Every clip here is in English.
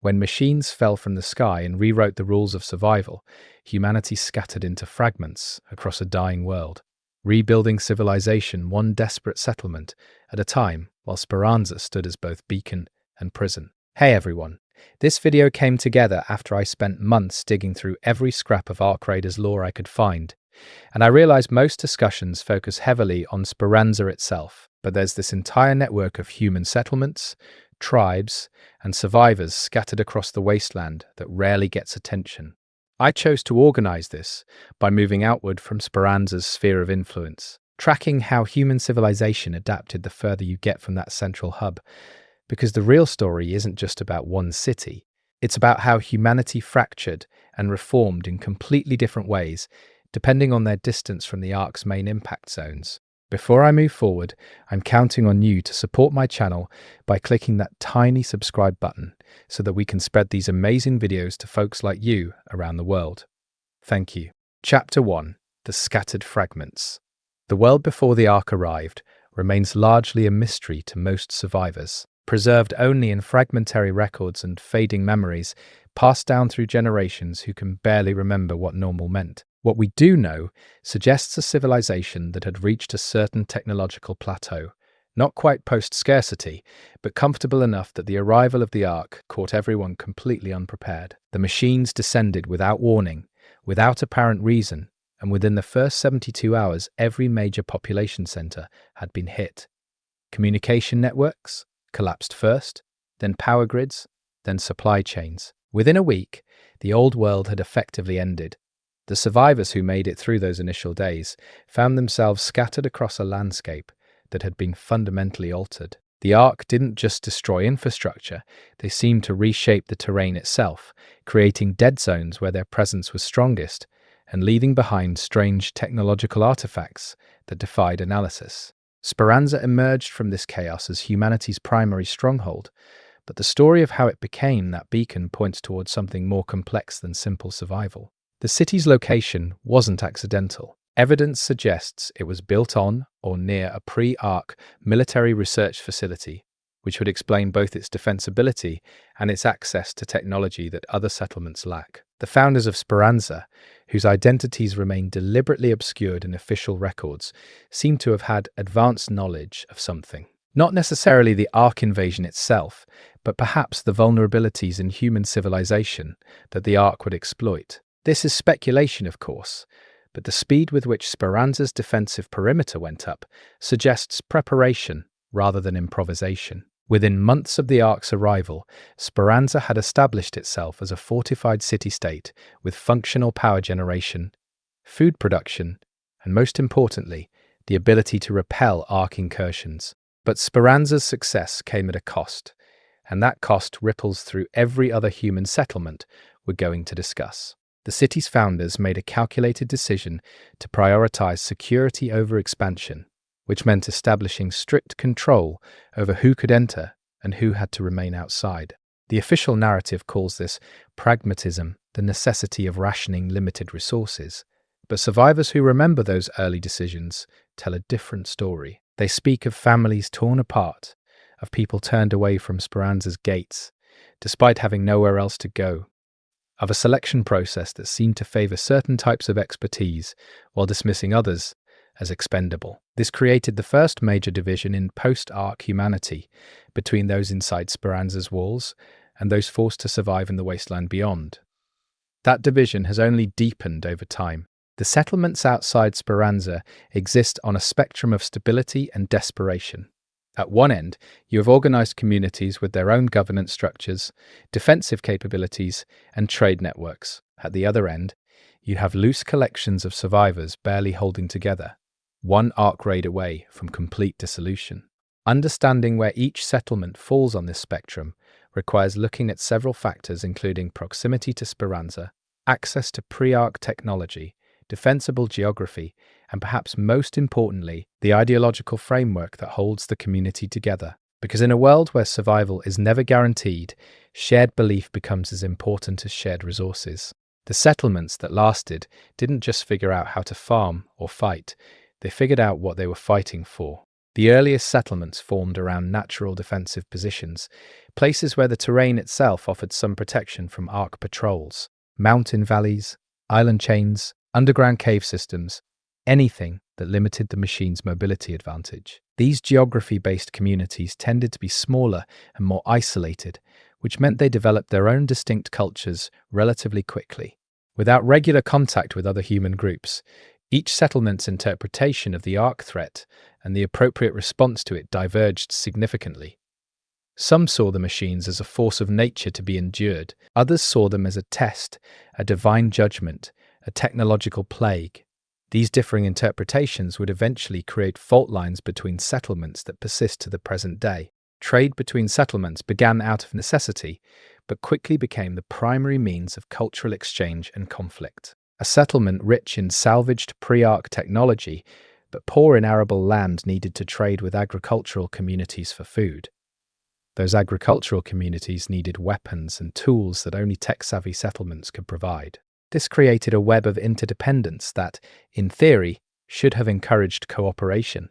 When machines fell from the sky and rewrote the rules of survival, humanity scattered into fragments across a dying world, rebuilding civilization one desperate settlement at a time, while Speranza stood as both beacon and prison. Hey everyone, this video came together after I spent months digging through every scrap of Ark Raiders lore I could find, and I realized most discussions focus heavily on Speranza itself, but there's this entire network of human settlements, tribes, and survivors scattered across the wasteland that rarely gets attention. I chose to organize this by moving outward from Speranza's sphere of influence, tracking how human civilization adapted the further you get from that central hub, because the real story isn't just about one city, it's about how humanity fractured and reformed in completely different ways, depending on their distance from the Ark's main impact zones. Before I move forward, I'm counting on you to support my channel by clicking that tiny subscribe button so that we can spread these amazing videos to folks like you around the world. Thank you. Chapter 1. The Scattered Fragments. The world before the Ark arrived remains largely a mystery to most survivors, preserved only in fragmentary records and fading memories passed down through generations who can barely remember what normal meant. What we do know suggests a civilization that had reached a certain technological plateau, not quite post-scarcity, but comfortable enough that the arrival of the Ark caught everyone completely unprepared. The machines descended without warning, without apparent reason, and within the first 72 hours, every major population center had been hit. Communication networks collapsed first, then power grids, then supply chains. Within a week, the old world had effectively ended. The survivors who made it through those initial days found themselves scattered across a landscape that had been fundamentally altered. The Ark didn't just destroy infrastructure, they seemed to reshape the terrain itself, creating dead zones where their presence was strongest and leaving behind strange technological artifacts that defied analysis. Speranza emerged from this chaos as humanity's primary stronghold, but the story of how it became that beacon points towards something more complex than simple survival. The city's location wasn't accidental. Evidence suggests it was built on or near a pre-Ark military research facility, which would explain both its defensibility and its access to technology that other settlements lack. The founders of Speranza, whose identities remain deliberately obscured in official records, seem to have had advanced knowledge of something. Not necessarily the Ark invasion itself, but perhaps the vulnerabilities in human civilization that the Ark would exploit. This is speculation, of course, but the speed with which Speranza's defensive perimeter went up suggests preparation rather than improvisation. Within months of the Ark's arrival, Speranza had established itself as a fortified city-state with functional power generation, food production, and most importantly, the ability to repel Ark incursions. But Speranza's success came at a cost, and that cost ripples through every other human settlement we're going to discuss. The city's founders made a calculated decision to prioritize security over expansion, which meant establishing strict control over who could enter and who had to remain outside. The official narrative calls this pragmatism, the necessity of rationing limited resources. But survivors who remember those early decisions tell a different story. They speak of families torn apart, of people turned away from Speranza's gates, despite having nowhere else to go, of a selection process that seemed to favor certain types of expertise while dismissing others as expendable. This created the first major division in post-Ark humanity between those inside Speranza's walls and those forced to survive in the wasteland beyond. That division has only deepened over time. The settlements outside Speranza exist on a spectrum of stability and desperation. At one end, you have organized communities with their own governance structures, defensive capabilities, and trade networks. At the other end, you have loose collections of survivors barely holding together, one Ark raid away from complete dissolution. Understanding where each settlement falls on this spectrum requires looking at several factors including proximity to Speranza, access to pre-Ark technology, defensible geography, and perhaps most importantly, the ideological framework that holds the community together. Because in a world where survival is never guaranteed, shared belief becomes as important as shared resources. The settlements that lasted didn't just figure out how to farm or fight, they figured out what they were fighting for. The earliest settlements formed around natural defensive positions, places where the terrain itself offered some protection from Ark patrols, mountain valleys, island chains, underground cave systems, anything that limited the machine's mobility advantage. These geography-based communities tended to be smaller and more isolated, which meant they developed their own distinct cultures relatively quickly. Without regular contact with other human groups, each settlement's interpretation of the Ark threat and the appropriate response to it diverged significantly. Some saw the machines as a force of nature to be endured. Others saw them as a test, a divine judgment, a technological plague. These differing interpretations would eventually create fault lines between settlements that persist to the present day. Trade between settlements began out of necessity, but quickly became the primary means of cultural exchange and conflict. A settlement rich in salvaged pre-Ark technology, but poor in arable land, needed to trade with agricultural communities for food. Those agricultural communities needed weapons and tools that only tech-savvy settlements could provide. This created a web of interdependence that, in theory, should have encouraged cooperation.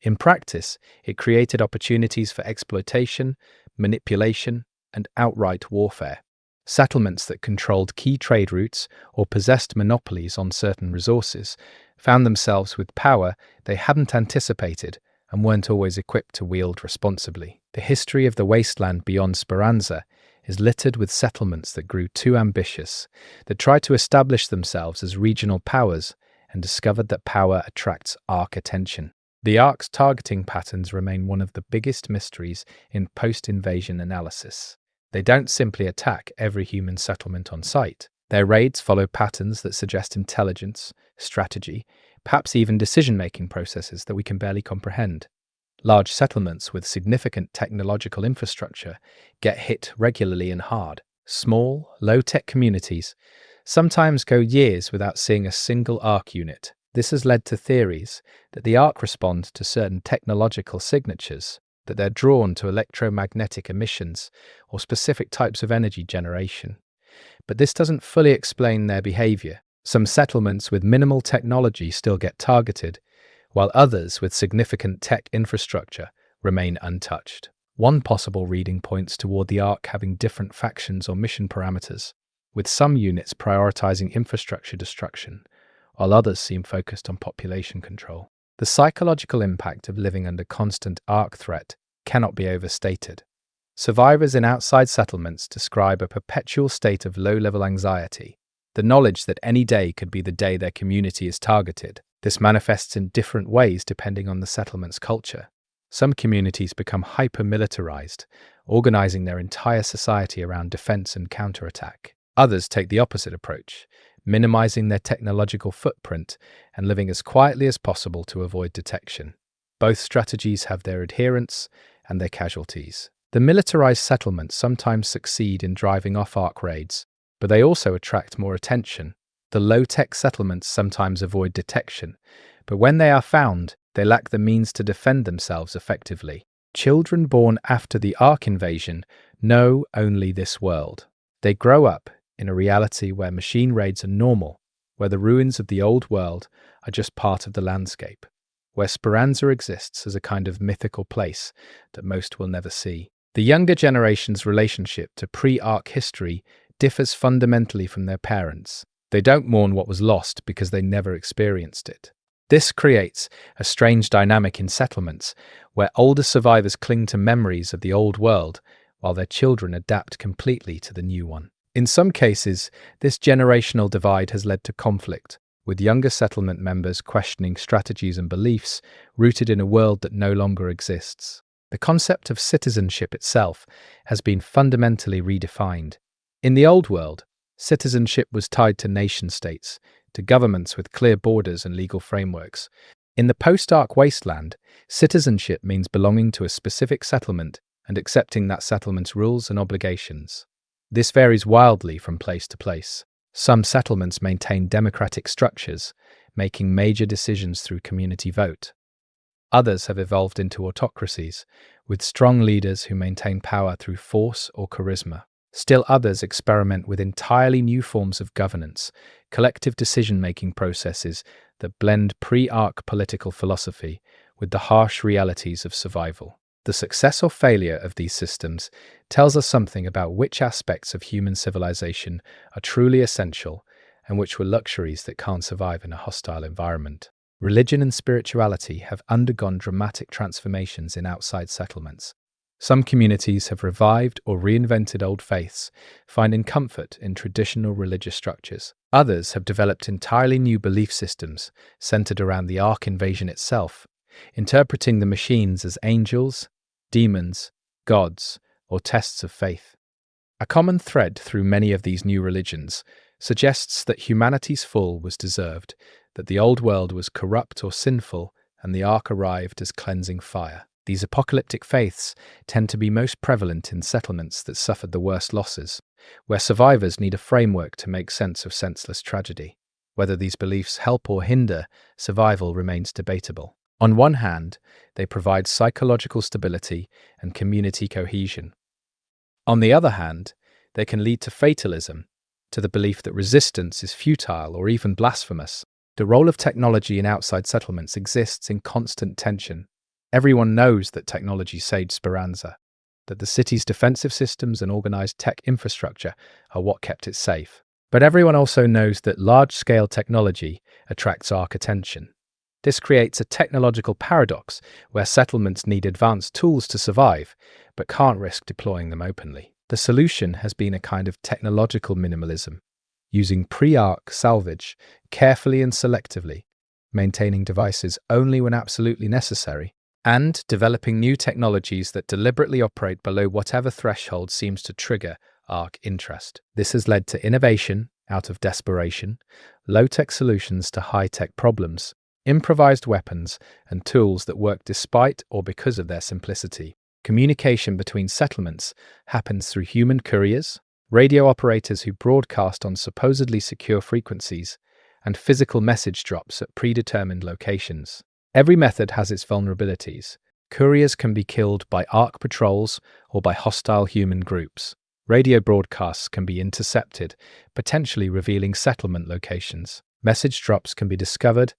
In practice, it created opportunities for exploitation, manipulation, and outright warfare. Settlements that controlled key trade routes or possessed monopolies on certain resources found themselves with power they hadn't anticipated and weren't always equipped to wield responsibly. The history of the wasteland beyond Speranza is littered with settlements that grew too ambitious, that tried to establish themselves as regional powers and discovered that power attracts Ark attention. The Ark's targeting patterns remain one of the biggest mysteries in post-invasion analysis. They don't simply attack every human settlement on sight. Their raids follow patterns that suggest intelligence, strategy, perhaps even decision-making processes that we can barely comprehend. Large settlements with significant technological infrastructure get hit regularly and hard. Small, low-tech communities sometimes go years without seeing a single Ark unit. This has led to theories that the Ark respond to certain technological signatures, that they're drawn to electromagnetic emissions or specific types of energy generation. But this doesn't fully explain their behavior. Some settlements with minimal technology still get targeted, while others with significant tech infrastructure remain untouched. One possible reading points toward the Ark having different factions or mission parameters, with some units prioritizing infrastructure destruction, while others seem focused on population control. The psychological impact of living under constant Ark threat cannot be overstated. Survivors in outside settlements describe a perpetual state of low-level anxiety, the knowledge that any day could be the day their community is targeted. This manifests in different ways depending on the settlement's culture. Some communities become hyper-militarized, organizing their entire society around defense and counterattack. Others take the opposite approach, minimizing their technological footprint and living as quietly as possible to avoid detection. Both strategies have their adherents and their casualties. The militarized settlements sometimes succeed in driving off Ark raids, but they also attract more attention. The low-tech settlements sometimes avoid detection, but when they are found, they lack the means to defend themselves effectively. Children born after the Ark invasion know only this world. They grow up in a reality where machine raids are normal, where the ruins of the old world are just part of the landscape, where Speranza exists as a kind of mythical place that most will never see. The younger generation's relationship to pre-Ark history differs fundamentally from their parents. They don't mourn what was lost because they never experienced it. This creates a strange dynamic in settlements where older survivors cling to memories of the old world while their children adapt completely to the new one. In some cases, this generational divide has led to conflict, with younger settlement members questioning strategies and beliefs rooted in a world that no longer exists. The concept of citizenship itself has been fundamentally redefined. In the old world, citizenship was tied to nation-states, to governments with clear borders and legal frameworks. In the post-Ark wasteland, citizenship means belonging to a specific settlement and accepting that settlement's rules and obligations. This varies wildly from place to place. Some settlements maintain democratic structures, making major decisions through community vote. Others have evolved into autocracies, with strong leaders who maintain power through force or charisma. Still others experiment with entirely new forms of governance, collective decision-making processes that blend pre-Ark political philosophy with the harsh realities of survival. The success or failure of these systems tells us something about which aspects of human civilization are truly essential and which were luxuries that can't survive in a hostile environment. Religion and spirituality have undergone dramatic transformations in outside settlements. Some communities have revived or reinvented old faiths, finding comfort in traditional religious structures. Others have developed entirely new belief systems centered around the Ark invasion itself, interpreting the machines as angels, demons, gods, or tests of faith. A common thread through many of these new religions suggests that humanity's fall was deserved, that the old world was corrupt or sinful, and the Ark arrived as cleansing fire. These apocalyptic faiths tend to be most prevalent in settlements that suffered the worst losses, where survivors need a framework to make sense of senseless tragedy. Whether these beliefs help or hinder survival remains debatable. On one hand, they provide psychological stability and community cohesion. On the other hand, they can lead to fatalism, to the belief that resistance is futile or even blasphemous. The role of technology in outside settlements exists in constant tension. Everyone knows that technology saved Speranza, that the city's defensive systems and organized tech infrastructure are what kept it safe. But everyone also knows that large-scale technology attracts Ark attention. This creates a technological paradox where settlements need advanced tools to survive, but can't risk deploying them openly. The solution has been a kind of technological minimalism, using pre-Ark salvage carefully and selectively, maintaining devices only when absolutely necessary, and developing new technologies that deliberately operate below whatever threshold seems to trigger Ark interest. This has led to innovation out of desperation, low-tech solutions to high-tech problems, improvised weapons, and tools that work despite or because of their simplicity. Communication between settlements happens through human couriers, radio operators who broadcast on supposedly secure frequencies, and physical message drops at predetermined locations. Every method has its vulnerabilities. Couriers can be killed by Ark patrols or by hostile human groups. Radio broadcasts can be intercepted, potentially revealing settlement locations. Message drops can be discovered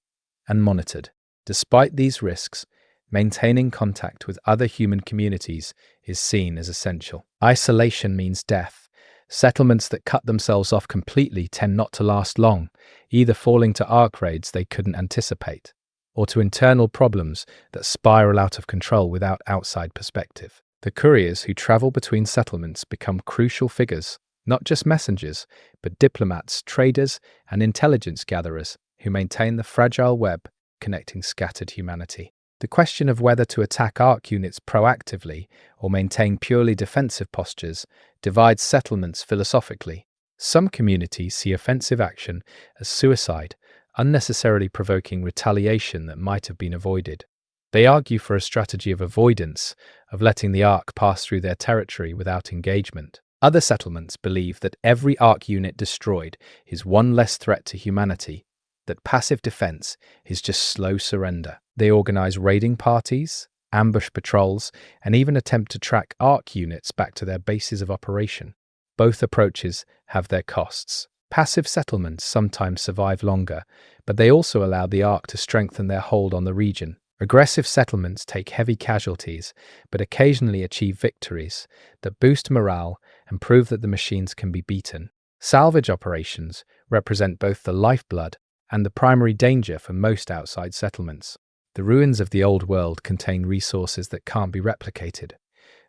and monitored. Despite these risks, maintaining contact with other human communities is seen as essential. Isolation means death. Settlements that cut themselves off completely tend not to last long, either falling to Ark raids they couldn't anticipate, or to internal problems that spiral out of control without outside perspective. The couriers who travel between settlements become crucial figures, not just messengers, but diplomats, traders, and intelligence gatherers who maintain the fragile web connecting scattered humanity. The question of whether to attack Ark units proactively or maintain purely defensive postures divides settlements philosophically. Some communities see offensive action as suicide, unnecessarily provoking retaliation that might have been avoided. They argue for a strategy of avoidance, of letting the Ark pass through their territory without engagement. Other settlements believe that every Ark unit destroyed is one less threat to humanity, that passive defense is just slow surrender. They organize raiding parties, ambush patrols, and even attempt to track Ark units back to their bases of operation. Both approaches have their costs. Passive settlements sometimes survive longer, but they also allow the Ark to strengthen their hold on the region. Aggressive settlements take heavy casualties, but occasionally achieve victories that boost morale and prove that the machines can be beaten. Salvage operations represent both the lifeblood and the primary danger for most outside settlements. The ruins of the old world contain resources that can't be replicated,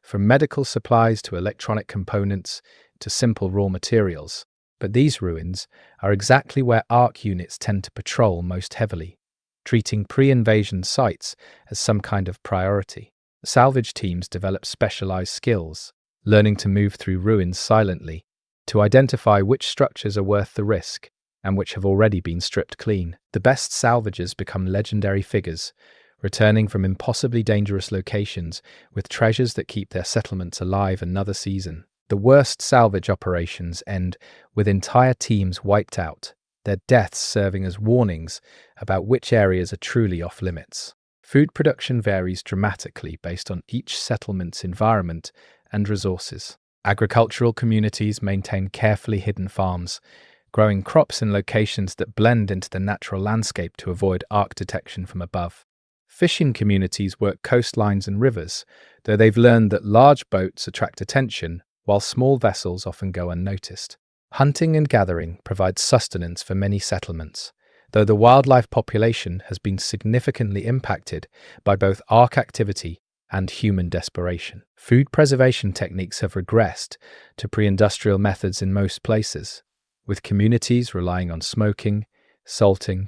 from medical supplies to electronic components to simple raw materials. But these ruins are exactly where Ark units tend to patrol most heavily, treating pre-invasion sites as some kind of priority. Salvage teams develop specialized skills, learning to move through ruins silently, to identify which structures are worth the risk and which have already been stripped clean. The best salvagers become legendary figures, returning from impossibly dangerous locations with treasures that keep their settlements alive another season. The worst salvage operations end with entire teams wiped out, their deaths serving as warnings about which areas are truly off limits. Food production varies dramatically based on each settlement's environment and resources. Agricultural communities maintain carefully hidden farms, growing crops in locations that blend into the natural landscape to avoid Ark detection from above. Fishing communities work coastlines and rivers, though they've learned that large boats attract attention, while small vessels often go unnoticed. Hunting and gathering provide sustenance for many settlements, though the wildlife population has been significantly impacted by both ark activity and human desperation. Food preservation techniques have regressed to pre-industrial methods in most places, with communities relying on smoking, salting,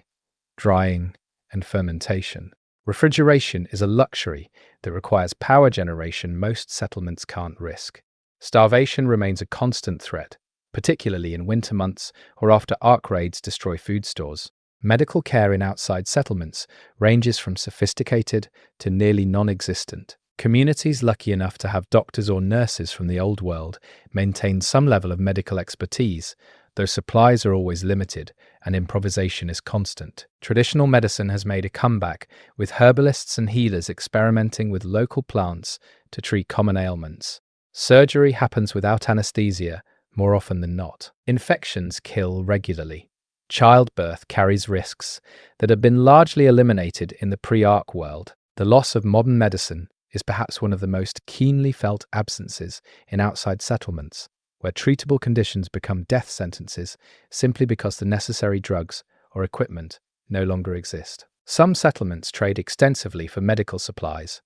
drying, and fermentation. Refrigeration is a luxury that requires power generation most settlements can't risk. Starvation remains a constant threat, particularly in winter months or after ark raids destroy food stores. Medical care in outside settlements ranges from sophisticated to nearly non-existent. Communities lucky enough to have doctors or nurses from the old world maintain some level of medical expertise, though supplies are always limited and improvisation is constant. Traditional medicine has made a comeback, with herbalists and healers experimenting with local plants to treat common ailments. Surgery happens without anesthesia more often than not. Infections kill regularly. Childbirth carries risks that have been largely eliminated in the pre-ark world. The loss of modern medicine is perhaps one of the most keenly felt absences in outside settlements, where treatable conditions become death sentences simply because the necessary drugs or equipment no longer exist. Some settlements trade extensively for medical supplies,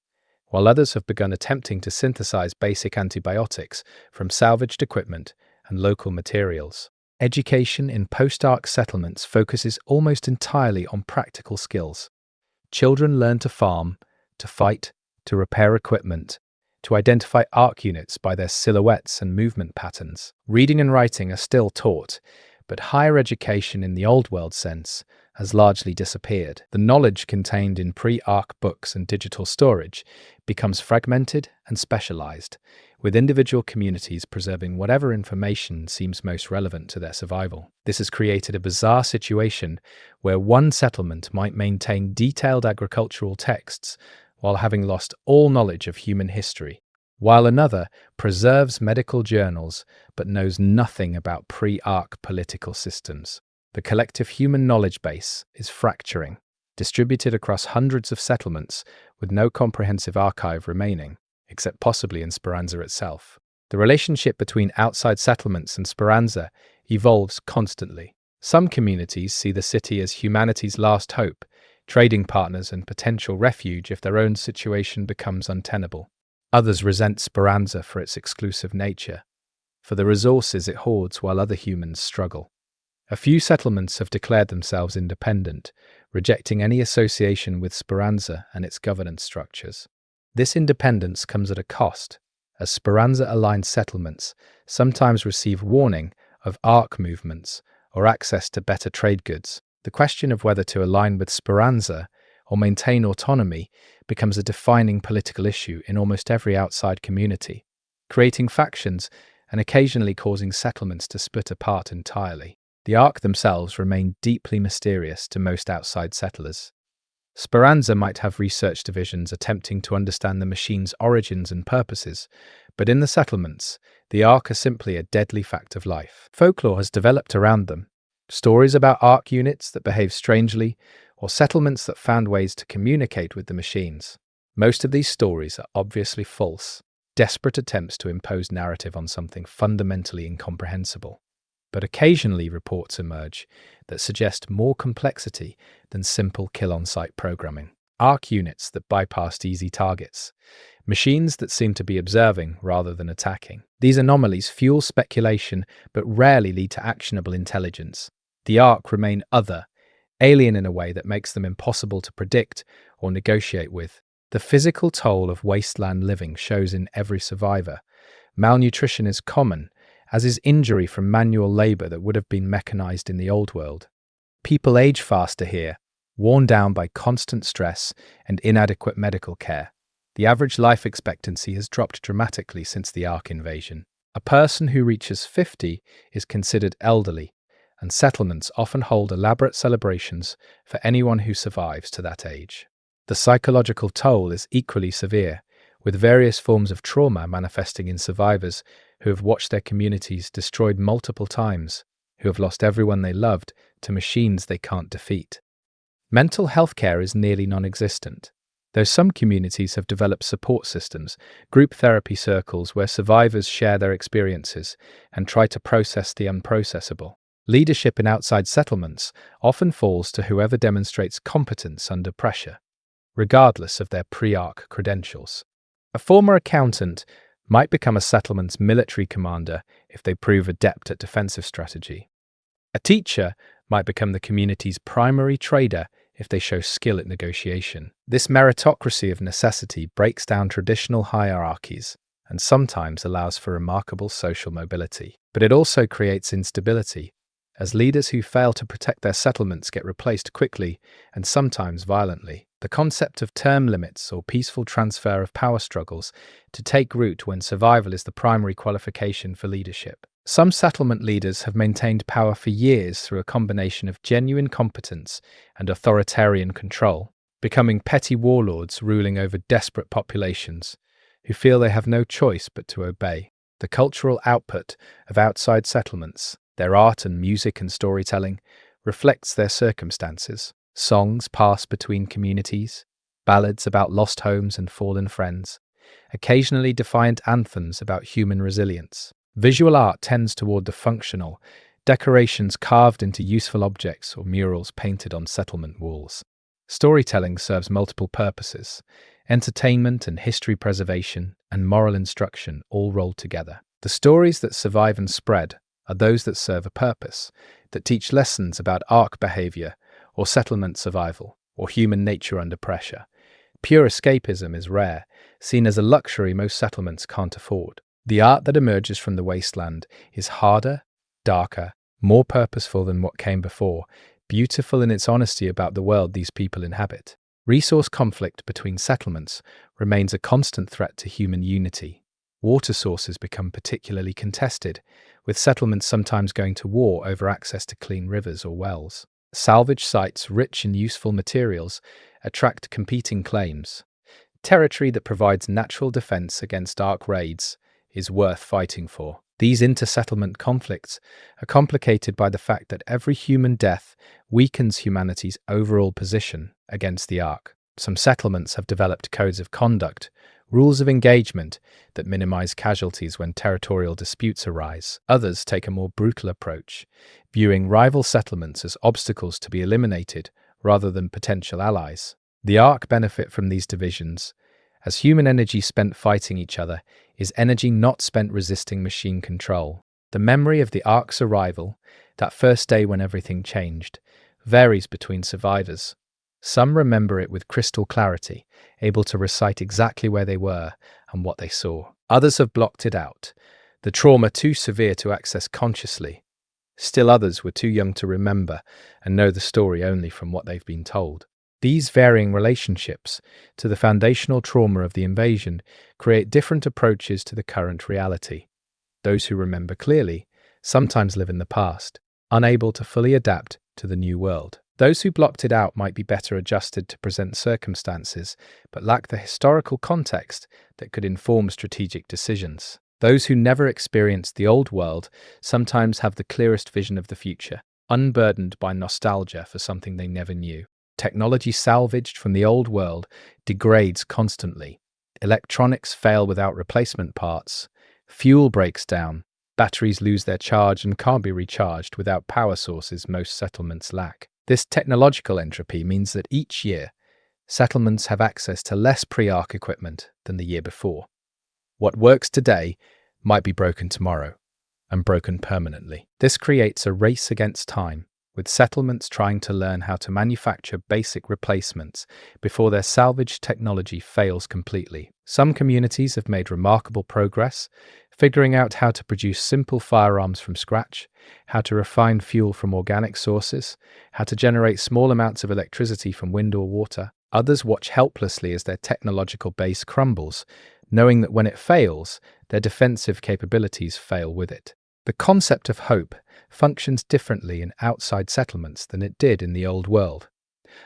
while others have begun attempting to synthesize basic antibiotics from salvaged equipment and local materials. Education in post-ark settlements focuses almost entirely on practical skills. Children learn to farm, to fight, to repair equipment, to identify ark units by their silhouettes and movement patterns. Reading and writing are still taught, but higher education in the old world sense has largely disappeared. The knowledge contained in pre-ark books and digital storage becomes fragmented and specialized, with individual communities preserving whatever information seems most relevant to their survival. This has created a bizarre situation where one settlement might maintain detailed agricultural texts while having lost all knowledge of human history, while another preserves medical journals but knows nothing about pre-ark political systems. The collective human knowledge base is fracturing, distributed across hundreds of settlements with no comprehensive archive remaining, except possibly in Speranza itself. The relationship between outside settlements and Speranza evolves constantly. Some communities see the city as humanity's last hope, trading partners and potential refuge if their own situation becomes untenable. Others resent Speranza for its exclusive nature, for the resources it hoards while other humans struggle. A few settlements have declared themselves independent, rejecting any association with Speranza and its governance structures. This independence comes at a cost, as Speranza-aligned settlements sometimes receive warning of ark movements or access to better trade goods. The question of whether to align with Speranza or maintain autonomy becomes a defining political issue in almost every outside community, creating factions and occasionally causing settlements to split apart entirely. The ark themselves remain deeply mysterious to most outside settlers. Speranza might have research divisions attempting to understand the machine's origins and purposes, but in the settlements, the ark are simply a deadly fact of life. Folklore has developed around them. Stories about ark units that behave strangely, or settlements that found ways to communicate with the machines. Most of these stories are obviously false, desperate attempts to impose narrative on something fundamentally incomprehensible. But occasionally reports emerge that suggest more complexity than simple kill-on-site programming. Ark units that bypassed easy targets. Machines that seem to be observing rather than attacking. These anomalies fuel speculation but rarely lead to actionable intelligence. The Ark remain other, alien in a way that makes them impossible to predict or negotiate with. The physical toll of wasteland living shows in every survivor. Malnutrition is common, as is injury from manual labor that would have been mechanized in the old world. People age faster here, worn down by constant stress and inadequate medical care. The average life expectancy has dropped dramatically since the Ark invasion. A person who reaches 50 is considered elderly, and settlements often hold elaborate celebrations for anyone who survives to that age. The psychological toll is equally severe, with various forms of trauma manifesting in survivors who have watched their communities destroyed multiple times, who have lost everyone they loved to machines they can't defeat. Mental health care is nearly non-existent. though some communities have developed support systems, group therapy circles where survivors share their experiences and try to process the unprocessable. Leadership in outside settlements often falls to whoever demonstrates competence under pressure, regardless of their pre-arc credentials. A former accountant might become a settlement's military commander if they prove adept at defensive strategy. A teacher might become the community's primary trader if they show skill at negotiation. This meritocracy of necessity breaks down traditional hierarchies and sometimes allows for remarkable social mobility. But it also creates instability, as leaders who fail to protect their settlements get replaced quickly and sometimes violently. The concept of term limits or peaceful transfer of power struggles to take root when survival is the primary qualification for leadership. Some settlement leaders have maintained power for years through a combination of genuine competence and authoritarian control, becoming petty warlords ruling over desperate populations who feel they have no choice but to obey. The cultural output of outside settlements, their art and music and storytelling, reflects their circumstances. Songs pass between communities, ballads about lost homes and fallen friends, occasionally defiant anthems about human resilience. Visual art tends toward the functional, decorations carved into useful objects or murals painted on settlement walls. Storytelling serves multiple purposes: entertainment and history preservation and moral instruction all rolled together. The stories that survive and spread are those that serve a purpose, that teach lessons about arc behavior or settlement survival or human nature under pressure. Pure escapism is rare, seen as a luxury most settlements can't afford. The art that emerges from the wasteland is harder, darker, more purposeful than what came before, beautiful in its honesty about the world these people inhabit. Resource conflict between settlements remains a constant threat to human unity. Water sources become particularly contested, with settlements sometimes going to war over access to clean rivers or wells. Salvage sites rich in useful materials attract competing claims. Territory that provides natural defense against arc raids is worth fighting for. These inter-settlement conflicts are complicated by the fact that every human death weakens humanity's overall position against the arc. Some settlements have developed codes of conduct, rules of engagement that minimize casualties when territorial disputes arise. Others take a more brutal approach, viewing rival settlements as obstacles to be eliminated rather than potential allies. The arc benefit from these divisions, as human energy spent fighting each other is energy not spent resisting machine control. The memory of the arc's arrival, that first day when everything changed, varies between survivors. Some remember it with crystal clarity, able to recite exactly where they were and what they saw. Others have blocked it out, the trauma too severe to access consciously. Still others were too young to remember and know the story only from what they've been told. These varying relationships to the foundational trauma of the invasion create different approaches to the current reality. Those who remember clearly sometimes live in the past, unable to fully adapt to the new world. Those who blocked it out might be better adjusted to present circumstances, but lack the historical context that could inform strategic decisions. Those who never experienced the old world sometimes have the clearest vision of the future, unburdened by nostalgia for something they never knew. Technology salvaged from the old world degrades constantly. Electronics fail without replacement parts. Fuel breaks down. Batteries lose their charge and can't be recharged without power sources most settlements lack. This technological entropy means that each year, settlements have access to less pre-arc equipment than the year before. What works today might be broken tomorrow, and broken permanently. This creates a race against time, with settlements trying to learn how to manufacture basic replacements before their salvaged technology fails completely. Some communities have made remarkable progress, figuring out how to produce simple firearms from scratch, how to refine fuel from organic sources, how to generate small amounts of electricity from wind or water. Others watch helplessly as their technological base crumbles, knowing that when it fails, their defensive capabilities fail with it. The concept of hope functions differently in outside settlements than it did in the old world.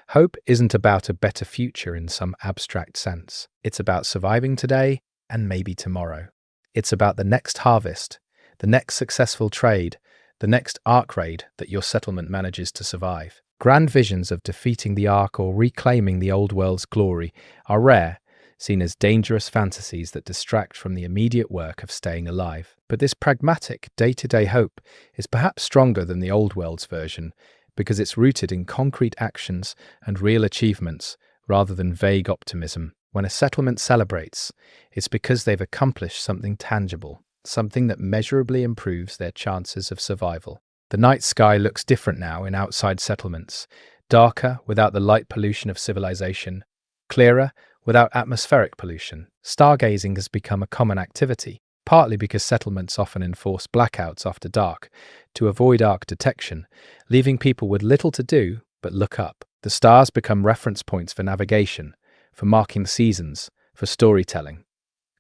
Hope isn't about a better future in some abstract sense. It's about surviving today and maybe tomorrow. It's about the next harvest, the next successful trade, the next arc raid that your settlement manages to survive. Grand visions of defeating the Ark or reclaiming the old world's glory are rare, seen as dangerous fantasies that distract from the immediate work of staying alive. But this pragmatic, day-to-day hope is perhaps stronger than the old world's version because it's rooted in concrete actions and real achievements rather than vague optimism. When a settlement celebrates, it's because they've accomplished something tangible, something that measurably improves their chances of survival. The night sky looks different now in outside settlements, darker without the light pollution of civilization, clearer without atmospheric pollution. Stargazing has become a common activity, partly because settlements often enforce blackouts after dark to avoid arc detection, leaving people with little to do but look up. The stars become reference points for navigation, for marking seasons, for storytelling.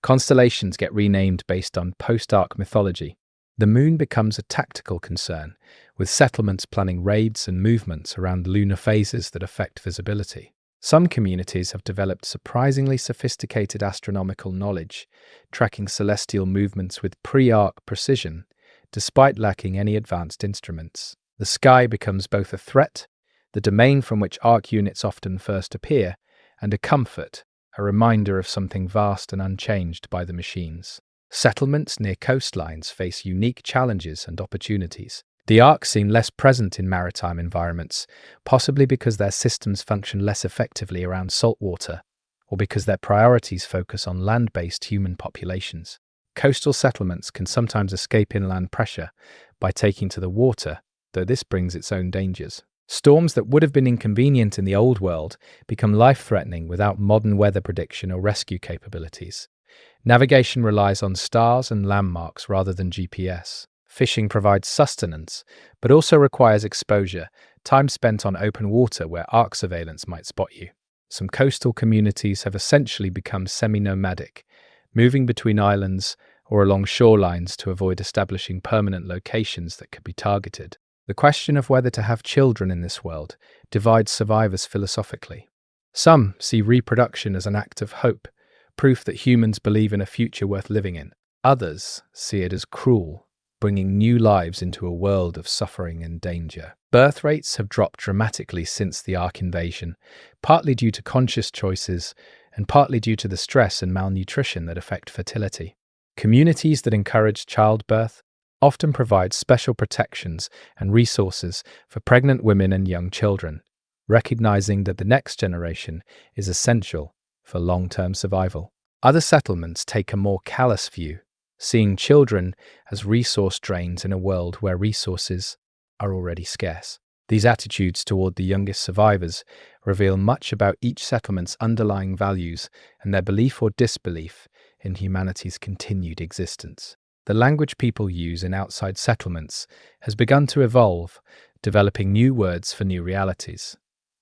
Constellations get renamed based on post-arc mythology. The moon becomes a tactical concern, with settlements planning raids and movements around lunar phases that affect visibility. Some communities have developed surprisingly sophisticated astronomical knowledge, tracking celestial movements with pre-arc precision, despite lacking any advanced instruments. The sky becomes both a threat, the domain from which arc units often first appear, and a comfort, a reminder of something vast and unchanged by the machines. Settlements near coastlines face unique challenges and opportunities. The arc seem less present in maritime environments, possibly because their systems function less effectively around saltwater, or because their priorities focus on land-based human populations. Coastal settlements can sometimes escape inland pressure by taking to the water, though this brings its own dangers. Storms that would have been inconvenient in the old world become life-threatening without modern weather prediction or rescue capabilities. Navigation relies on stars and landmarks rather than GPS. Fishing provides sustenance, but also requires exposure, time spent on open water where arc surveillance might spot you. Some coastal communities have essentially become semi-nomadic, moving between islands or along shorelines to avoid establishing permanent locations that could be targeted. The question of whether to have children in this world divides survivors philosophically. Some see reproduction as an act of hope, proof that humans believe in a future worth living in. Others see it as cruel, bringing new lives into a world of suffering and danger. Birth rates have dropped dramatically since the Ark invasion, partly due to conscious choices and partly due to the stress and malnutrition that affect fertility. Communities that encourage childbirth often provide special protections and resources for pregnant women and young children, recognizing that the next generation is essential for long-term survival. Other settlements take a more callous view, seeing children as resource drains in a world where resources are already scarce. These attitudes toward the youngest survivors reveal much about each settlement's underlying values and their belief or disbelief in humanity's continued existence. The language people use in outside settlements has begun to evolve, developing new words for new realities.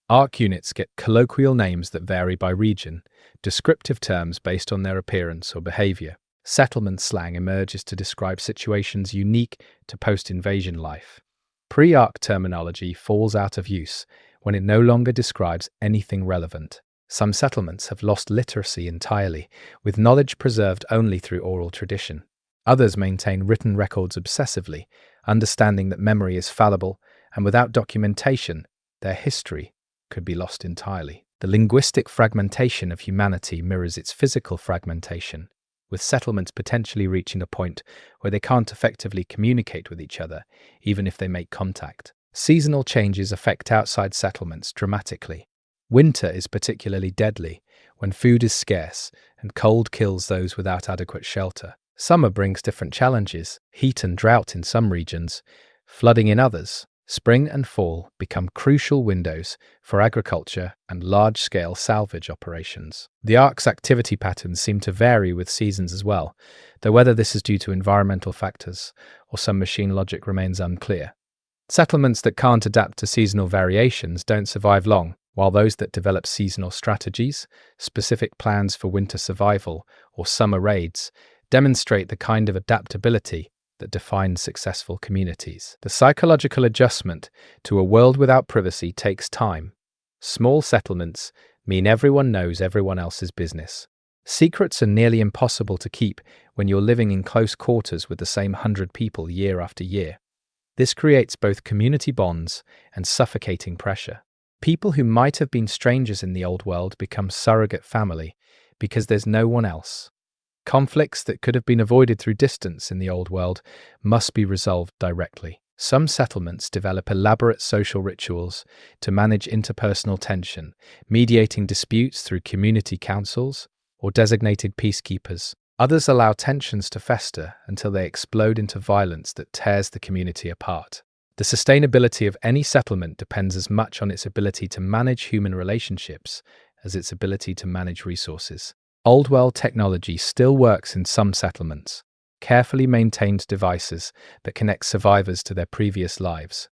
Arc units get colloquial names that vary by region, descriptive terms based on their appearance or behavior. Settlement slang emerges to describe situations unique to post-invasion life. Pre-arc terminology falls out of use when it no longer describes anything relevant. Some settlements have lost literacy entirely, with knowledge preserved only through oral tradition. Others maintain written records obsessively, understanding that memory is fallible, and without documentation, their history could be lost entirely. The linguistic fragmentation of humanity mirrors its physical fragmentation, with settlements potentially reaching a point where they can't effectively communicate with each other, even if they make contact. Seasonal changes affect outside settlements dramatically. Winter is particularly deadly, when food is scarce and cold kills those without adequate shelter. Summer brings different challenges, heat and drought in some regions, flooding in others. Spring and fall become crucial windows for agriculture and large-scale salvage operations. The Ark's activity patterns seem to vary with seasons as well, though whether this is due to environmental factors or some machine logic remains unclear. Settlements that can't adapt to seasonal variations don't survive long, while those that develop seasonal strategies, specific plans for winter survival, or summer raids demonstrate the kind of adaptability that defines successful communities. The psychological adjustment to a world without privacy takes time. Small settlements mean everyone knows everyone else's business. Secrets are nearly impossible to keep when you're living in close quarters with the same 100 people year after year. This creates both community bonds and suffocating pressure. People who might have been strangers in the old world become surrogate family because there's no one else. Conflicts that could have been avoided through distance in the old world must be resolved directly. Some settlements develop elaborate social rituals to manage interpersonal tension, mediating disputes through community councils or designated peacekeepers. Others allow tensions to fester until they explode into violence that tears the community apart. The sustainability of any settlement depends as much on its ability to manage human relationships as its ability to manage resources. Old world technology still works in some settlements, carefully maintained devices that connect survivors to their previous lives.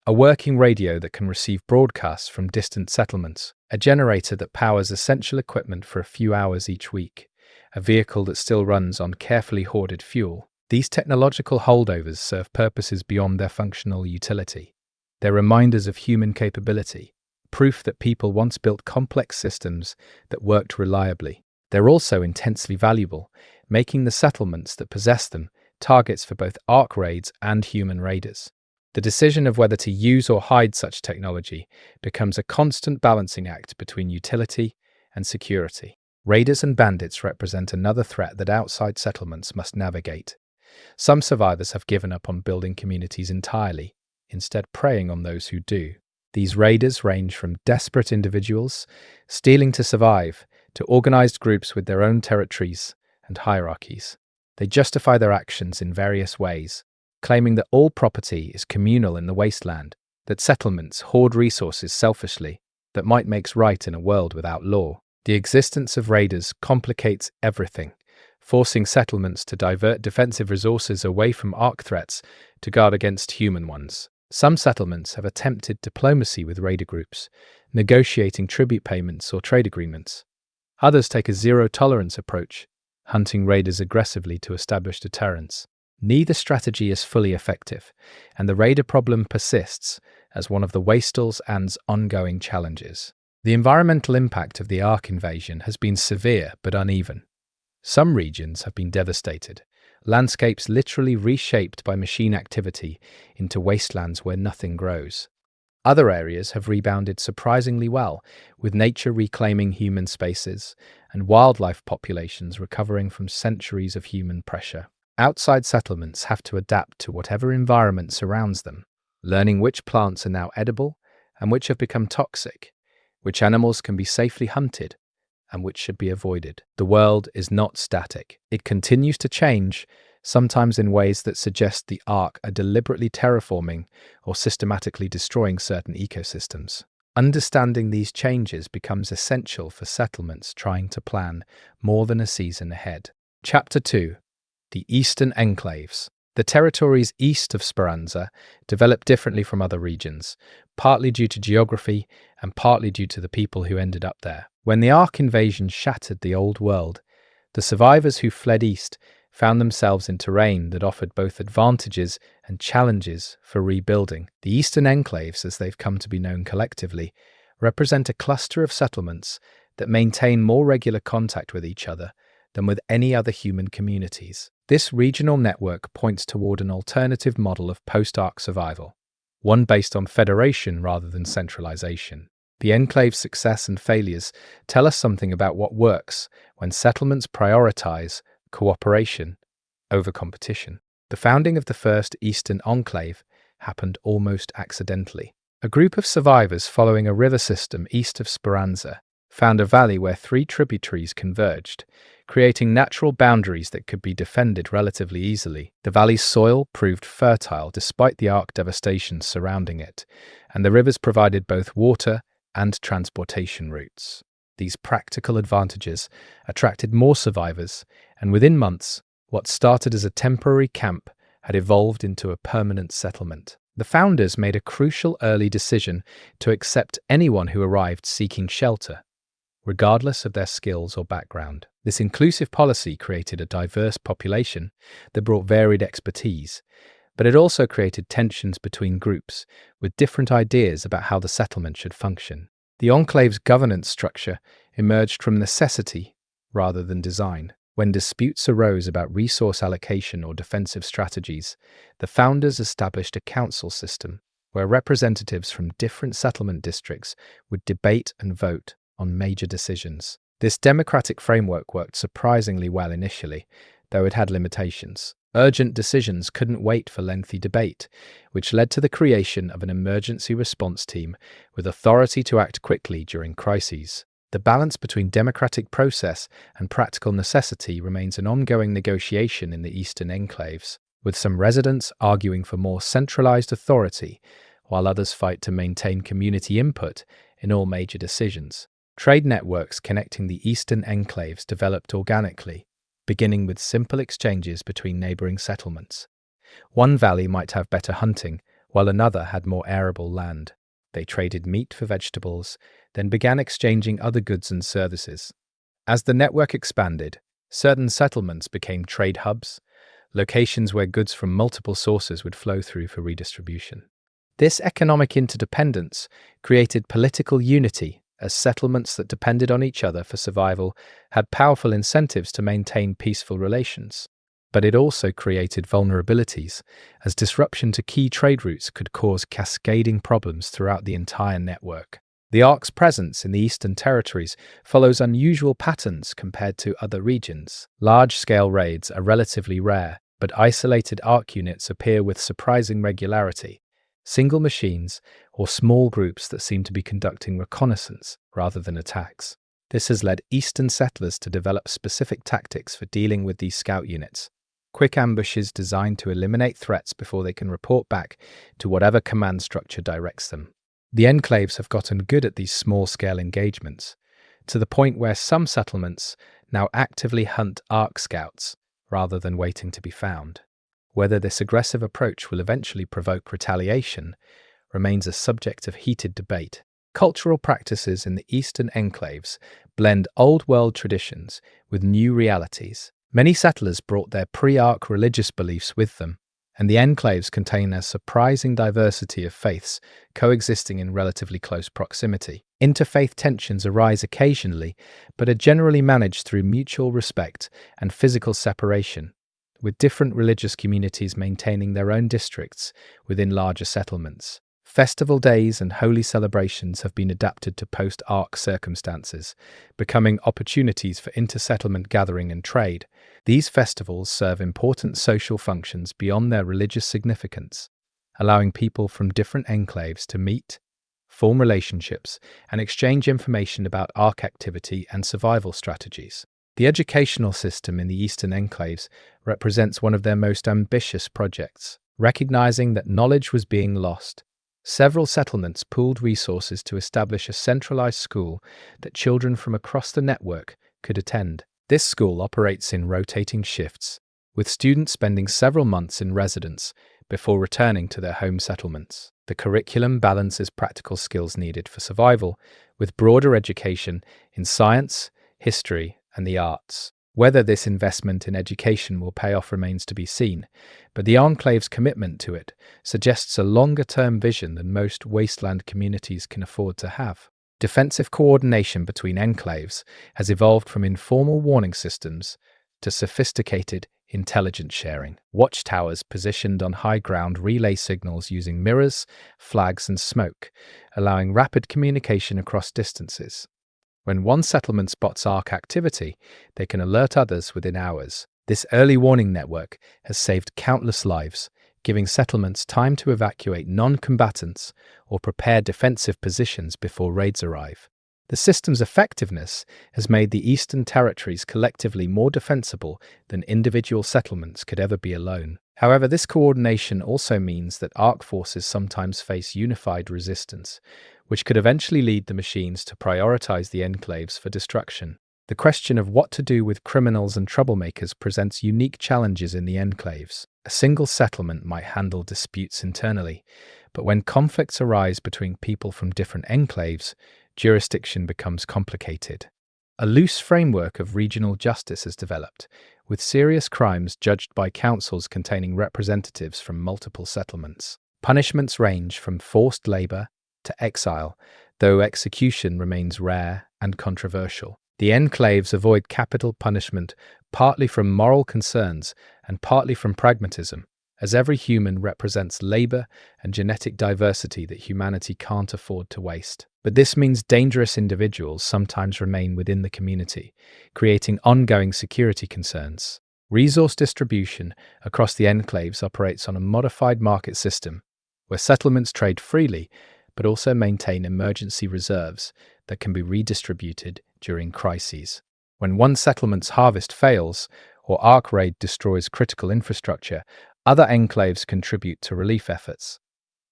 A working radio that can receive broadcasts from distant settlements, a generator that powers essential equipment for a few hours each week, a vehicle that still runs on carefully hoarded fuel. These technological holdovers serve purposes beyond their functional utility. They're reminders of human capability, proof that people once built complex systems that worked reliably. They're also intensely valuable, making the settlements that possess them targets for both Ark raids and human raiders. The decision of whether to use or hide such technology becomes a constant balancing act between utility and security. Raiders and bandits represent another threat that outside settlements must navigate. Some survivors have given up on building communities entirely, instead preying on those who do. These raiders range from desperate individuals stealing to survive to organized groups with their own territories and hierarchies. They justify their actions in various ways, claiming that all property is communal in the wasteland, that settlements hoard resources selfishly, that might makes right in a world without law. The existence of raiders complicates everything, forcing settlements to divert defensive resources away from Ark threats to guard against human ones. Some settlements have attempted diplomacy with raider groups, negotiating tribute payments or trade agreements. Others take a zero-tolerance approach, hunting raiders aggressively to establish deterrence. Neither strategy is fully effective, and the raider problem persists as one of the Wasteland's ongoing challenges. The environmental impact of the Ark invasion has been severe but uneven. Some regions have been devastated, landscapes literally reshaped by machine activity into wastelands where nothing grows. Other areas have rebounded surprisingly well, with nature reclaiming human spaces and wildlife populations recovering from centuries of human pressure. Outside settlements have to adapt to whatever environment surrounds them, learning which plants are now edible and which have become toxic, which animals can be safely hunted, and which should be avoided. The world is not static. It continues to change, sometimes in ways that suggest the Ark are deliberately terraforming or systematically destroying certain ecosystems. Understanding these changes becomes essential for settlements trying to plan more than a season ahead. Chapter 2. The Eastern Enclaves. The territories east of Speranza developed differently from other regions, partly due to geography and partly due to the people who ended up there. When the Ark invasion shattered the old world, the survivors who fled east found themselves in terrain that offered both advantages and challenges for rebuilding. The Eastern Enclaves, as they've come to be known collectively, represent a cluster of settlements that maintain more regular contact with each other than with any other human communities. This regional network points toward an alternative model of post-Ark survival, one based on federation rather than centralization. The enclave's success and failures tell us something about what works when settlements prioritize cooperation over competition. The founding of the first Eastern Enclave happened almost accidentally. A group of survivors following a river system east of Speranza found a valley where 3 tributaries converged, creating natural boundaries that could be defended relatively easily. The valley's soil proved fertile despite the Ark devastation surrounding it, and the rivers provided both water and transportation routes. These practical advantages attracted more survivors, and within months, what started as a temporary camp had evolved into a permanent settlement. The founders made a crucial early decision to accept anyone who arrived seeking shelter, regardless of their skills or background. This inclusive policy created a diverse population that brought varied expertise, but it also created tensions between groups with different ideas about how the settlement should function. The enclave's governance structure emerged from necessity rather than design. When disputes arose about resource allocation or defensive strategies, the founders established a council system where representatives from different settlement districts would debate and vote on major decisions. This democratic framework worked surprisingly well initially, though it had limitations. Urgent decisions couldn't wait for lengthy debate, which led to the creation of an emergency response team with authority to act quickly during crises. The balance between democratic process and practical necessity remains an ongoing negotiation in the Eastern enclaves, with some residents arguing for more centralized authority, while others fight to maintain community input in all major decisions. Trade networks connecting the Eastern enclaves developed organically, beginning with simple exchanges between neighboring settlements. One valley might have better hunting, while another had more arable land. They traded meat for vegetables, then began exchanging other goods and services. As the network expanded, certain settlements became trade hubs, locations where goods from multiple sources would flow through for redistribution. This economic interdependence created political unity, as settlements that depended on each other for survival had powerful incentives to maintain peaceful relations. But it also created vulnerabilities, as disruption to key trade routes could cause cascading problems throughout the entire network. The Ark's presence in the Eastern Territories follows unusual patterns compared to other regions. Large-scale raids are relatively rare, but isolated Ark units appear with surprising regularity. Single machines or small groups that seem to be conducting reconnaissance rather than attacks. This has led Eastern settlers to develop specific tactics for dealing with these scout units. Quick ambushes designed to eliminate threats before they can report back to whatever command structure directs them. The enclaves have gotten good at these small-scale engagements, to the point where some settlements now actively hunt Ark scouts rather than waiting to be found. Whether this aggressive approach will eventually provoke retaliation remains a subject of heated debate. Cultural practices in the Eastern enclaves blend old-world traditions with new realities. Many settlers brought their pre-Ark religious beliefs with them, and the enclaves contain a surprising diversity of faiths coexisting in relatively close proximity. Interfaith tensions arise occasionally, but are generally managed through mutual respect and physical separation, with different religious communities maintaining their own districts within larger settlements. Festival days and holy celebrations have been adapted to post-Ark circumstances, becoming opportunities for inter-settlement gathering and trade. These festivals serve important social functions beyond their religious significance, allowing people from different enclaves to meet, form relationships, and exchange information about Ark activity and survival strategies. The educational system in the Eastern enclaves represents one of their most ambitious projects. Recognizing that knowledge was being lost, several settlements pooled resources to establish a centralized school that children from across the network could attend. This school operates in rotating shifts, with students spending several months in residence before returning to their home settlements. The curriculum balances practical skills needed for survival with broader education in science, history, and the arts. Whether this investment in education will pay off remains to be seen, but the enclave's commitment to it suggests a longer-term vision than most wasteland communities can afford to have. Defensive coordination between enclaves has evolved from informal warning systems to sophisticated intelligence sharing. Watchtowers positioned on high ground relay signals using mirrors, flags, and smoke, allowing rapid communication across distances. When one settlement spots Ark activity, they can alert others within hours. This early warning network has saved countless lives, giving settlements time to evacuate non-combatants or prepare defensive positions before raids arrive. The system's effectiveness has made the Eastern Territories collectively more defensible than individual settlements could ever be alone. However, this coordination also means that Ark forces sometimes face unified resistance, which could eventually lead the machines to prioritize the enclaves for destruction. The question of what to do with criminals and troublemakers presents unique challenges in the enclaves. A single settlement might handle disputes internally, but when conflicts arise between people from different enclaves, jurisdiction becomes complicated. A loose framework of regional justice has developed, with serious crimes judged by councils containing representatives from multiple settlements. Punishments range from forced labor to exile, though execution remains rare and controversial. The enclaves avoid capital punishment partly from moral concerns and partly from pragmatism, as every human represents labor and genetic diversity that humanity can't afford to waste. But this means dangerous individuals sometimes remain within the community, creating ongoing security concerns. Resource distribution across the enclaves operates on a modified market system, where settlements trade freely but also maintain emergency reserves that can be redistributed during crises. When one settlement's harvest fails or arc raid destroys critical infrastructure, other enclaves contribute to relief efforts.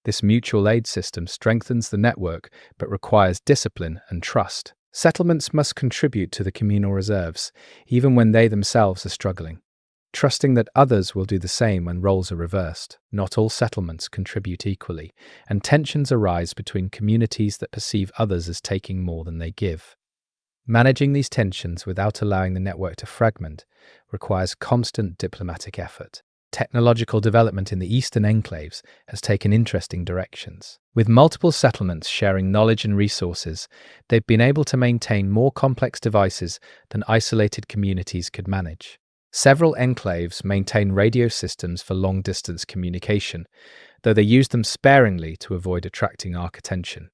This mutual aid system strengthens the network but requires discipline and trust. Settlements must contribute to the communal reserves, even when they themselves are struggling, trusting that others will do the same when roles are reversed. Not all settlements contribute equally, and tensions arise between communities that perceive others as taking more than they give. Managing these tensions without allowing the network to fragment requires constant diplomatic effort. Technological development in the eastern enclaves has taken interesting directions. With multiple settlements sharing knowledge and resources, they've been able to maintain more complex devices than isolated communities could manage. Several enclaves maintain radio systems for long-distance communication, though they use them sparingly to avoid attracting arc attention.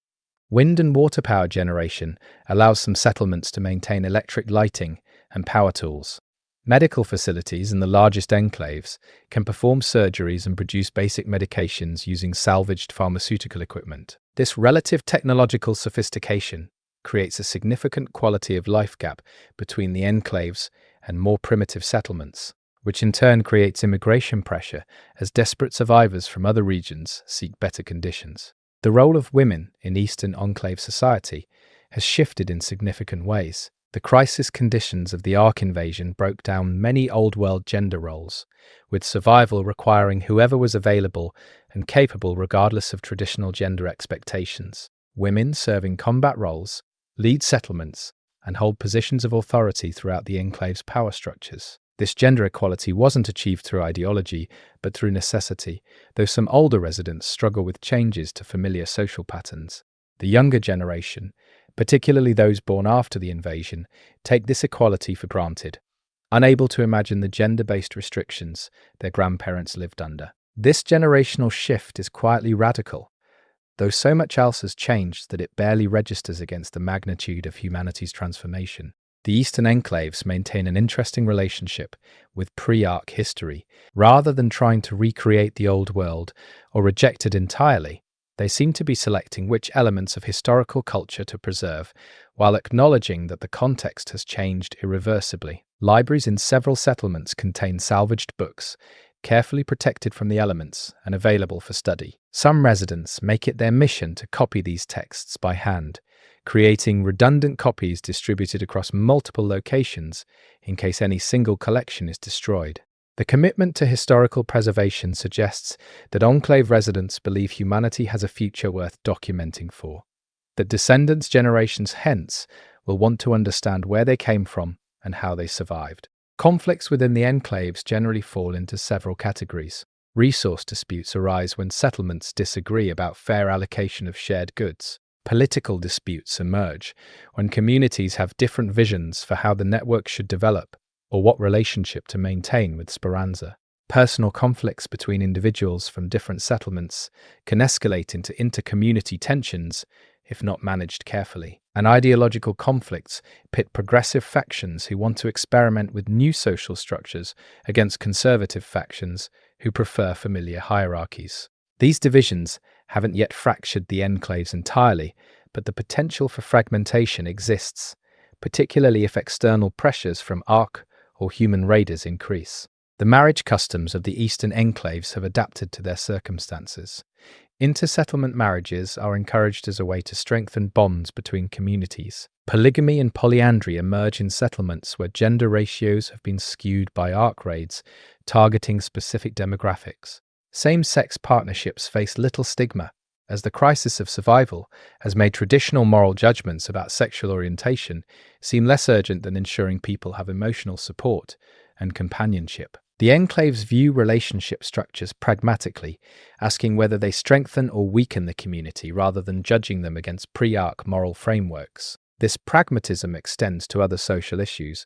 Wind and water power generation allows some settlements to maintain electric lighting and power tools. Medical facilities in the largest enclaves can perform surgeries and produce basic medications using salvaged pharmaceutical equipment. This relative technological sophistication creates a significant quality of life gap between the enclaves and more primitive settlements, which in turn creates immigration pressure as desperate survivors from other regions seek better conditions. The role of women in Eastern Enclave society has shifted in significant ways. The crisis conditions of the Ark invasion broke down many old-world gender roles, with survival requiring whoever was available and capable regardless of traditional gender expectations. Women serve in combat roles, lead settlements, and hold positions of authority throughout the enclave's power structures. This gender equality wasn't achieved through ideology, but through necessity, though some older residents struggle with changes to familiar social patterns. The younger generation, particularly those born after the invasion, take this equality for granted, unable to imagine the gender-based restrictions their grandparents lived under. This generational shift is quietly radical, though so much else has changed that it barely registers against the magnitude of humanity's transformation. The Eastern Enclaves maintain an interesting relationship with pre-Ark history. Rather than trying to recreate the old world or reject it entirely, they seem to be selecting which elements of historical culture to preserve, while acknowledging that the context has changed irreversibly. Libraries in several settlements contain salvaged books, carefully protected from the elements and available for study. Some residents make it their mission to copy these texts by hand, creating redundant copies distributed across multiple locations in case any single collection is destroyed. The commitment to historical preservation suggests that Enclave residents believe humanity has a future worth documenting for, that descendants generations hence will want to understand where they came from and how they survived. Conflicts within the enclaves generally fall into several categories. Resource disputes arise when settlements disagree about fair allocation of shared goods. Political disputes emerge when communities have different visions for how the network should develop or what relationship to maintain with Speranza. Personal conflicts between individuals from different settlements can escalate into inter-community tensions if not managed carefully. And ideological conflicts pit progressive factions who want to experiment with new social structures against conservative factions who prefer familiar hierarchies. These divisions haven't yet fractured the enclaves entirely, but the potential for fragmentation exists, particularly if external pressures from Ark or human raiders increase. The marriage customs of the eastern enclaves have adapted to their circumstances. Inter-settlement marriages are encouraged as a way to strengthen bonds between communities. Polygamy and polyandry emerge in settlements where gender ratios have been skewed by Ark raids targeting specific demographics. Same-sex partnerships face little stigma, as the crisis of survival has made traditional moral judgments about sexual orientation seem less urgent than ensuring people have emotional support and companionship. The enclaves view relationship structures pragmatically, asking whether they strengthen or weaken the community rather than judging them against pre-Ark moral frameworks. This pragmatism extends to other social issues,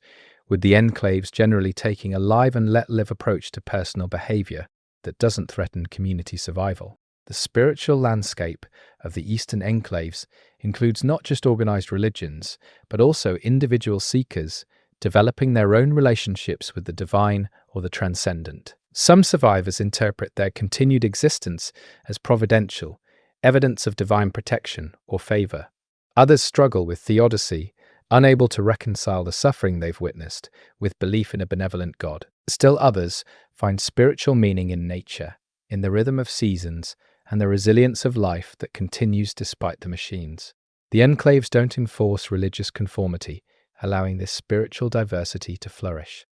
with the enclaves generally taking a live and let live approach to personal behavior that doesn't threaten community survival. The spiritual landscape of the Eastern enclaves includes not just organized religions, but also individual seekers developing their own relationships with the divine or the transcendent. Some survivors interpret their continued existence as providential, evidence of divine protection or favor. Others struggle with theodicy, unable to reconcile the suffering they've witnessed with belief in a benevolent God. Still others find spiritual meaning in nature, in the rhythm of seasons, and the resilience of life that continues despite the machines. The enclaves don't enforce religious conformity, allowing this spiritual diversity to flourish.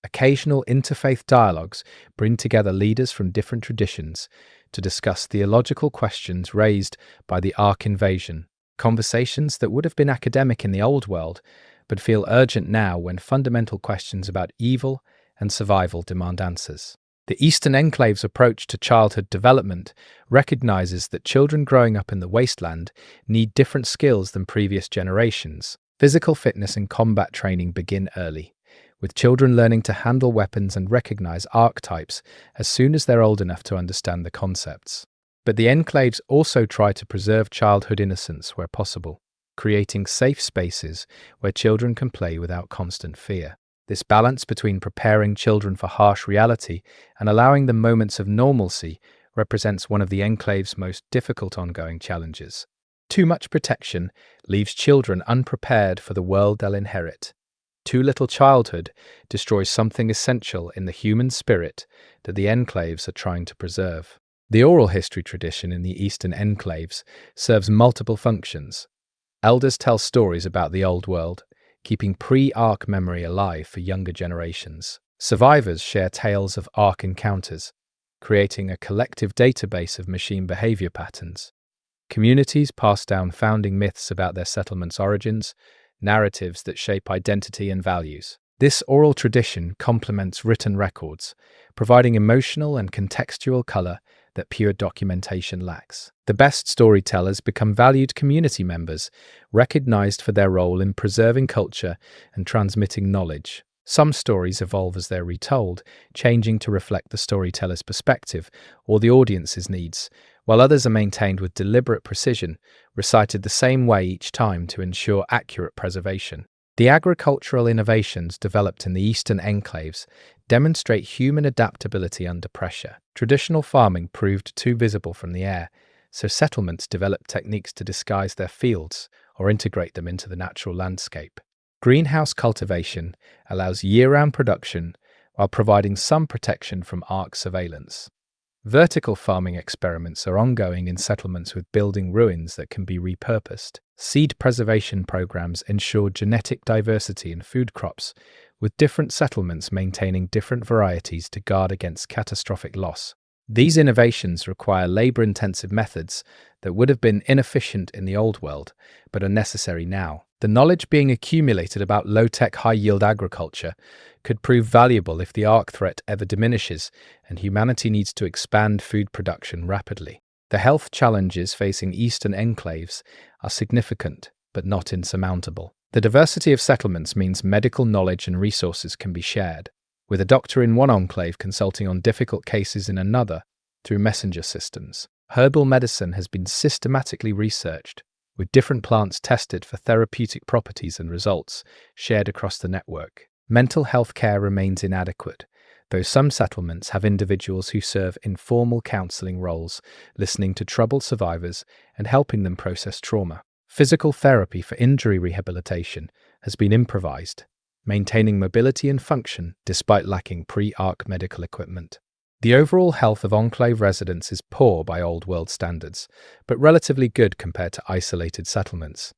Occasional interfaith dialogues bring together leaders from different traditions to discuss theological questions raised by the Ark invasion, conversations that would have been academic in the old world, but feel urgent now when fundamental questions about evil and survival demand answers. The Eastern Enclave's approach to childhood development recognizes that children growing up in the wasteland need different skills than previous generations. Physical fitness and combat training begin early, with children learning to handle weapons and recognize archetypes as soon as they're old enough to understand the concepts. But the enclaves also try to preserve childhood innocence where possible, creating safe spaces where children can play without constant fear. This balance between preparing children for harsh reality and allowing them moments of normalcy represents one of the enclave's most difficult ongoing challenges. Too much protection leaves children unprepared for the world they'll inherit. Too little childhood destroys something essential in the human spirit that the enclaves are trying to preserve. The oral history tradition in the Eastern enclaves serves multiple functions. Elders tell stories about the old world, keeping pre-Ark memory alive for younger generations. Survivors share tales of Ark encounters, creating a collective database of machine behavior patterns. Communities pass down founding myths about their settlements' origins, narratives that shape identity and values. This oral tradition complements written records, providing emotional and contextual color that pure documentation lacks. The best storytellers become valued community members, recognized for their role in preserving culture and transmitting knowledge. Some stories evolve as they're retold, changing to reflect the storyteller's perspective or the audience's needs, while others are maintained with deliberate precision, recited the same way each time to ensure accurate preservation. The agricultural innovations developed in the Eastern enclaves demonstrate human adaptability under pressure. Traditional farming proved too visible from the air, so settlements developed techniques to disguise their fields or integrate them into the natural landscape. Greenhouse cultivation allows year-round production while providing some protection from Ark surveillance. Vertical farming experiments are ongoing in settlements with building ruins that can be repurposed. Seed preservation programs ensure genetic diversity in food crops, with different settlements maintaining different varieties to guard against catastrophic loss. These innovations require labor-intensive methods that would have been inefficient in the old world, but are necessary now. The knowledge being accumulated about low-tech, high-yield agriculture could prove valuable if the Ark threat ever diminishes and humanity needs to expand food production rapidly. The health challenges facing Eastern enclaves are significant, but not insurmountable. The diversity of settlements means medical knowledge and resources can be shared, with a doctor in one enclave consulting on difficult cases in another through messenger systems. Herbal medicine has been systematically researched, with different plants tested for therapeutic properties and results shared across the network. Mental health care remains inadequate, though some settlements have individuals who serve informal counseling roles, listening to troubled survivors and helping them process trauma. Physical therapy for injury rehabilitation has been improvised, maintaining mobility and function despite lacking pre-Ark medical equipment. The overall health of enclave residents is poor by old world standards, but relatively good compared to isolated settlements,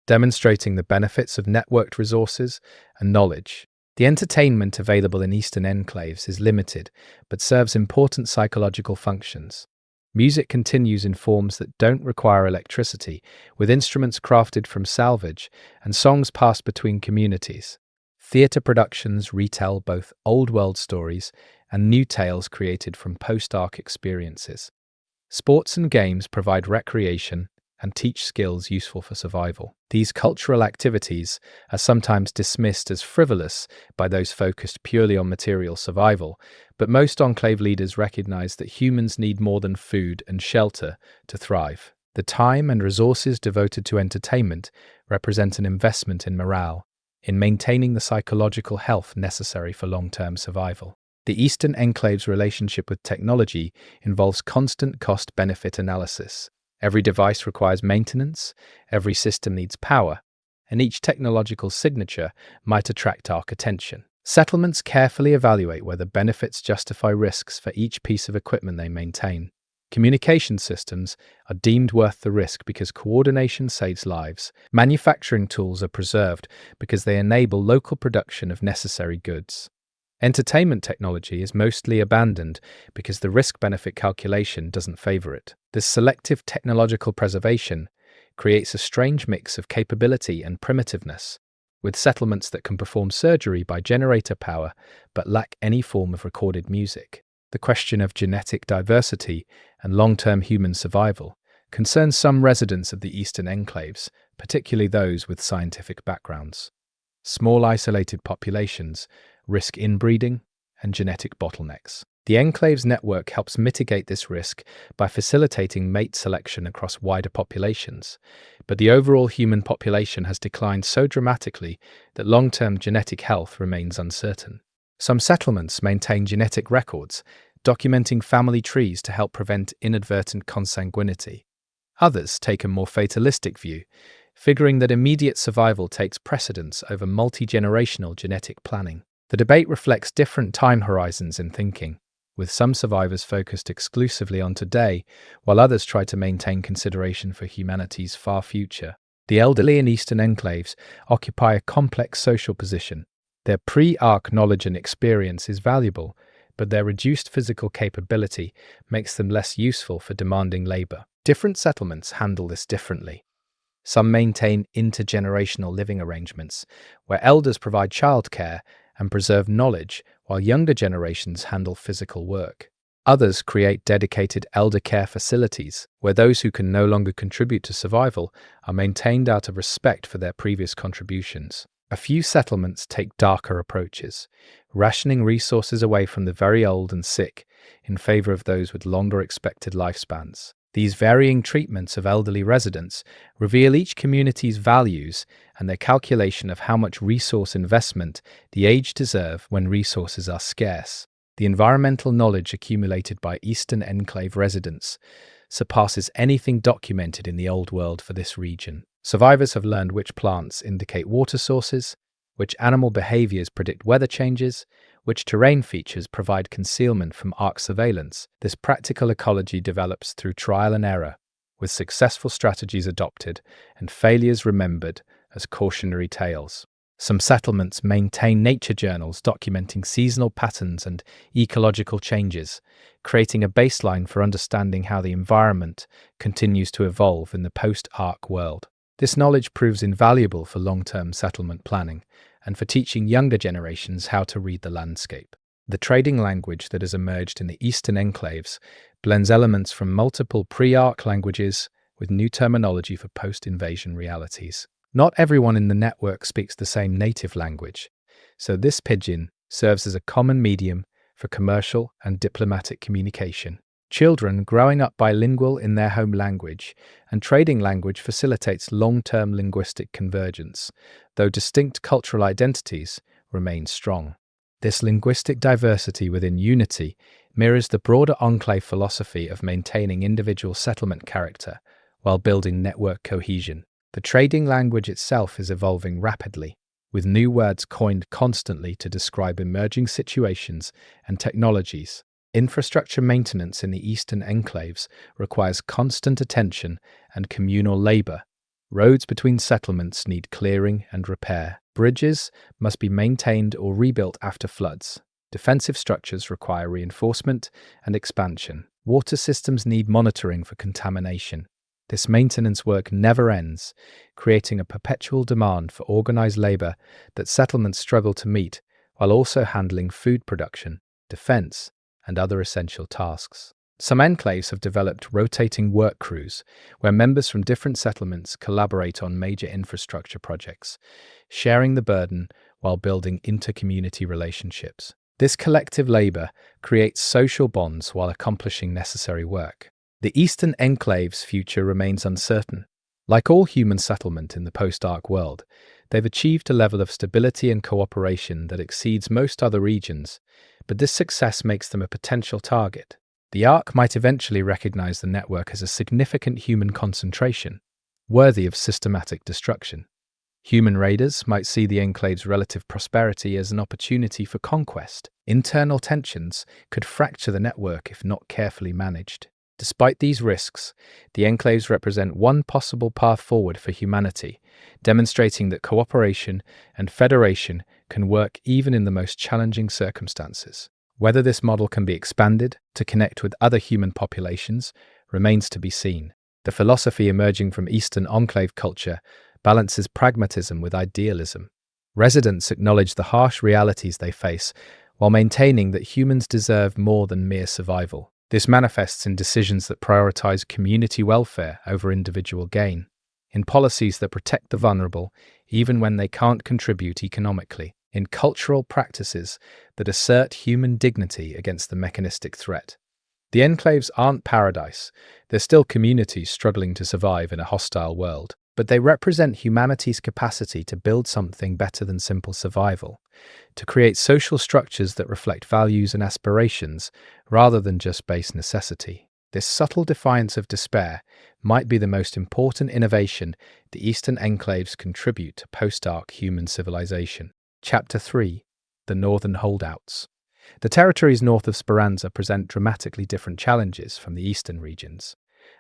demonstrating the benefits of networked resources and knowledge. The entertainment available in Eastern enclaves is limited, but serves important psychological functions. Music continues in forms that don't require electricity, with instruments crafted from salvage and songs passed between communities. Theatre productions retell both old-world stories and new tales created from post-Ark experiences. Sports and games provide recreation, and teach skills useful for survival. These cultural activities are sometimes dismissed as frivolous by those focused purely on material survival, but most enclave leaders recognize that humans need more than food and shelter to thrive. The time and resources devoted to entertainment represent an investment in morale, in maintaining the psychological health necessary for long-term survival. The Eastern Enclave's relationship with technology involves constant cost-benefit analysis. Every device requires maintenance, every system needs power, and each technological signature might attract our attention. Settlements carefully evaluate whether benefits justify risks for each piece of equipment they maintain. Communication systems are deemed worth the risk because coordination saves lives. Manufacturing tools are preserved because they enable local production of necessary goods. Entertainment technology is mostly abandoned because the risk-benefit calculation doesn't favor it. This selective technological preservation creates a strange mix of capability and primitiveness, with settlements that can perform surgery by generator power but lack any form of recorded music. The question of genetic diversity and long-term human survival concerns some residents of the Eastern Enclaves, particularly those with scientific backgrounds. Small isolated populations risk inbreeding and genetic bottlenecks. The Enclave's network helps mitigate this risk by facilitating mate selection across wider populations, but the overall human population has declined so dramatically that long-term genetic health remains uncertain. Some settlements maintain genetic records, documenting family trees to help prevent inadvertent consanguinity. Others take a more fatalistic view, figuring that immediate survival takes precedence over multi-generational genetic planning. The debate reflects different time horizons in thinking, with some survivors focused exclusively on today, while others try to maintain consideration for humanity's far future. The elderly in Eastern Enclaves occupy a complex social position. Their pre-arc knowledge and experience is valuable, but their reduced physical capability makes them less useful for demanding labor. Different settlements handle this differently. Some maintain intergenerational living arrangements, where elders provide childcare and preserve knowledge, while younger generations handle physical work. Others create dedicated elder care facilities, where those who can no longer contribute to survival are maintained out of respect for their previous contributions. A few settlements take darker approaches, rationing resources away from the very old and sick in favor of those with longer expected lifespans. These varying treatments of elderly residents reveal each community's values and their calculation of how much resource investment the aged deserve when resources are scarce. The environmental knowledge accumulated by Eastern Enclave residents surpasses anything documented in the Old World for this region. Survivors have learned which plants indicate water sources, which animal behaviors predict weather changes, which terrain features provide concealment from arc surveillance. This practical ecology develops through trial and error, with successful strategies adopted and failures remembered as cautionary tales. Some settlements maintain nature journals documenting seasonal patterns and ecological changes, creating a baseline for understanding how the environment continues to evolve in the post-arc world. This knowledge proves invaluable for long-term settlement planning and for teaching younger generations how to read the landscape. The trading language that has emerged in the Eastern Enclaves blends elements from multiple pre-arc languages with new terminology for post-invasion realities. Not everyone in the network speaks the same native language, so this pidgin serves as a common medium for commercial and diplomatic communication. Children growing up bilingual in their home language and trading language facilitates long-term linguistic convergence, though distinct cultural identities remain strong. This linguistic diversity within unity mirrors the broader enclave philosophy of maintaining individual settlement character while building network cohesion. The trading language itself is evolving rapidly, with new words coined constantly to describe emerging situations and technologies. Infrastructure maintenance in the Eastern Enclaves requires constant attention and communal labor. Roads between settlements need clearing and repair. Bridges must be maintained or rebuilt after floods. Defensive structures require reinforcement and expansion. Water systems need monitoring for contamination. This maintenance work never ends, creating a perpetual demand for organized labor that settlements struggle to meet, while also handling food production, defense, and other essential tasks. Some enclaves have developed rotating work crews, where members from different settlements collaborate on major infrastructure projects, sharing the burden while building inter-community relationships. This collective labor creates social bonds while accomplishing necessary work. The Eastern Enclave's future remains uncertain. Like all human settlement in the post-Ark world, they've achieved a level of stability and cooperation that exceeds most other regions, but this success makes them a potential target. The Ark might eventually recognize the network as a significant human concentration, worthy of systematic destruction. Human raiders might see the Enclave's relative prosperity as an opportunity for conquest. Internal tensions could fracture the network if not carefully managed. Despite these risks, the Enclaves represent one possible path forward for humanity, demonstrating that cooperation and federation can work even in the most challenging circumstances. Whether this model can be expanded to connect with other human populations remains to be seen. The philosophy emerging from Eastern Enclave culture balances pragmatism with idealism. Residents acknowledge the harsh realities they face while maintaining that humans deserve more than mere survival. This manifests in decisions that prioritize community welfare over individual gain, in policies that protect the vulnerable even when they can't contribute economically, in cultural practices that assert human dignity against the mechanistic threat. The enclaves aren't paradise, they're still communities struggling to survive in a hostile world, but they represent humanity's capacity to build something better than simple survival, to create social structures that reflect values and aspirations rather than just base necessity. This subtle defiance of despair might be the most important innovation the Eastern Enclaves contribute to post-Ark human civilization. Chapter 3: The Northern Holdouts. The territories north of Speranza present dramatically different challenges from the eastern regions,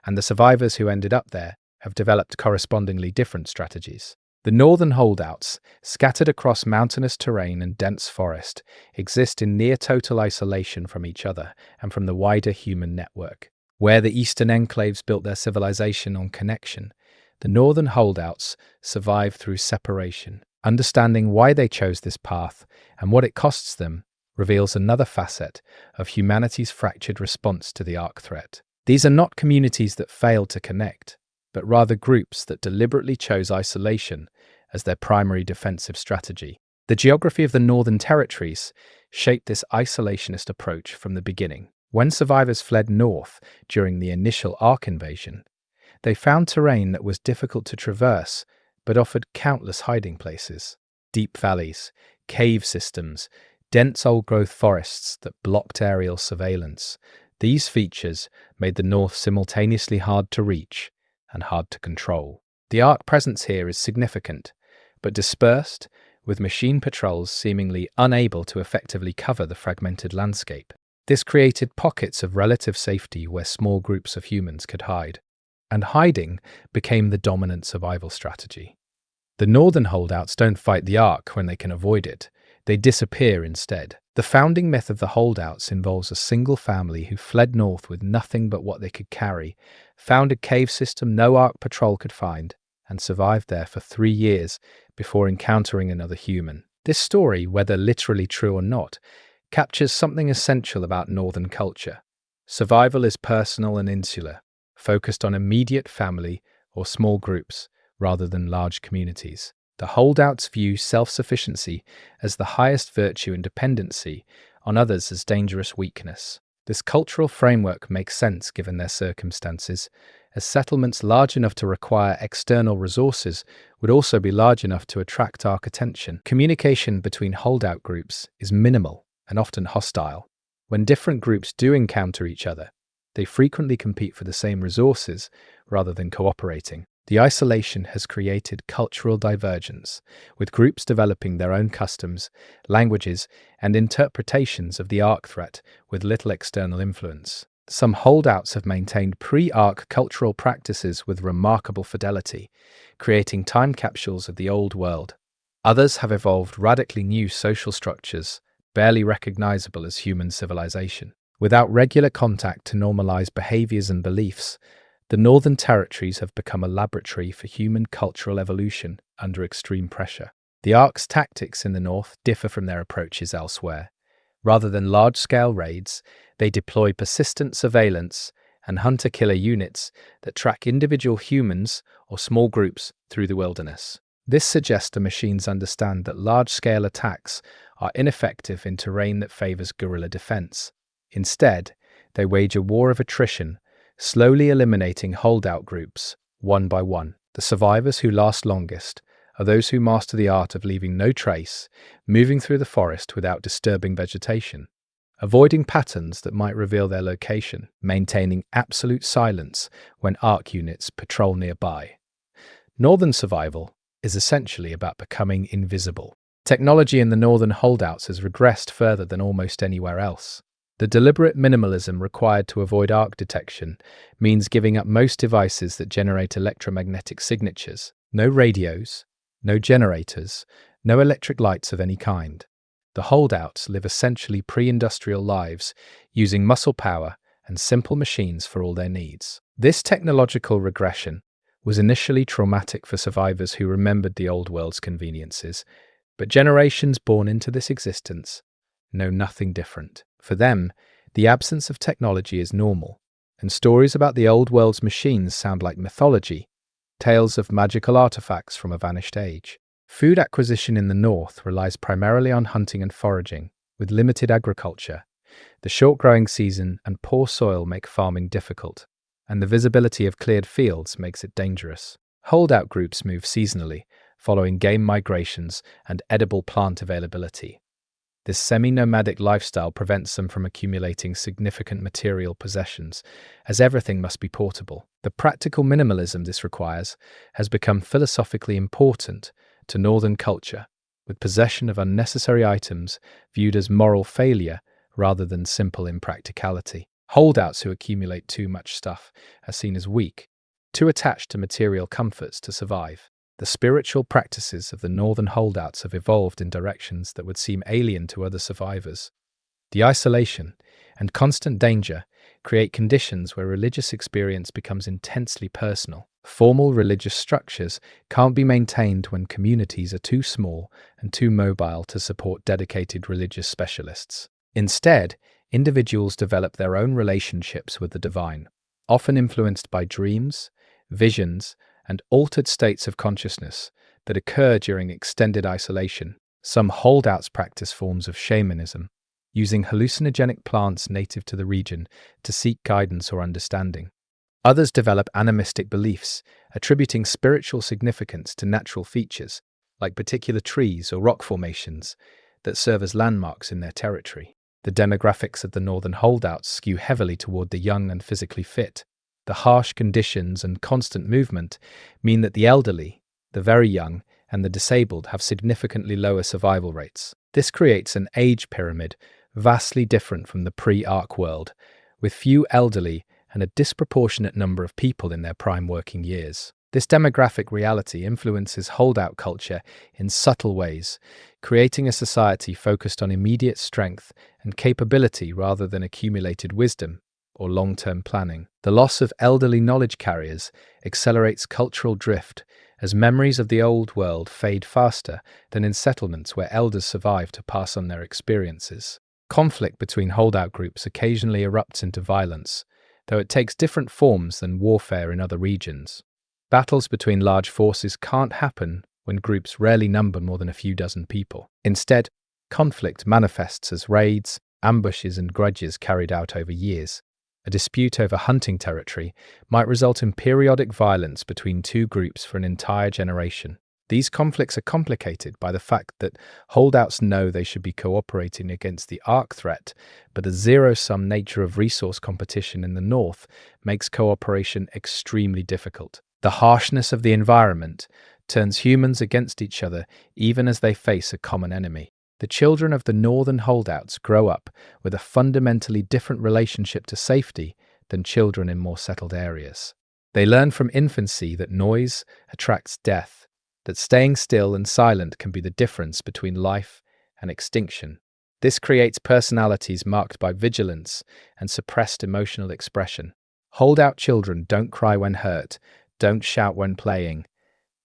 and the survivors who ended up there have developed correspondingly different strategies. The northern holdouts, scattered across mountainous terrain and dense forest, exist in near total isolation from each other and from the wider human network. Where the eastern enclaves built their civilization on connection, the northern holdouts survive through separation. Understanding why they chose this path and what it costs them reveals another facet of humanity's fractured response to the Ark threat. These are not communities that failed to connect, but rather groups that deliberately chose isolation as their primary defensive strategy. The geography of the Northern Territories shaped this isolationist approach from the beginning. When survivors fled north during the initial Ark invasion, they found terrain that was difficult to traverse but offered countless hiding places. Deep valleys, cave systems, dense old-growth forests that blocked aerial surveillance. These features made the north simultaneously hard to reach and hard to control. The Ark presence here is significant, but dispersed, with machine patrols seemingly unable to effectively cover the fragmented landscape. This created pockets of relative safety where small groups of humans could hide, and hiding became the dominant survival strategy. The northern holdouts don't fight the Ark when they can avoid it. They disappear instead. The founding myth of the holdouts involves a single family who fled north with nothing but what they could carry, found a cave system no Ark patrol could find, and survived there for 3 years before encountering another human. This story, whether literally true or not, captures something essential about northern culture. Survival is personal and insular, focused on immediate family or small groups rather than large communities. The holdouts view self-sufficiency as the highest virtue and dependency on others as dangerous weakness. This cultural framework makes sense given their circumstances, as settlements large enough to require external resources would also be large enough to attract Ark attention. Communication between holdout groups is minimal and often hostile. When different groups do encounter each other, they frequently compete for the same resources rather than cooperating. The isolation has created cultural divergence, with groups developing their own customs, languages, and interpretations of the Ark threat with little external influence. Some holdouts have maintained pre-Ark cultural practices with remarkable fidelity, creating time capsules of the old world. Others have evolved radically new social structures, barely recognizable as human civilization. Without regular contact to normalize behaviors and beliefs, the Northern Territories have become a laboratory for human cultural evolution under extreme pressure. The Ark's tactics in the north differ from their approaches elsewhere. Rather than large-scale raids, they deploy persistent surveillance and hunter-killer units that track individual humans or small groups through the wilderness. This suggests the machines understand that large-scale attacks are ineffective in terrain that favors guerrilla defense. Instead, they wage a war of attrition, slowly eliminating holdout groups one by one. The survivors who last longest are those who master the art of leaving no trace, moving through the forest without disturbing vegetation, avoiding patterns that might reveal their location, maintaining absolute silence when ARC units patrol nearby. Northern survival is essentially about becoming invisible. Technology in the northern holdouts has regressed further than almost anywhere else. The deliberate minimalism required to avoid arc detection means giving up most devices that generate electromagnetic signatures. No radios, no generators, no electric lights of any kind. The holdouts live essentially pre-industrial lives, using muscle power and simple machines for all their needs. This technological regression was initially traumatic for survivors who remembered the old world's conveniences, but generations born into this existence know nothing different. For them, the absence of technology is normal, and stories about the old world's machines sound like mythology, tales of magical artifacts from a vanished age. Food acquisition in the north relies primarily on hunting and foraging, with limited agriculture. The short growing season and poor soil make farming difficult, and the visibility of cleared fields makes it dangerous. Holdout groups move seasonally, following game migrations and edible plant availability. This semi-nomadic lifestyle prevents them from accumulating significant material possessions, as everything must be portable. The practical minimalism this requires has become philosophically important to northern culture, with possession of unnecessary items viewed as moral failure rather than simple impracticality. Holdouts who accumulate too much stuff are seen as weak, too attached to material comforts to survive. The spiritual practices of the northern holdouts have evolved in directions that would seem alien to other survivors. The isolation and constant danger create conditions where religious experience becomes intensely personal. Formal religious structures can't be maintained when communities are too small and too mobile to support dedicated religious specialists. Instead, individuals develop their own relationships with the divine, often influenced by dreams, visions, and altered states of consciousness that occur during extended isolation. Some holdouts practice forms of shamanism, using hallucinogenic plants native to the region to seek guidance or understanding. Others develop animistic beliefs, attributing spiritual significance to natural features, like particular trees or rock formations, that serve as landmarks in their territory. The demographics of the northern holdouts skew heavily toward the young and physically fit. The harsh conditions and constant movement mean that the elderly, the very young, and the disabled have significantly lower survival rates. This creates an age pyramid vastly different from the pre-ARC world, with few elderly and a disproportionate number of people in their prime working years. This demographic reality influences holdout culture in subtle ways, creating a society focused on immediate strength and capability rather than accumulated wisdom or long-term planning. The loss of elderly knowledge carriers accelerates cultural drift, as memories of the old world fade faster than in settlements where elders survive to pass on their experiences. Conflict between holdout groups occasionally erupts into violence, though it takes different forms than warfare in other regions. Battles between large forces can't happen when groups rarely number more than a few dozen people. Instead, conflict manifests as raids, ambushes, and grudges carried out over years. A dispute over hunting territory might result in periodic violence between two groups for an entire generation. These conflicts are complicated by the fact that holdouts know they should be cooperating against the ARC threat, but the zero-sum nature of resource competition in the north makes cooperation extremely difficult. The harshness of the environment turns humans against each other even as they face a common enemy. The children of the northern holdouts grow up with a fundamentally different relationship to safety than children in more settled areas. They learn from infancy that noise attracts death, that staying still and silent can be the difference between life and extinction. This creates personalities marked by vigilance and suppressed emotional expression. Holdout children don't cry when hurt, don't shout when playing,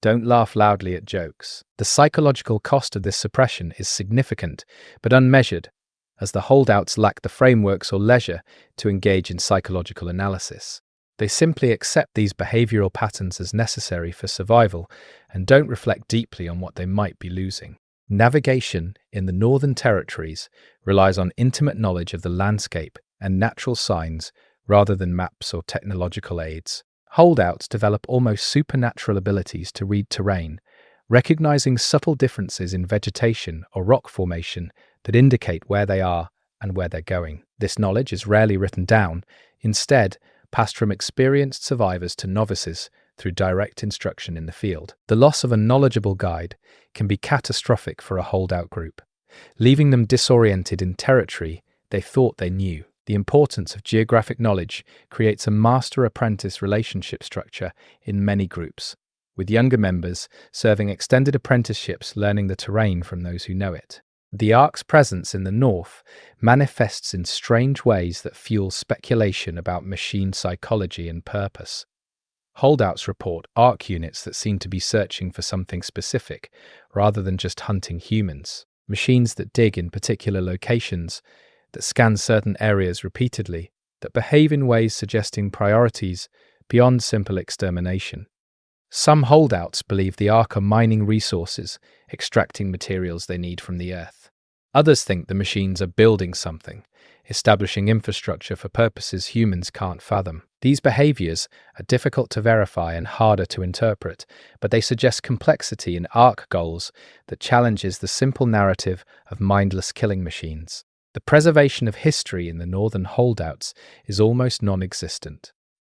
don't laugh loudly at jokes. The psychological cost of this suppression is significant, but unmeasured, as the holdouts lack the frameworks or leisure to engage in psychological analysis. They simply accept these behavioral patterns as necessary for survival and don't reflect deeply on what they might be losing. Navigation in the Northern Territories relies on intimate knowledge of the landscape and natural signs rather than maps or technological aids. Holdouts develop almost supernatural abilities to read terrain, recognizing subtle differences in vegetation or rock formation that indicate where they are and where they're going. This knowledge is rarely written down, instead passed from experienced survivors to novices through direct instruction in the field. The loss of a knowledgeable guide can be catastrophic for a holdout group, leaving them disoriented in territory they thought they knew. The importance of geographic knowledge creates a master-apprentice relationship structure in many groups, with younger members serving extended apprenticeships learning the terrain from those who know it. The Ark's presence in the north manifests in strange ways that fuel speculation about machine psychology and purpose. Holdouts report Ark units that seem to be searching for something specific, rather than just hunting humans. Machines that dig in particular locations, that scan certain areas repeatedly, that behave in ways suggesting priorities beyond simple extermination. Some holdouts believe the Ark are mining resources, extracting materials they need from the earth. Others think the machines are building something, establishing infrastructure for purposes humans can't fathom. These behaviors are difficult to verify and harder to interpret, but they suggest complexity in Ark goals that challenges the simple narrative of mindless killing machines. The preservation of history in the northern holdouts is almost non-existent.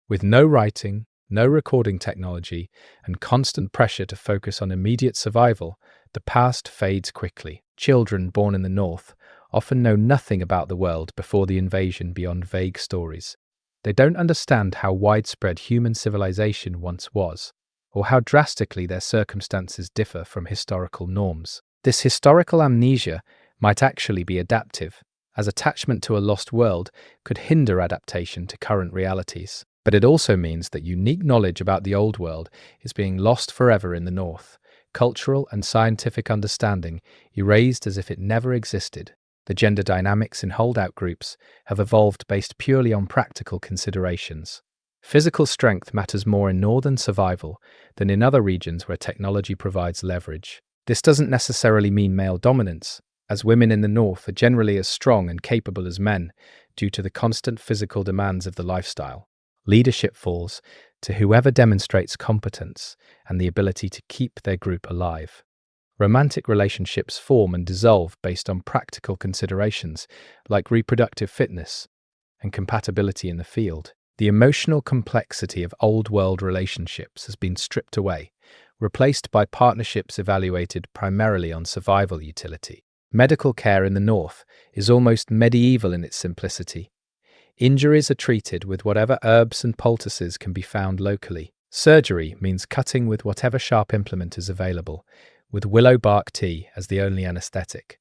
With no writing, no recording technology, and constant pressure to focus on immediate survival, the past fades quickly. Children born in the north often know nothing about the world before the invasion beyond vague stories. They don't understand how widespread human civilization once was, or how drastically their circumstances differ from historical norms. This historical amnesia might actually be adaptive, as attachment to a lost world could hinder adaptation to current realities. But it also means that unique knowledge about the old world is being lost forever in the north, cultural and scientific understanding erased as if it never existed. The gender dynamics in holdout groups have evolved based purely on practical considerations. Physical strength matters more in northern survival than in other regions where technology provides leverage. This doesn't necessarily mean male dominance, as women in the north are generally as strong and capable as men due to the constant physical demands of the lifestyle. Leadership falls to whoever demonstrates competence and the ability to keep their group alive. Romantic relationships form and dissolve based on practical considerations like reproductive fitness and compatibility in the field. The emotional complexity of old-world relationships has been stripped away, replaced by partnerships evaluated primarily on survival utility. Medical care in the north is almost medieval in its simplicity. Injuries are treated with whatever herbs and poultices can be found locally. Surgery means cutting with whatever sharp implement is available, with willow bark tea as the only anesthetic.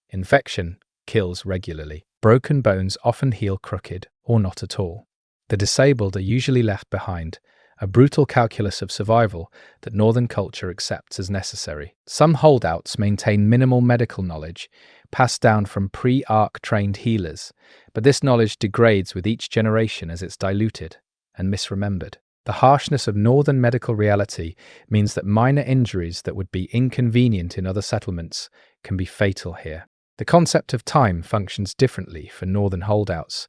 Infection kills regularly. Broken bones often heal crooked or not at all. The disabled are usually left behind, a brutal calculus of survival that northern culture accepts as necessary. Some holdouts maintain minimal medical knowledge, passed down from pre-Ark trained healers, but this knowledge degrades with each generation as it's diluted and misremembered. The harshness of northern medical reality means that minor injuries that would be inconvenient in other settlements can be fatal here. The concept of time functions differently for northern holdouts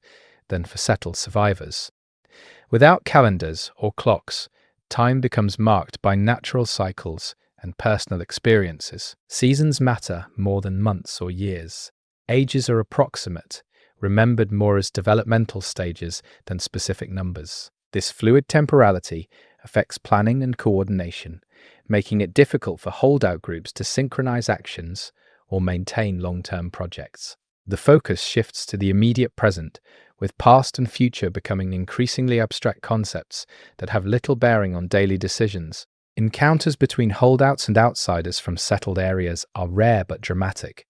than for settled survivors. Without calendars or clocks, time becomes marked by natural cycles and personal experiences. Seasons matter more than months or years. Ages are approximate, remembered more as developmental stages than specific numbers. This fluid temporality affects planning and coordination, making it difficult for holdout groups to synchronize actions or maintain long-term projects. The focus shifts to the immediate present, with past and future becoming increasingly abstract concepts that have little bearing on daily decisions. Encounters between holdouts and outsiders from settled areas are rare but dramatic.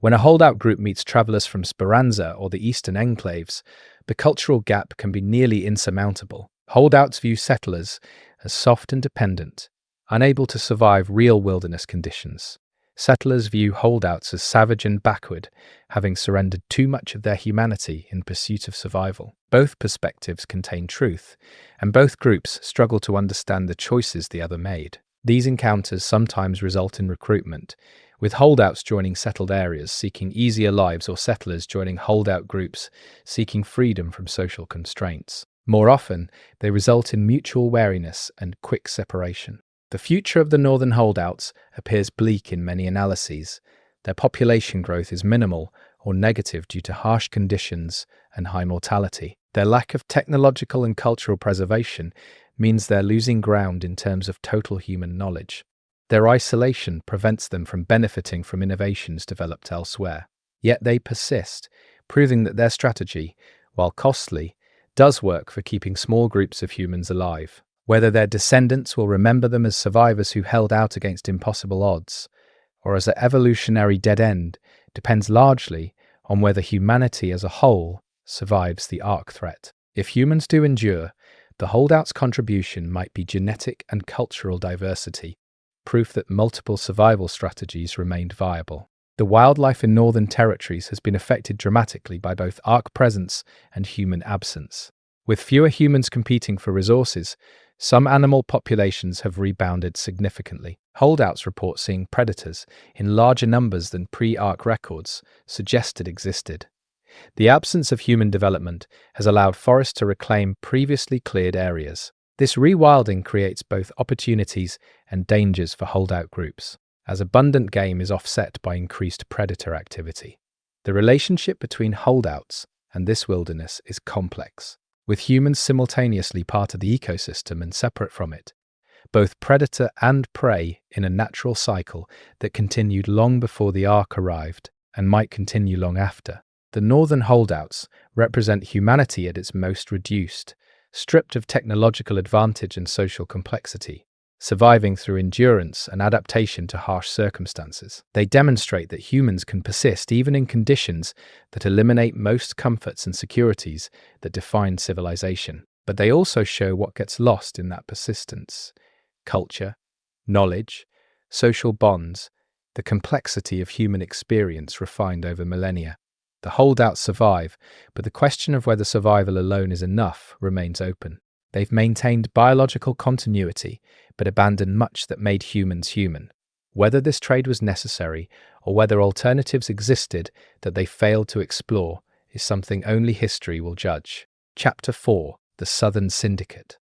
When a holdout group meets travelers from Speranza or the eastern enclaves, the cultural gap can be nearly insurmountable. Holdouts view settlers as soft and dependent, unable to survive real wilderness conditions. Settlers view holdouts as savage and backward, having surrendered too much of their humanity in pursuit of survival. Both perspectives contain truth, and both groups struggle to understand the choices the other made. These encounters sometimes result in recruitment, with holdouts joining settled areas seeking easier lives or settlers joining holdout groups seeking freedom from social constraints. More often, they result in mutual wariness and quick separation. The future of the northern holdouts appears bleak in many analyses. Their population growth is minimal or negative due to harsh conditions and high mortality. Their lack of technological and cultural preservation means they're losing ground in terms of total human knowledge. Their isolation prevents them from benefiting from innovations developed elsewhere. Yet they persist, proving that their strategy, while costly, does work for keeping small groups of humans alive. Whether their descendants will remember them as survivors who held out against impossible odds, or as an evolutionary dead end, depends largely on whether humanity as a whole survives the arc threat. If humans do endure, the holdouts' contribution might be genetic and cultural diversity, proof that multiple survival strategies remained viable. The wildlife in northern territories has been affected dramatically by both arc presence and human absence. With fewer humans competing for resources, some animal populations have rebounded significantly. Holdouts report seeing predators in larger numbers than pre-arc records suggested existed. The absence of human development has allowed forests to reclaim previously cleared areas. This rewilding creates both opportunities and dangers for holdout groups, as abundant game is offset by increased predator activity. The relationship between holdouts and this wilderness is complex, with humans simultaneously part of the ecosystem and separate from it, both predator and prey in a natural cycle that continued long before the ark arrived and might continue long after. The northern holdouts represent humanity at its most reduced, stripped of technological advantage and social complexity, surviving through endurance and adaptation to harsh circumstances. They demonstrate that humans can persist even in conditions that eliminate most comforts and securities that define civilization. But they also show what gets lost in that persistence: culture, knowledge, social bonds, the complexity of human experience refined over millennia. The holdouts survive, but the question of whether survival alone is enough remains open. They've maintained biological continuity, but abandoned much that made humans human. Whether this trade was necessary, or whether alternatives existed that they failed to explore, is something only history will judge. Chapter 4: The Southern Syndicate.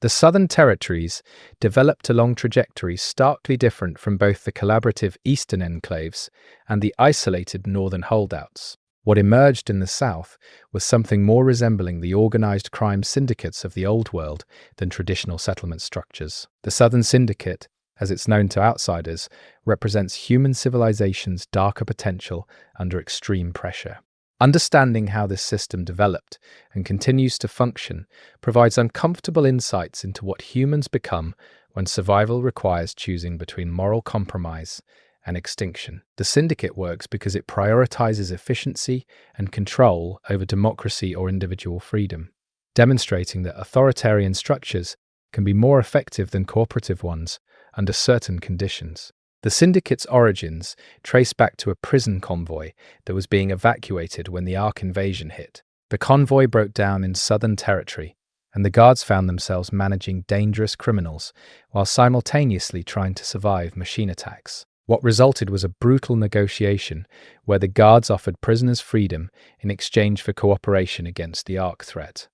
The Southern Territories developed along trajectories starkly different from both the collaborative Eastern enclaves and the isolated Northern holdouts. What emerged in the South was something more resembling the organized crime syndicates of the Old World than traditional settlement structures. The Southern Syndicate, as it's known to outsiders, represents human civilization's darker potential under extreme pressure. Understanding how this system developed and continues to function provides uncomfortable insights into what humans become when survival requires choosing between moral compromise and extinction. The syndicate works because it prioritizes efficiency and control over democracy or individual freedom, demonstrating that authoritarian structures can be more effective than cooperative ones under certain conditions. The syndicate's origins trace back to a prison convoy that was being evacuated when the Ark invasion hit. The convoy broke down in Southern Territory, and the guards found themselves managing dangerous criminals while simultaneously trying to survive machine attacks. What resulted was a brutal negotiation where the guards offered prisoners freedom in exchange for cooperation against the Ark threat.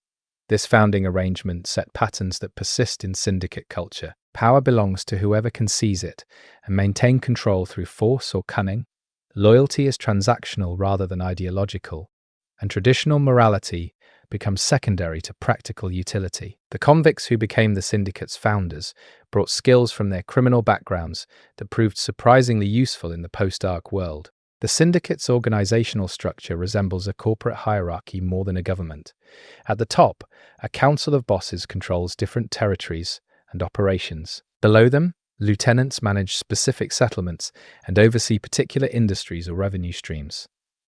This founding arrangement set patterns that persist in syndicate culture. Power belongs to whoever can seize it and maintain control through force or cunning. Loyalty is transactional rather than ideological, and traditional morality becomes secondary to practical utility. The convicts who became the syndicate's founders brought skills from their criminal backgrounds that proved surprisingly useful in the post-Ark world. The syndicate's organizational structure resembles a corporate hierarchy more than a government. At the top, a council of bosses controls different territories and operations. Below them, lieutenants manage specific settlements and oversee particular industries or revenue streams.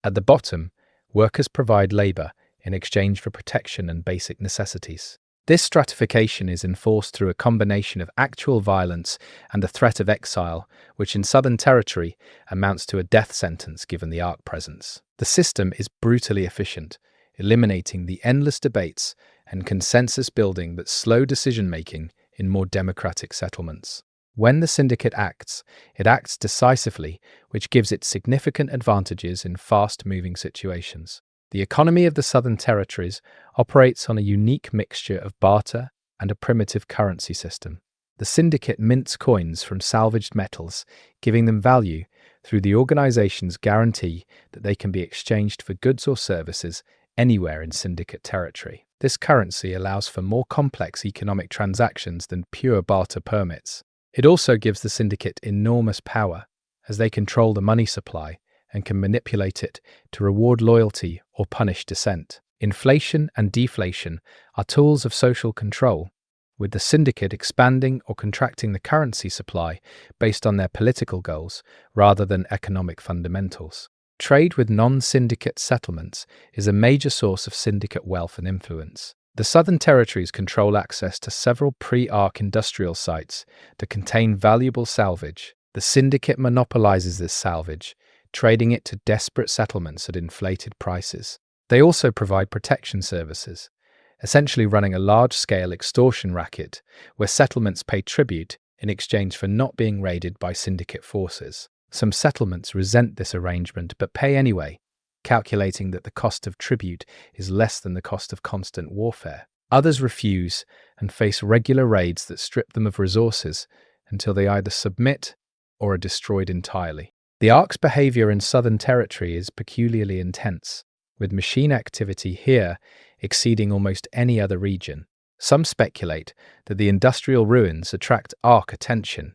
At the bottom, workers provide labor in exchange for protection and basic necessities. This stratification is enforced through a combination of actual violence and the threat of exile, which in Southern Territory amounts to a death sentence given the ARC presence. The system is brutally efficient, eliminating the endless debates and consensus building that slow decision-making in more democratic settlements. When the syndicate acts, it acts decisively, which gives it significant advantages in fast-moving situations. The economy of the Southern Territories operates on a unique mixture of barter and a primitive currency system. The syndicate mints coins from salvaged metals, giving them value through the organization's guarantee that they can be exchanged for goods or services anywhere in syndicate territory. This currency allows for more complex economic transactions than pure barter permits. It also gives the syndicate enormous power, as they control the money supply and can manipulate it to reward loyalty or punish dissent. Inflation and deflation are tools of social control, with the syndicate expanding or contracting the currency supply based on their political goals rather than economic fundamentals. Trade with non-syndicate settlements is a major source of syndicate wealth and influence. The Southern Territories control access to several pre-ARC industrial sites that contain valuable salvage. The syndicate monopolizes this salvage, trading it to desperate settlements at inflated prices. They also provide protection services, essentially running a large-scale extortion racket where settlements pay tribute in exchange for not being raided by syndicate forces. Some settlements resent this arrangement but pay anyway, calculating that the cost of tribute is less than the cost of constant warfare. Others refuse and face regular raids that strip them of resources until they either submit or are destroyed entirely. The ARC's behavior in Southern Territory is peculiarly intense, with machine activity here exceeding almost any other region. Some speculate that the industrial ruins attract ARC attention,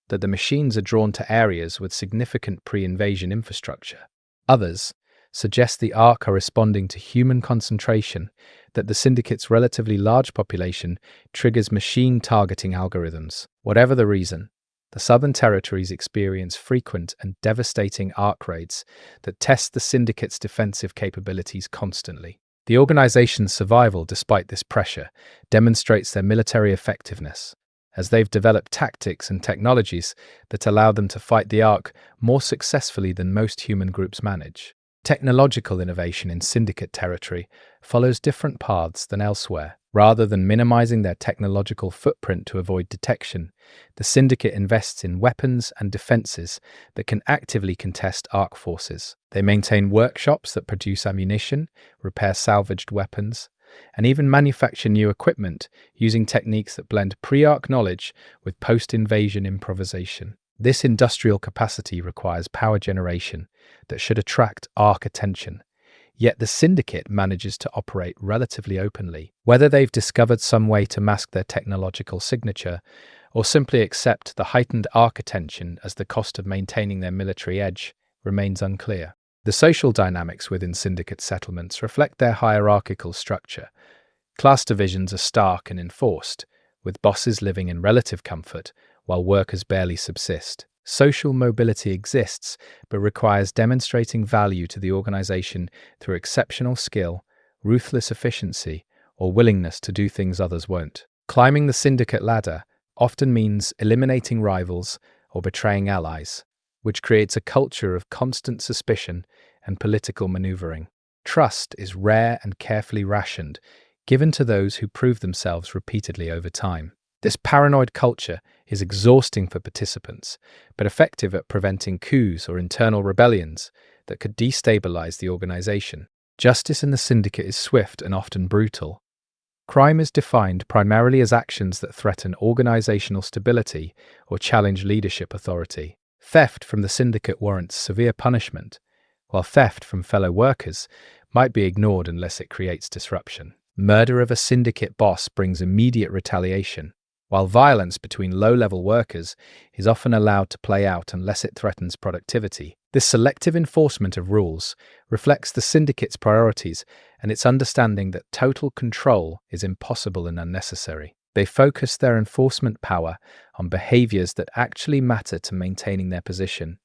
that the machines are drawn to areas with significant pre-invasion infrastructure. Others suggest the ARC are responding to human concentration, that the syndicate's relatively large population triggers machine targeting algorithms. Whatever the reason, the Southern Territories experience frequent and devastating ARC raids that test the syndicate's defensive capabilities constantly. The organization's survival despite this pressure demonstrates their military effectiveness, as they've developed tactics and technologies that allow them to fight the ARC more successfully than most human groups manage. Technological innovation in syndicate territory follows different paths than elsewhere. Rather than minimizing their technological footprint to avoid detection, the syndicate invests in weapons and defenses that can actively contest ARC forces. They maintain workshops that produce ammunition, repair salvaged weapons, and even manufacture new equipment using techniques that blend pre-ARC knowledge with post-invasion improvisation. This industrial capacity requires power generation that should attract ARC attention. Yet the syndicate manages to operate relatively openly. Whether they've discovered some way to mask their technological signature or simply accept the heightened ARC attention as the cost of maintaining their military edge remains unclear. The social dynamics within syndicate settlements reflect their hierarchical structure. Class divisions are stark and enforced, with bosses living in relative comfort while workers barely subsist. Social mobility exists, but requires demonstrating value to the organization through exceptional skill, ruthless efficiency, or willingness to do things others won't. Climbing the syndicate ladder often means eliminating rivals or betraying allies, which creates a culture of constant suspicion and political maneuvering. Trust is rare and carefully rationed, given to those who prove themselves repeatedly over time. This paranoid culture is exhausting for participants, but effective at preventing coups or internal rebellions that could destabilize the organization. Justice in the syndicate is swift and often brutal. Crime is defined primarily as actions that threaten organizational stability or challenge leadership authority. Theft from the syndicate warrants severe punishment, while theft from fellow workers might be ignored unless it creates disruption. Murder of a syndicate boss brings immediate retaliation, while violence between low-level workers is often allowed to play out unless it threatens productivity. This selective enforcement of rules reflects the syndicate's priorities and its understanding that total control is impossible and unnecessary. They focus their enforcement power on behaviors that actually matter to maintaining their position,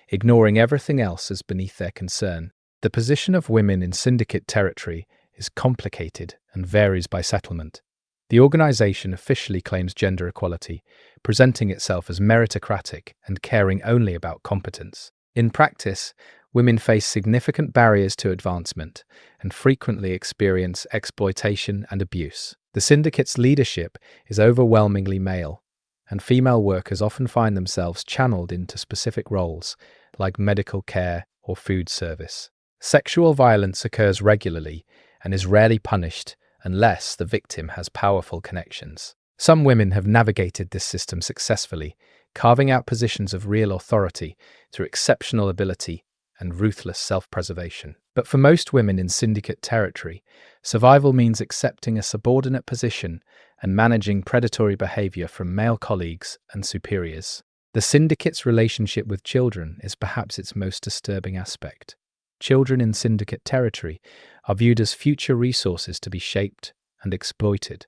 ignoring everything else as beneath their concern. The position of women in syndicate territory is complicated and varies by settlement. The organization officially claims gender equality, presenting itself as meritocratic and caring only about competence. In practice, women face significant barriers to advancement and frequently experience exploitation and abuse. The syndicate's leadership is overwhelmingly male, and female workers often find themselves channeled into specific roles like medical care or food service. Sexual violence occurs regularly and is rarely punished unless the victim has powerful connections. Some women have navigated this system successfully, carving out positions of real authority through exceptional ability and ruthless self-preservation. But for most women in syndicate territory, survival means accepting a subordinate position and managing predatory behavior from male colleagues and superiors. The syndicate's relationship with children is perhaps its most disturbing aspect. Children in syndicate territory are viewed as future resources to be shaped and exploited.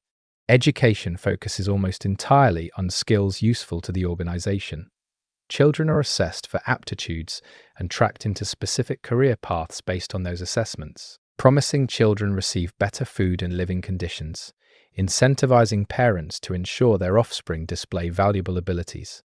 Education focuses almost entirely on skills useful to the organization. Children are assessed for aptitudes and tracked into specific career paths based on those assessments. Promising children receive better food and living conditions, incentivizing parents to ensure their offspring display valuable abilities.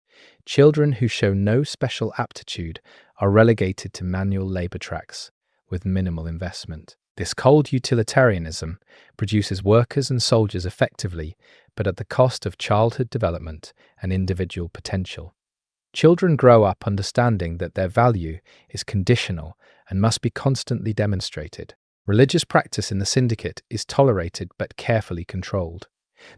Children who show no special aptitude are relegated to manual labor tracks with minimal investment. This cold utilitarianism produces workers and soldiers effectively, but at the cost of childhood development and individual potential. Children grow up understanding that their value is conditional and must be constantly demonstrated. Religious practice in the syndicate is tolerated but carefully controlled.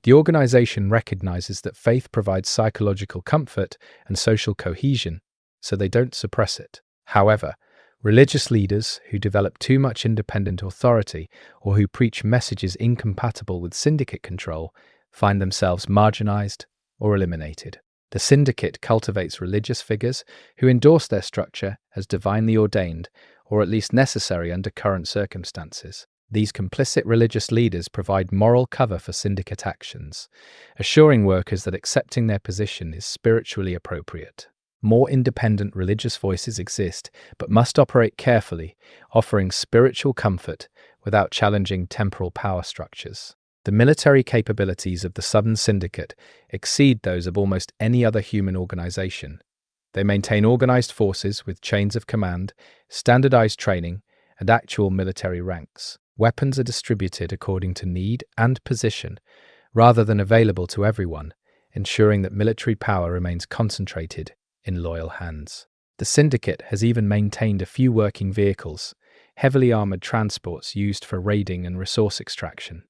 The organization recognizes that faith provides psychological comfort and social cohesion, so they don't suppress it. However, religious leaders who develop too much independent authority or who preach messages incompatible with syndicate control find themselves marginalized or eliminated. The syndicate cultivates religious figures who endorse their structure as divinely ordained or at least necessary under current circumstances. These complicit religious leaders provide moral cover for syndicate actions, assuring workers that accepting their position is spiritually appropriate. More independent religious voices exist, but must operate carefully, offering spiritual comfort without challenging temporal power structures. The military capabilities of the Southern Syndicate exceed those of almost any other human organization. They maintain organized forces with chains of command, standardized training, and actual military ranks. Weapons are distributed according to need and position, rather than available to everyone, ensuring that military power remains concentrated in loyal hands. The syndicate has even maintained a few working vehicles, heavily armored transports used for raiding and resource extraction.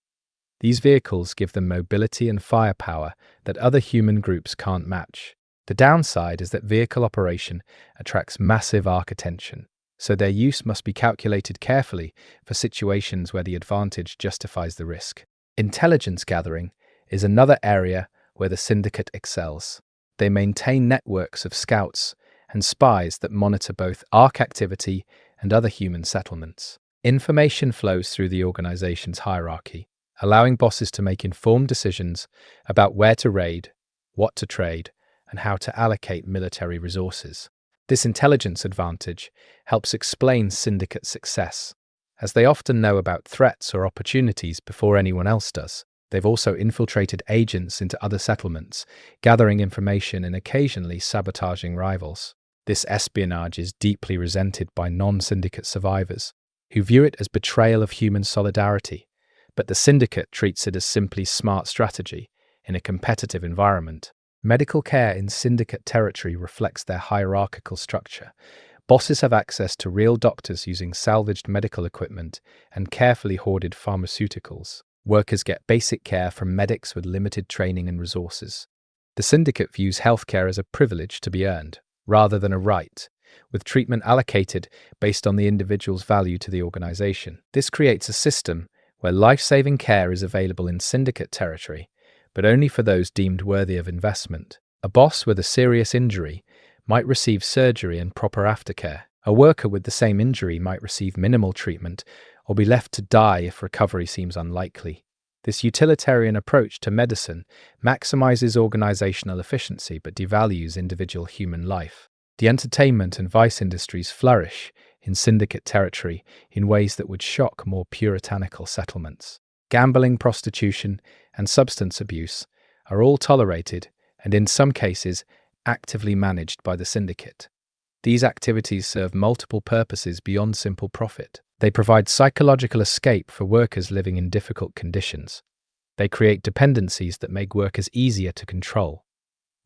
These vehicles give them mobility and firepower that other human groups can't match. The downside is that vehicle operation attracts massive arc attention, so their use must be calculated carefully for situations where the advantage justifies the risk. Intelligence gathering is another area where the syndicate excels. They maintain networks of scouts and spies that monitor both arc activity and other human settlements. Information flows through the organization's hierarchy, allowing bosses to make informed decisions about where to raid, what to trade, and how to allocate military resources. This intelligence advantage helps explain syndicate success, as they often know about threats or opportunities before anyone else does. They've also infiltrated agents into other settlements, gathering information and occasionally sabotaging rivals. This espionage is deeply resented by non-syndicate survivors, who view it as betrayal of human solidarity, but the syndicate treats it as simply smart strategy in a competitive environment. Medical care in syndicate territory reflects their hierarchical structure. Bosses have access to real doctors using salvaged medical equipment and carefully hoarded pharmaceuticals. Workers get basic care from medics with limited training and resources. The syndicate views healthcare as a privilege to be earned, rather than a right, with treatment allocated based on the individual's value to the organization. This creates a system where life-saving care is available in syndicate territory, but only for those deemed worthy of investment. A boss with a serious injury might receive surgery and proper aftercare. A worker with the same injury might receive minimal treatment or be left to die if recovery seems unlikely. This utilitarian approach to medicine maximizes organizational efficiency but devalues individual human life. The entertainment and vice industries flourish in syndicate territory in ways that would shock more puritanical settlements. Gambling, prostitution, and substance abuse are all tolerated and, in some cases, actively managed by the syndicate. These activities serve multiple purposes beyond simple profit. They provide psychological escape for workers living in difficult conditions. They create dependencies that make workers easier to control.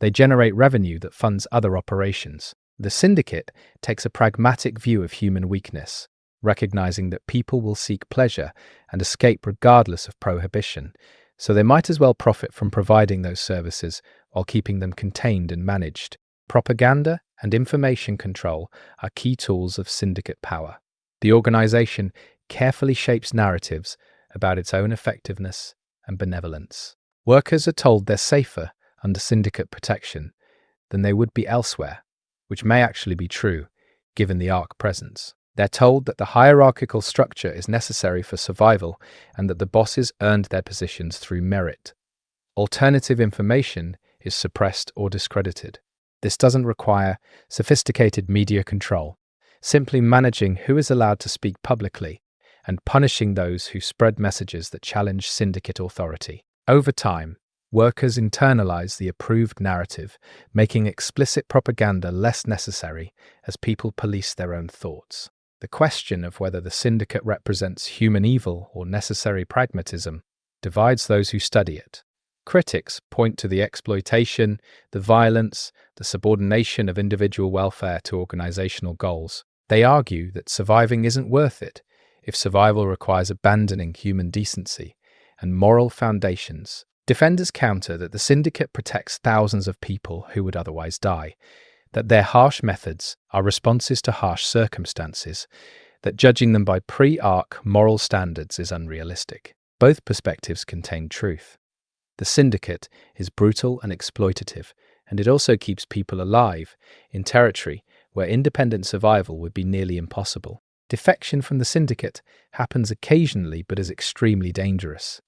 They generate revenue that funds other operations. The syndicate takes a pragmatic view of human weakness, recognizing that people will seek pleasure and escape regardless of prohibition, so they might as well profit from providing those services while keeping them contained and managed. Propaganda and information control are key tools of syndicate power. The organization carefully shapes narratives about its own effectiveness and benevolence. Workers are told they're safer under syndicate protection than they would be elsewhere, which may actually be true, given the ARC presence. They're told that the hierarchical structure is necessary for survival and that the bosses earned their positions through merit. Alternative information is suppressed or discredited. This doesn't require sophisticated media control, simply managing who is allowed to speak publicly and punishing those who spread messages that challenge syndicate authority. Over time, workers internalize the approved narrative, making explicit propaganda less necessary as people police their own thoughts. The question of whether the syndicate represents human evil or necessary pragmatism divides those who study it. Critics point to the exploitation, the violence, the subordination of individual welfare to organizational goals. They argue that surviving isn't worth it if survival requires abandoning human decency and moral foundations. Defenders counter that the syndicate protects thousands of people who would otherwise die, that their harsh methods are responses to harsh circumstances, that judging them by pre-ARC moral standards is unrealistic. Both perspectives contain truth. The syndicate is brutal and exploitative, and it also keeps people alive in territory where independent survival would be nearly impossible. Defection from the syndicate happens occasionally but is extremely dangerous.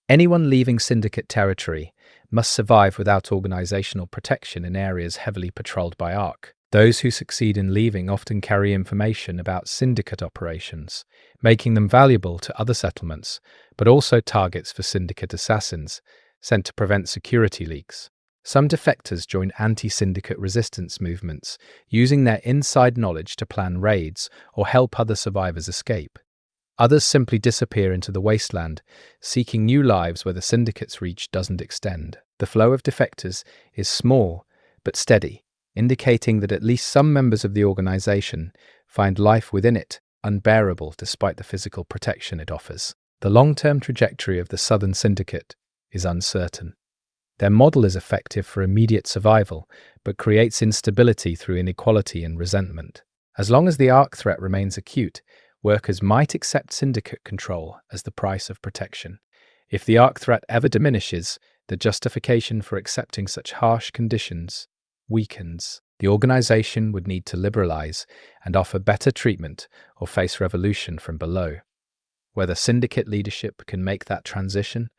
Anyone leaving syndicate territory must survive without organizational protection in areas heavily patrolled by ARC. Those who succeed in leaving often carry information about syndicate operations, making them valuable to other settlements, but also targets for syndicate assassins sent to prevent security leaks. Some defectors join anti-syndicate resistance movements, using their inside knowledge to plan raids or help other survivors escape. Others simply disappear into the wasteland, seeking new lives where the syndicate's reach doesn't extend. The flow of defectors is small but steady, indicating that at least some members of the organization find life within it unbearable despite the physical protection it offers. The long-term trajectory of the Southern Syndicate is uncertain. Their model is effective for immediate survival, but creates instability through inequality and resentment. As long as the ARC threat remains acute, workers might accept syndicate control as the price of protection. If the ARC threat ever diminishes, the justification for accepting such harsh conditions weakens. The organization would need to liberalize and offer better treatment or face revolution from below. Whether syndicate leadership can make that transition,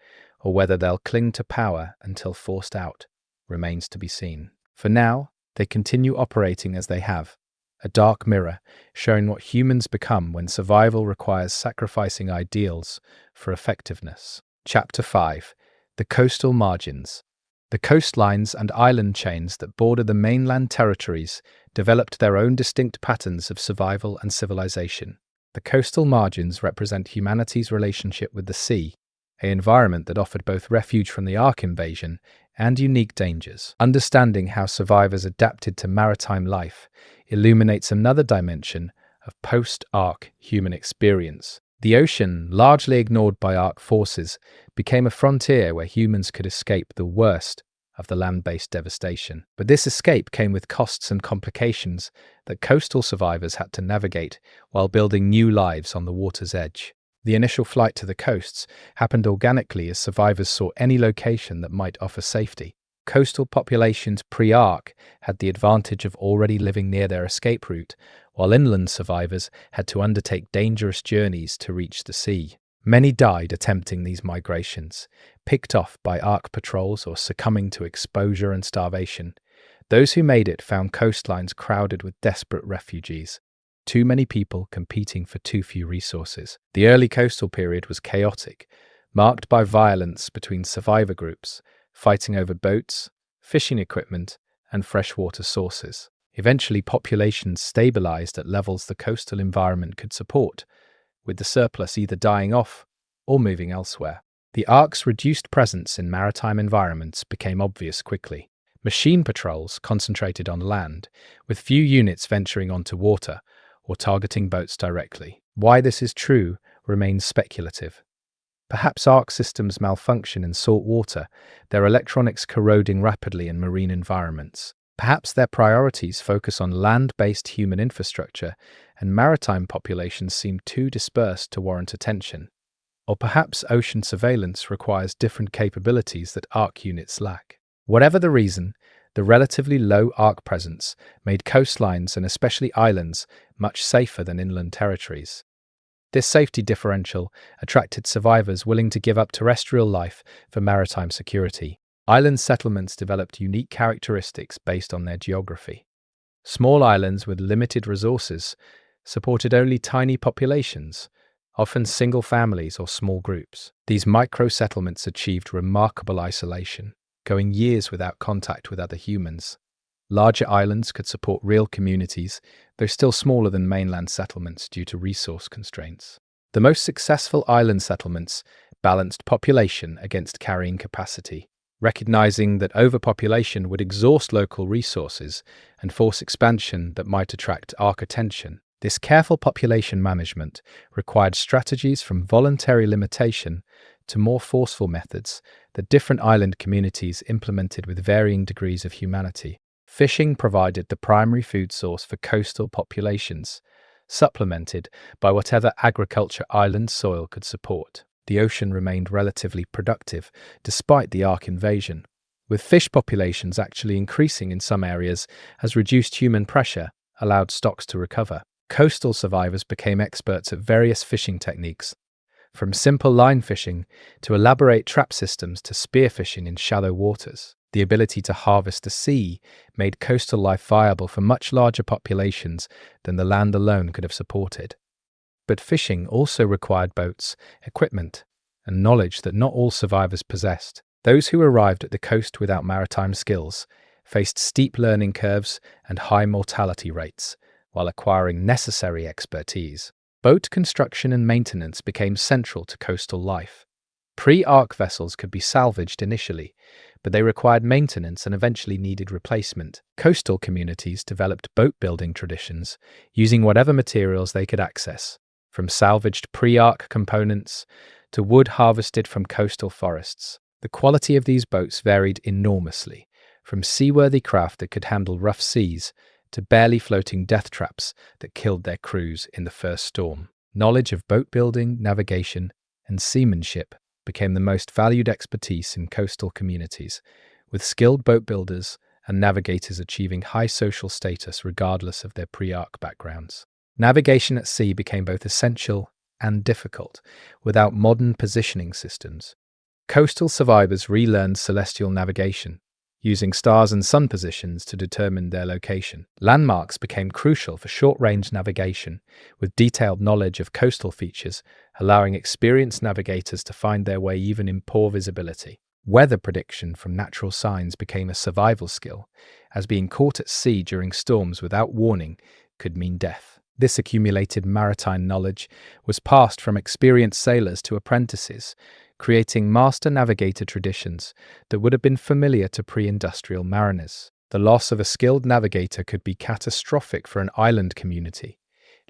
or whether they'll cling to power until forced out, remains to be seen. For now, they continue operating as they have, a dark mirror showing what humans become when survival requires sacrificing ideals for effectiveness. Chapter 5. The Coastal Margins. The coastlines and island chains that border the mainland territories developed their own distinct patterns of survival and civilization. The coastal margins represent humanity's relationship with the sea, an environment that offered both refuge from the ARC invasion and unique dangers. Understanding how survivors adapted to maritime life illuminates another dimension of post-ARC human experience. The ocean, largely ignored by ARC forces, became a frontier where humans could escape the worst of the land-based devastation. But this escape came with costs and complications that coastal survivors had to navigate while building new lives on the water's edge. The initial flight to the coasts happened organically as survivors sought any location that might offer safety. Coastal populations pre-ARC had the advantage of already living near their escape route, while inland survivors had to undertake dangerous journeys to reach the sea. Many died attempting these migrations, picked off by ARC patrols or succumbing to exposure and starvation. Those who made it found coastlines crowded with desperate refugees. Too many people competing for too few resources. The early coastal period was chaotic, marked by violence between survivor groups, fighting over boats, fishing equipment, and freshwater sources. Eventually, populations stabilized at levels the coastal environment could support, with the surplus either dying off or moving elsewhere. The Ark's reduced presence in maritime environments became obvious quickly. Machine patrols concentrated on land, with few units venturing onto water or targeting boats directly. Why this is true remains speculative. Perhaps Ark systems malfunction in salt water, their electronics corroding rapidly in marine environments. Perhaps their priorities focus on land-based human infrastructure, and maritime populations seem too dispersed to warrant attention. Or perhaps ocean surveillance requires different capabilities that Ark units lack. Whatever the reason, the relatively low Ark presence made coastlines and especially islands much safer than inland territories. This safety differential attracted survivors willing to give up terrestrial life for maritime security. Island settlements developed unique characteristics based on their geography. Small islands with limited resources supported only tiny populations, often single families or small groups. These micro-settlements achieved remarkable isolation, going years without contact with other humans. Larger islands could support real communities, though still smaller than mainland settlements due to resource constraints. The most successful island settlements balanced population against carrying capacity, recognizing that overpopulation would exhaust local resources and force expansion that might attract Ark attention. This careful population management required strategies from voluntary limitation to more forceful methods that different island communities implemented with varying degrees of humanity. Fishing provided the primary food source for coastal populations, supplemented by whatever agriculture island soil could support. The ocean remained relatively productive despite the Ark invasion, with fish populations actually increasing in some areas as reduced human pressure allowed stocks to recover. Coastal survivors became experts at various fishing techniques, from simple line fishing to elaborate trap systems to spearfishing in shallow waters. The ability to harvest the sea made coastal life viable for much larger populations than the land alone could have supported. But fishing also required boats, equipment, and knowledge that not all survivors possessed. Those who arrived at the coast without maritime skills faced steep learning curves and high mortality rates, while acquiring necessary expertise. Boat construction and maintenance became central to coastal life. Pre-Ark vessels could be salvaged initially, but they required maintenance and eventually needed replacement. Coastal communities developed boat-building traditions, using whatever materials they could access, from salvaged pre-Ark components to wood harvested from coastal forests. The quality of these boats varied enormously, from seaworthy craft that could handle rough seas to barely floating death traps that killed their crews in the first storm. Knowledge of boat building, navigation, and seamanship became the most valued expertise in coastal communities, with skilled boat builders and navigators achieving high social status regardless of their pre-Ark backgrounds. Navigation at sea became both essential and difficult without modern positioning systems. Coastal survivors relearned celestial navigation, using stars and sun positions to determine their location. Landmarks became crucial for short-range navigation, with detailed knowledge of coastal features allowing experienced navigators to find their way even in poor visibility. Weather prediction from natural signs became a survival skill, as being caught at sea during storms without warning could mean death. This accumulated maritime knowledge was passed from experienced sailors to apprentices, creating master navigator traditions that would have been familiar to pre-industrial mariners. The loss of a skilled navigator could be catastrophic for an island community,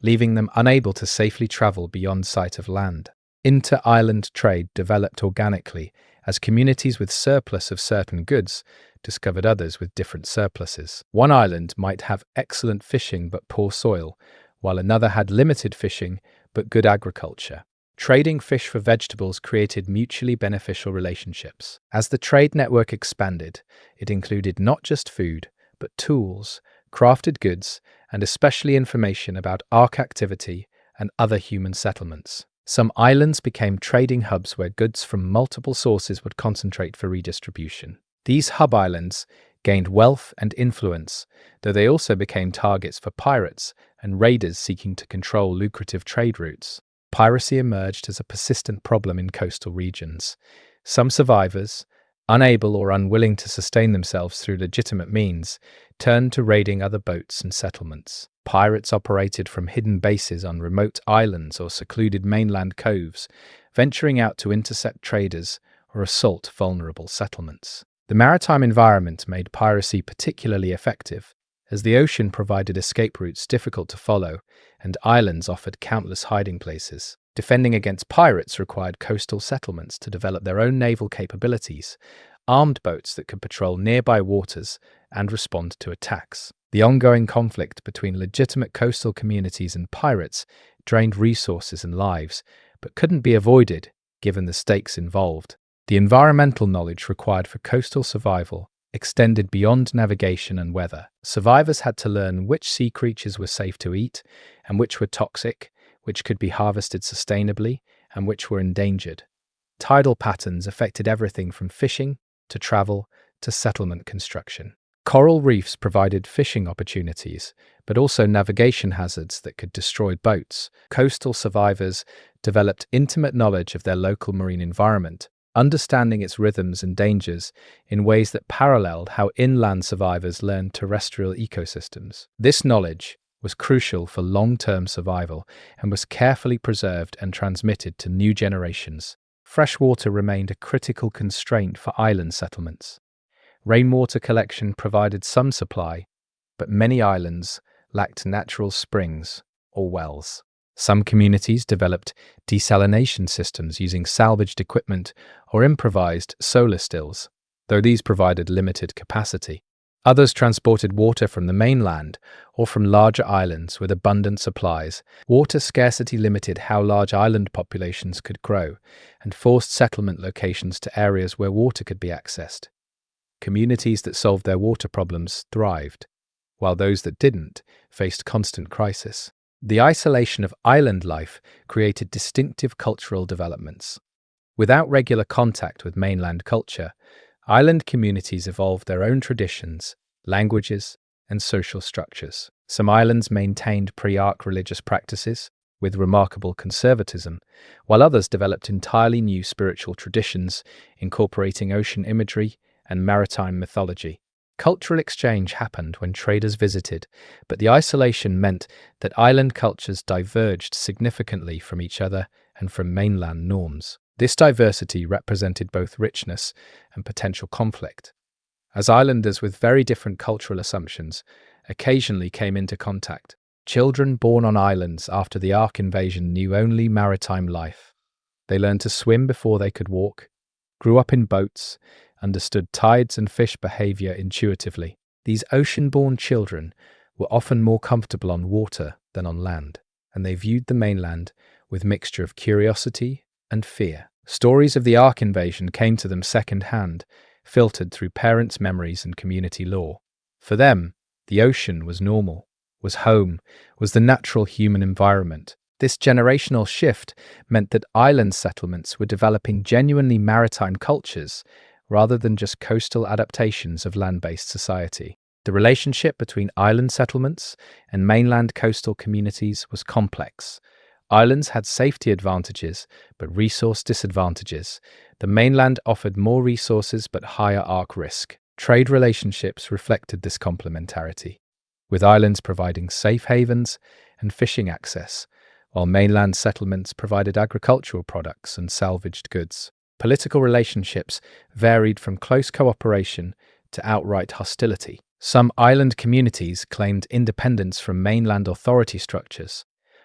leaving them unable to safely travel beyond sight of land. Inter-island trade developed organically as communities with surplus of certain goods discovered others with different surpluses. One island might have excellent fishing but poor soil, while another had limited fishing but good agriculture. Trading fish for vegetables created mutually beneficial relationships. As the trade network expanded, it included not just food, but tools, crafted goods, and especially information about Ark activity and other human settlements. Some islands became trading hubs where goods from multiple sources would concentrate for redistribution. These hub islands gained wealth and influence, though they also became targets for pirates and raiders seeking to control lucrative trade routes. piracy emerged as a persistent problem in coastal regions. Some survivors, unable or unwilling to sustain themselves through legitimate means, turned to raiding other boats and settlements. Pirates operated from hidden bases on remote islands or secluded mainland coves, venturing out to intercept traders or assault vulnerable settlements. The maritime environment made piracy particularly effective, as the ocean provided escape routes difficult to follow, and islands offered countless hiding places. Defending against pirates required coastal settlements to develop their own naval capabilities, armed boats that could patrol nearby waters and respond to attacks. The ongoing conflict between legitimate coastal communities and pirates drained resources and lives, but couldn't be avoided given the stakes involved. The environmental knowledge required for coastal survival extended beyond navigation and weather. Survivors had to learn which sea creatures were safe to eat and which were toxic, which could be harvested sustainably, and which were endangered. Tidal patterns affected everything from fishing to travel to settlement construction. Coral reefs provided fishing opportunities, but also navigation hazards that could destroy boats. Coastal survivors developed intimate knowledge of their local marine environment, understanding its rhythms and dangers in ways that paralleled how inland survivors learned terrestrial ecosystems. This knowledge was crucial for long-term survival and was carefully preserved and transmitted to new generations. Freshwater remained a critical constraint for island settlements. Rainwater collection provided some supply, but many islands lacked natural springs or wells. Some communities developed desalination systems using salvaged equipment or improvised solar stills, though these provided limited capacity. Others transported water from the mainland or from larger islands with abundant supplies. Water scarcity limited how large island populations could grow and forced settlement locations to areas where water could be accessed. Communities that solved their water problems thrived, while those that didn't faced constant crisis. The isolation of island life created distinctive cultural developments. Without regular contact with mainland culture, island communities evolved their own traditions, languages, and social structures. Some islands maintained pre-arch religious practices with remarkable conservatism, while others developed entirely new spiritual traditions incorporating ocean imagery and maritime mythology. Cultural exchange happened when traders visited, but the isolation meant that island cultures diverged significantly from each other and from mainland norms. This diversity represented both richness and potential conflict, as islanders with very different cultural assumptions occasionally came into contact. Children born on islands after the Ark invasion knew only maritime life. They learned to swim before they could walk, grew up in boats, understood tides and fish behavior intuitively. These ocean-born children were often more comfortable on water than on land, and they viewed the mainland with mixture of curiosity and fear. Stories of the Ark invasion came to them second-hand, filtered through parents' memories and community lore. For them, the ocean was normal, was home, was the natural human environment. This generational shift meant that island settlements were developing genuinely maritime cultures rather than just coastal adaptations of land-based society. The relationship between island settlements and mainland coastal communities was complex. Islands had safety advantages, but resource disadvantages. The mainland offered more resources but higher arc risk. Trade relationships reflected this complementarity, with islands providing safe havens and fishing access, while mainland settlements provided agricultural products and salvaged goods. Political relationships varied from close cooperation to outright hostility. Some island communities claimed independence from mainland authority structures,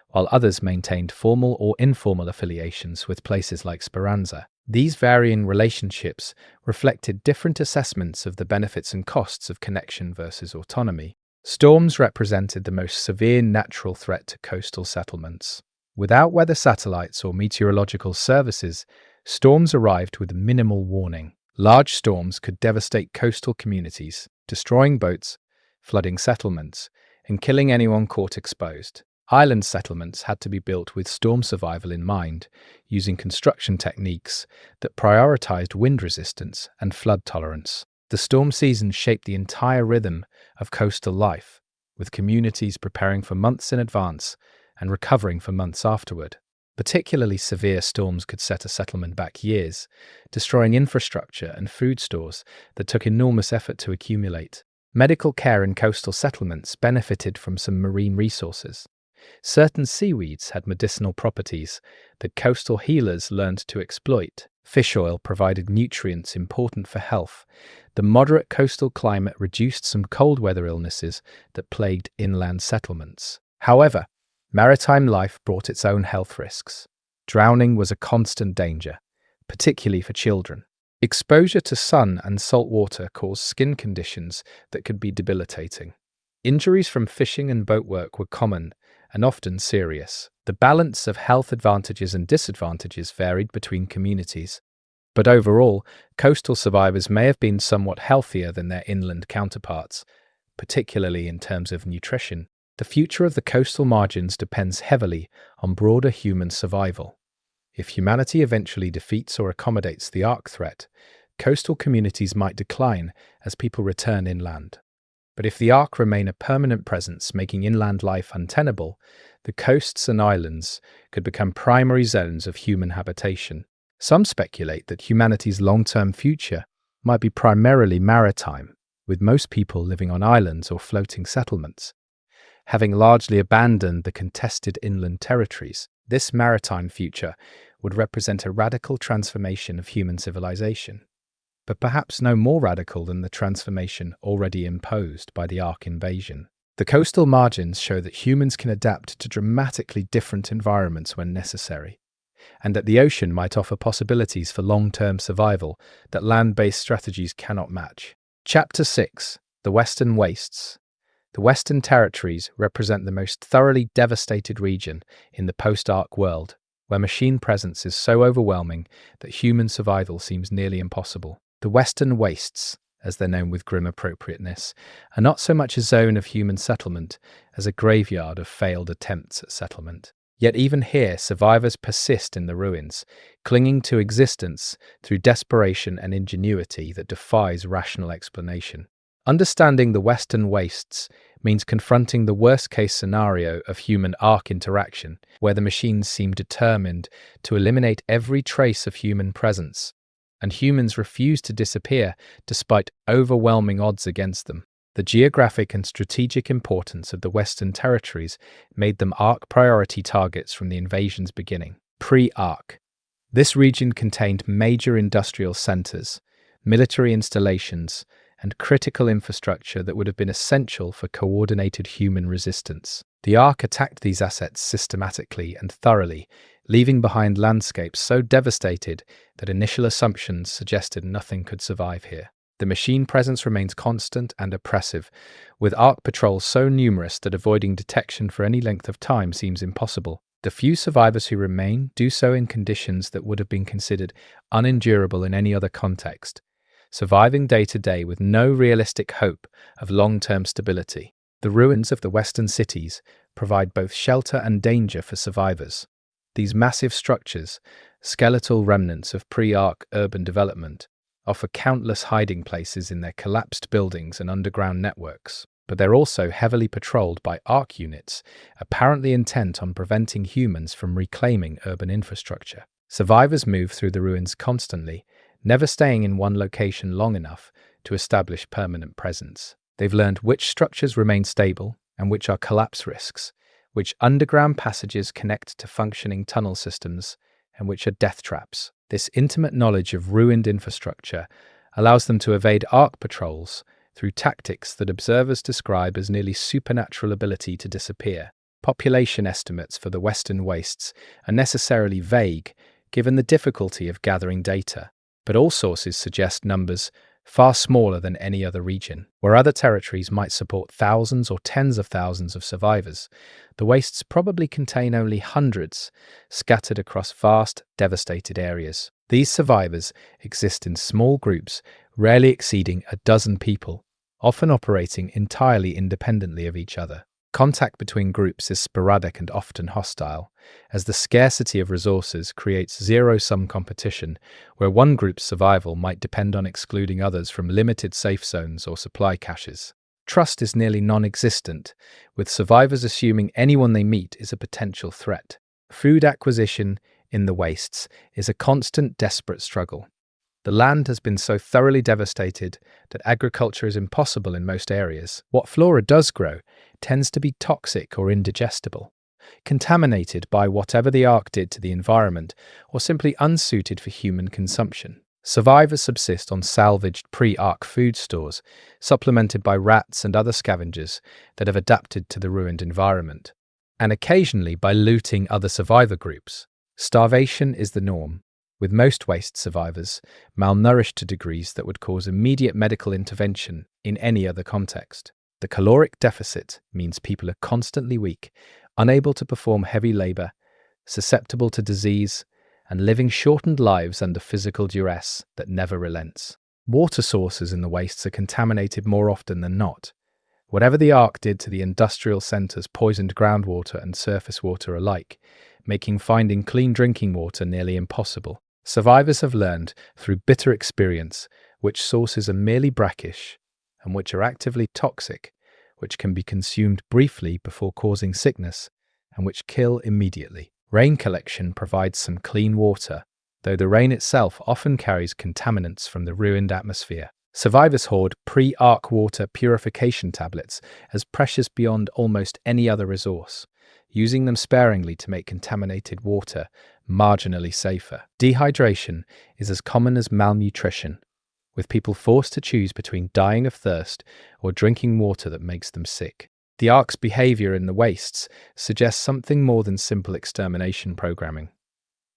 while others maintained formal or informal affiliations with places like Speranza. These varying relationships reflected different assessments of the benefits and costs of connection versus autonomy. Storms represented the most severe natural threat to coastal settlements. Without weather satellites or meteorological services, storms arrived with minimal warning. Large storms could devastate coastal communities, destroying boats, flooding settlements, and killing anyone caught exposed. Island settlements had to be built with storm survival in mind, using construction techniques that prioritized wind resistance and flood tolerance. The storm season shaped the entire rhythm of coastal life, with communities preparing for months in advance and recovering for months afterward. Particularly severe storms could set a settlement back years, destroying infrastructure and food stores that took enormous effort to accumulate. Medical care in coastal settlements benefited from some marine resources. Certain seaweeds had medicinal properties that coastal healers learned to exploit. Fish oil provided nutrients important for health. The moderate coastal climate reduced some cold weather illnesses that plagued inland settlements. However, maritime life brought its own health risks. Drowning was a constant danger, particularly for children. Exposure to sun and salt water caused skin conditions that could be debilitating. Injuries from fishing and boat work were common and often serious. The balance of health advantages and disadvantages varied between communities. But overall, coastal survivors may have been somewhat healthier than their inland counterparts, particularly in terms of nutrition. The future of the coastal margins depends heavily on broader human survival. If humanity eventually defeats or accommodates the Ark threat, coastal communities might decline as people return inland. But if the Ark remain a permanent presence, making inland life untenable, the coasts and islands could become primary zones of human habitation. Some speculate that humanity's long-term future might be primarily maritime, with most people living on islands or floating settlements. Having largely abandoned the contested inland territories, this maritime future would represent a radical transformation of human civilization, but perhaps no more radical than the transformation already imposed by the Ark invasion. The coastal margins show that humans can adapt to dramatically different environments when necessary, and that the ocean might offer possibilities for long-term survival that land-based strategies cannot match. Chapter 6: The Western Wastes. The Western Territories represent the most thoroughly devastated region in the post-Ark world, where machine presence is so overwhelming that human survival seems nearly impossible. The Western Wastes, as they're known with grim appropriateness, are not so much a zone of human settlement as a graveyard of failed attempts at settlement. Yet even here, survivors persist in the ruins, clinging to existence through desperation and ingenuity that defies rational explanation. Understanding the Western Wastes means confronting the worst-case scenario of human-Ark interaction, where the machines seem determined to eliminate every trace of human presence, and humans refuse to disappear despite overwhelming odds against them. The geographic and strategic importance of the Western Territories made them Ark priority targets from the invasion's beginning. Pre-Ark. This region contained major industrial centers, military installations, and critical infrastructure that would have been essential for coordinated human resistance. The Ark attacked these assets systematically and thoroughly, leaving behind landscapes so devastated that initial assumptions suggested nothing could survive here. The machine presence remains constant and oppressive, with Ark patrols so numerous that avoiding detection for any length of time seems impossible. The few survivors who remain do so in conditions that would have been considered unendurable in any other context, surviving day to day with no realistic hope of long-term stability. The ruins of the Western cities provide both shelter and danger for survivors. These massive structures, skeletal remnants of pre-Ark urban development, offer countless hiding places in their collapsed buildings and underground networks, but they're also heavily patrolled by Ark units, apparently intent on preventing humans from reclaiming urban infrastructure. Survivors move through the ruins constantly, never staying in one location long enough to establish permanent presence. They've learned which structures remain stable and which are collapse risks, which underground passages connect to functioning tunnel systems, and which are death traps. This intimate knowledge of ruined infrastructure allows them to evade Ark patrols through tactics that observers describe as nearly supernatural ability to disappear. Population estimates for the Western Wastes are necessarily vague, given the difficulty of gathering data, but all sources suggest numbers far smaller than any other region. Where other territories might support thousands or tens of thousands of survivors, the wastes probably contain only hundreds, scattered across vast, devastated areas. These survivors exist in small groups, rarely exceeding a dozen people, often operating entirely independently of each other. Contact between groups is sporadic and often hostile, as the scarcity of resources creates zero-sum competition, where one group's survival might depend on excluding others from limited safe zones or supply caches. Trust is nearly non-existent, with survivors assuming anyone they meet is a potential threat. Food acquisition in the wastes is a constant, desperate struggle. The land has been so thoroughly devastated that agriculture is impossible in most areas. What flora does grow tends to be toxic or indigestible, contaminated by whatever the ark did to the environment, or simply unsuited for human consumption. Survivors subsist on salvaged pre-ark food stores, supplemented by rats and other scavengers that have adapted to the ruined environment, and occasionally by looting other survivor groups. Starvation is the norm, with most waste survivors malnourished to degrees that would cause immediate medical intervention in any other context. The caloric deficit means people are constantly weak, unable to perform heavy labor, susceptible to disease, and living shortened lives under physical duress that never relents. Water sources in the wastes are contaminated more often than not. Whatever the ark did to the industrial centers poisoned groundwater and surface water alike, making finding clean drinking water nearly impossible. Survivors have learned through bitter experience which sources are merely brackish and which are actively toxic, which can be consumed briefly before causing sickness, and which kill immediately. Rain collection provides some clean water, though the rain itself often carries contaminants from the ruined atmosphere. Survivors hoard pre-ark water purification tablets as precious beyond almost any other resource, using them sparingly to make contaminated water marginally safer. Dehydration is as common as malnutrition, with people forced to choose between dying of thirst or drinking water that makes them sick. The ark's behavior in the wastes suggests something more than simple extermination programming.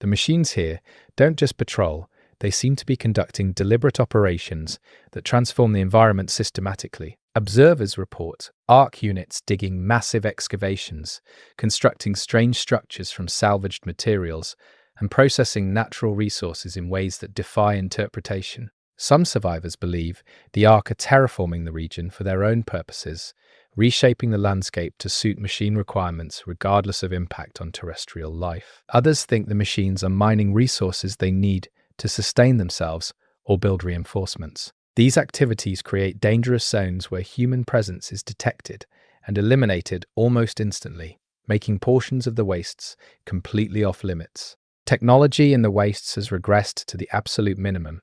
The machines here don't just patrol, they seem to be conducting deliberate operations that transform the environment systematically. Observers report ark units digging massive excavations, constructing strange structures from salvaged materials, and processing natural resources in ways that defy interpretation. Some survivors believe the ark are terraforming the region for their own purposes, reshaping the landscape to suit machine requirements regardless of impact on terrestrial life. Others think the machines are mining resources they need to sustain themselves or build reinforcements. These activities create dangerous zones where human presence is detected and eliminated almost instantly, making portions of the wastes completely off limits. Technology in the wastes has regressed to the absolute minimum.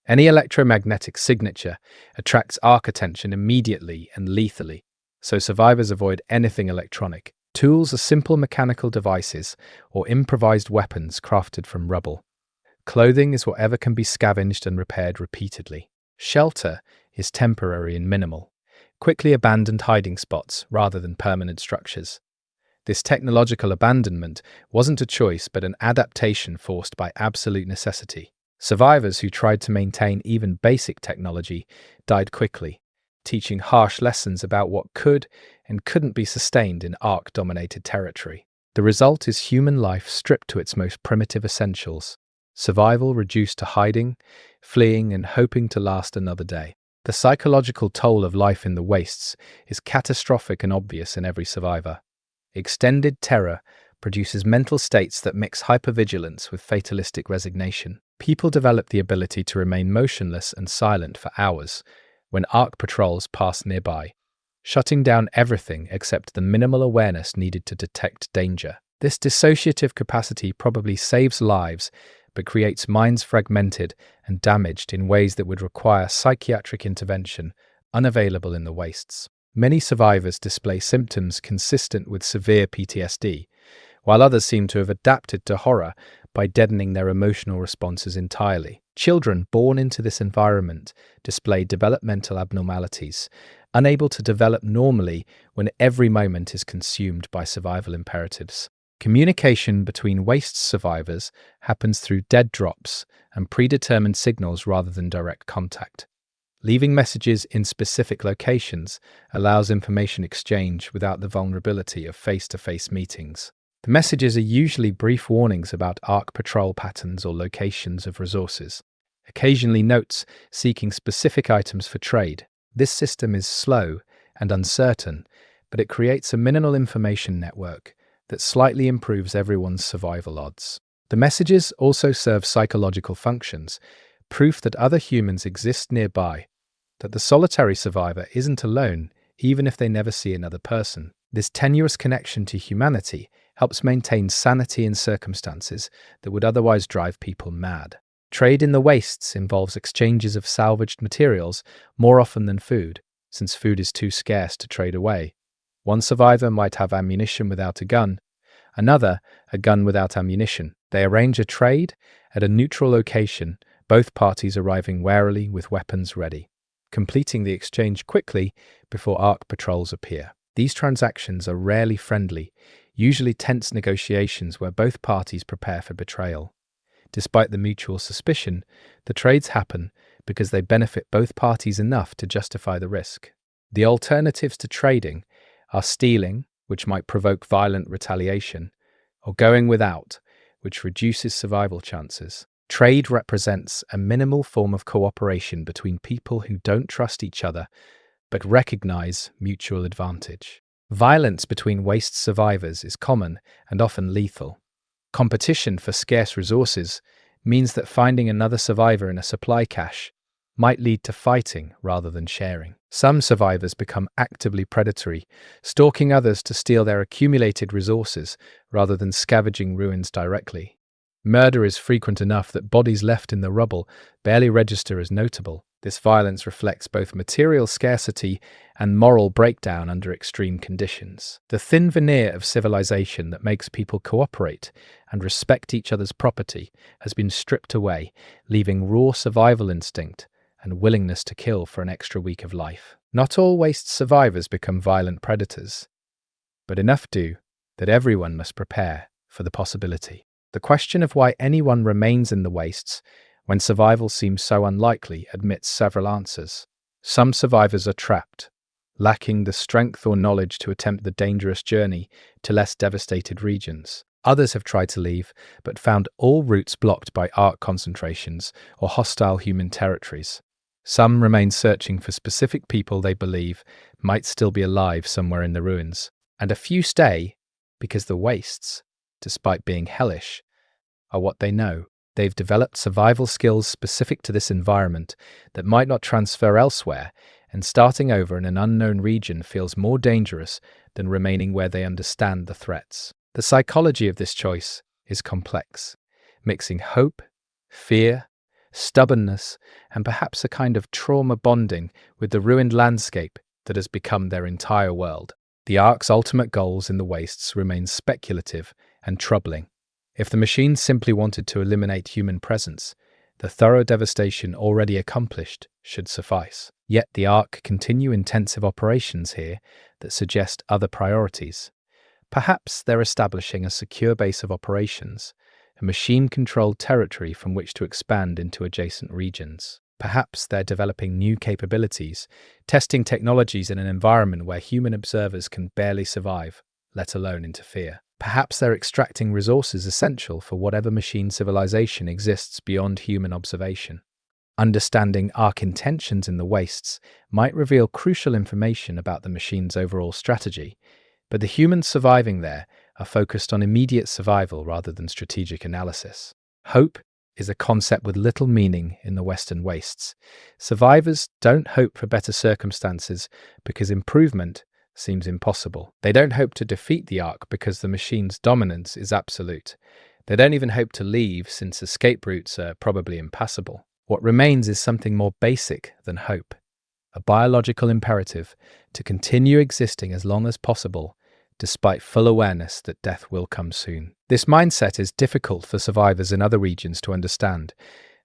Any electromagnetic signature attracts ark attention immediately and lethally, so survivors avoid anything electronic. Tools are simple mechanical devices or improvised weapons crafted from rubble. Clothing is whatever can be scavenged and repaired repeatedly. Shelter is temporary and minimal, quickly abandoned hiding spots rather than permanent structures. This technological abandonment wasn't a choice but an adaptation forced by absolute necessity. Survivors who tried to maintain even basic technology died quickly, teaching harsh lessons about what could and couldn't be sustained in ark-dominated territory. The result is human life stripped to its most primitive essentials, survival reduced to hiding, fleeing, and hoping to last another day. The psychological toll of life in the wastes is catastrophic and obvious in every survivor. Extended terror produces mental states that mix hypervigilance with fatalistic resignation. People develop the ability to remain motionless and silent for hours when ark patrols pass nearby, shutting down everything except the minimal awareness needed to detect danger. This dissociative capacity probably saves lives, but creates minds fragmented and damaged in ways that would require psychiatric intervention unavailable in the wastes. Many survivors display symptoms consistent with severe PTSD, while others seem to have adapted to horror by deadening their emotional responses entirely. Children born into this environment display developmental abnormalities, unable to develop normally when every moment is consumed by survival imperatives. Communication between waste survivors happens through dead drops and predetermined signals rather than direct contact. Leaving messages in specific locations allows information exchange without the vulnerability of face-to-face meetings. The messages are usually brief warnings about ark patrol patterns or locations of resources, occasionally notes seeking specific items for trade. This system is slow and uncertain, but it creates a minimal information network that slightly improves everyone's survival odds. The messages also serve psychological functions, proof that other humans exist nearby, that the solitary survivor isn't alone even if they never see another person. This tenuous connection to humanity helps maintain sanity in circumstances that would otherwise drive people mad. Trade in the wastes involves exchanges of salvaged materials more often than food, since food is too scarce to trade away. One survivor might have ammunition without a gun, another a gun without ammunition. They arrange a trade at a neutral location, both parties arriving warily with weapons ready, completing the exchange quickly before ARC patrols appear. These transactions are rarely friendly, usually tense negotiations where both parties prepare for betrayal. Despite the mutual suspicion, the trades happen because they benefit both parties enough to justify the risk. The alternatives to trading are stealing, which might provoke violent retaliation, or going without, which reduces survival chances. Trade represents a minimal form of cooperation between people who don't trust each other but recognize mutual advantage. Violence between waste survivors is common and often lethal. Competition for scarce resources means that finding another survivor in a supply cache might lead to fighting rather than sharing. Some survivors become actively predatory, stalking others to steal their accumulated resources rather than scavenging ruins directly. Murder is frequent enough that bodies left in the rubble barely register as notable. This violence reflects both material scarcity and moral breakdown under extreme conditions. The thin veneer of civilization that makes people cooperate and respect each other's property has been stripped away, leaving raw survival instinct and willingness to kill for an extra week of life. Not all waste survivors become violent predators, but enough do that everyone must prepare for the possibility. The question of why anyone remains in the wastes when survival seems so unlikely admits several answers. Some survivors are trapped, lacking the strength or knowledge to attempt the dangerous journey to less devastated regions. Others have tried to leave, but found all routes blocked by ARC concentrations or hostile human territories. Some remain searching for specific people they believe might still be alive somewhere in the ruins. And a few stay because the wastes, despite being hellish, are what they know. They've developed survival skills specific to this environment that might not transfer elsewhere, and starting over in an unknown region feels more dangerous than remaining where they understand the threats. The psychology of this choice is complex, mixing hope, fear, stubbornness, and perhaps a kind of trauma bonding with the ruined landscape that has become their entire world. The Ark's ultimate goals in the wastes remain speculative and troubling. If the machines simply wanted to eliminate human presence, the thorough devastation already accomplished should suffice. Yet the Ark continue intensive operations here that suggest other priorities. Perhaps they're establishing a secure base of operations, a machine-controlled territory from which to expand into adjacent regions. Perhaps they're developing new capabilities, testing technologies in an environment where human observers can barely survive, let alone interfere. Perhaps they're extracting resources essential for whatever machine civilization exists beyond human observation. Understanding Ark intentions in the wastes might reveal crucial information about the machine's overall strategy, but the humans surviving there are focused on immediate survival rather than strategic analysis. Hope is a concept with little meaning in the Western wastes. Survivors don't hope for better circumstances because improvement seems impossible. They don't hope to defeat the Ark because the machine's dominance is absolute. They don't even hope to leave since escape routes are probably impassable. What remains is something more basic than hope, a biological imperative to continue existing as long as possible, despite full awareness that death will come soon. This mindset is difficult for survivors in other regions to understand,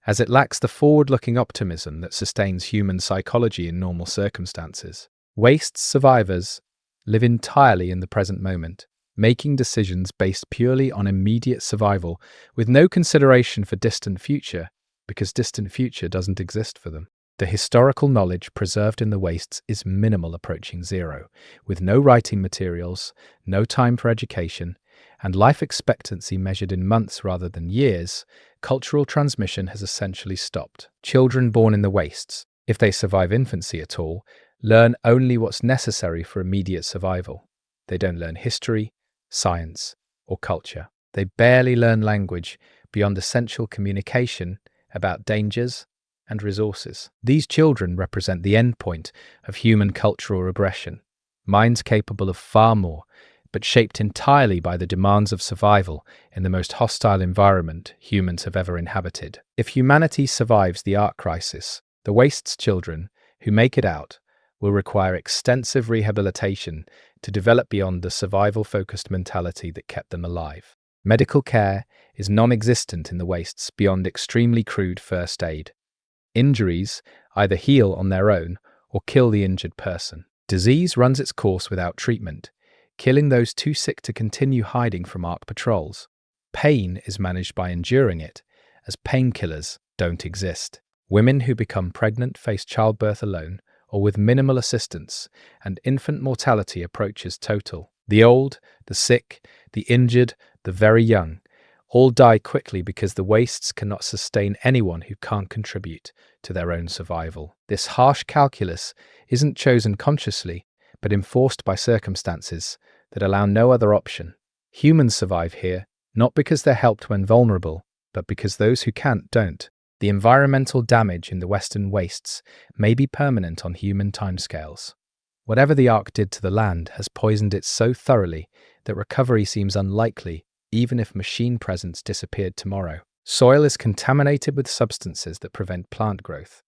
as it lacks the forward-looking optimism that sustains human psychology in normal circumstances. Waste survivors live entirely in the present moment, making decisions based purely on immediate survival, with no consideration for distant future, because distant future doesn't exist for them. The historical knowledge preserved in the wastes is minimal, approaching zero, with no writing materials, no time for education, and life expectancy measured in months rather than years. Cultural transmission has essentially stopped. Children born in the wastes, if they survive infancy at all, learn only what's necessary for immediate survival. They don't learn history, science, or culture. They barely learn language beyond essential communication about dangers and resources. These children represent the endpoint of human cultural regression, minds capable of far more, but shaped entirely by the demands of survival in the most hostile environment humans have ever inhabited. If humanity survives the Ark crisis, the Wast's children, who make it out, will require extensive rehabilitation to develop beyond the survival-focused mentality that kept them alive. Medical care is non-existent in the Wastes beyond extremely crude first aid. Injuries either heal on their own or kill the injured person. Disease runs its course without treatment, killing those too sick to continue hiding from Ark patrols. Pain is managed by enduring it, as painkillers don't exist. Women who become pregnant face childbirth alone or with minimal assistance, and infant mortality approaches total. The old, the sick, the injured, the very young all die quickly because the Wastes cannot sustain anyone who can't contribute to their own survival. This harsh calculus isn't chosen consciously, but enforced by circumstances that allow no other option. Humans survive here, not because they're helped when vulnerable, but because those who can't don't. The environmental damage in the Western Wastes may be permanent on human timescales. Whatever the Ark did to the land has poisoned it so thoroughly that recovery seems unlikely, even if machine presence disappeared tomorrow. Soil is contaminated with substances that prevent plant growth.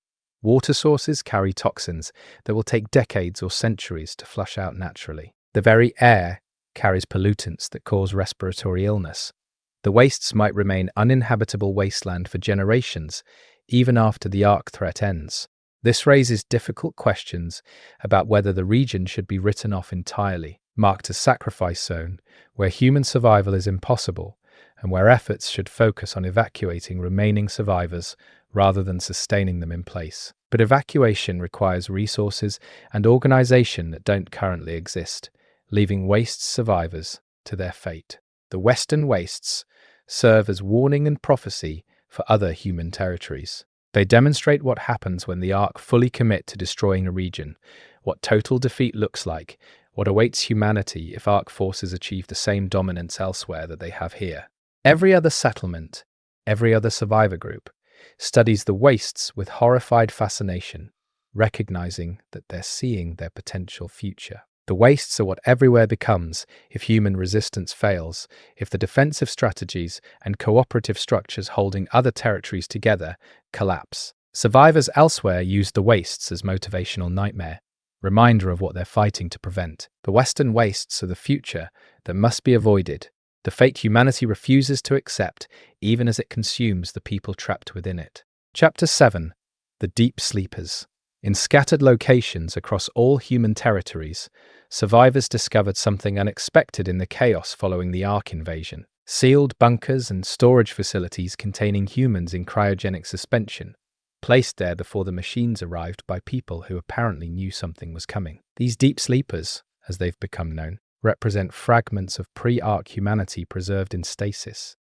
Water sources carry toxins that will take decades or centuries to flush out naturally. The very air carries pollutants that cause respiratory illness. The Wastes might remain uninhabitable wasteland for generations, even after the Ark threat ends. This raises difficult questions about whether the region should be written off entirely, marked as sacrifice zone, where human survival is impossible, and where efforts should focus on evacuating remaining survivors rather than sustaining them in place. But evacuation requires resources and organization that don't currently exist, leaving Wastes survivors to their fate. The Western Wastes serve as warning and prophecy for other human territories. They demonstrate what happens when the Ark fully commit to destroying a region, what total defeat looks like, what awaits humanity if Ark forces achieve the same dominance elsewhere that they have here. Every other settlement, every other survivor group, studies the Wastes with horrified fascination, recognizing that they're seeing their potential future. The Wastes are what everywhere becomes if human resistance fails, if the defensive strategies and cooperative structures holding other territories together collapse. Survivors elsewhere use the Wastes as motivational nightmare, reminder of what they're fighting to prevent. The Western Wastes are the future that must be avoided, the fate humanity refuses to accept, even as it consumes the people trapped within it. Chapter 7. The Deep Sleepers. In scattered locations across all human territories, survivors discovered something unexpected in the chaos following the Ark invasion. Sealed bunkers and storage facilities containing humans in cryogenic suspension, placed there before the machines arrived by people who apparently knew something was coming. These deep sleepers, as they've become known, represent fragments of pre-Ark humanity preserved in stasis,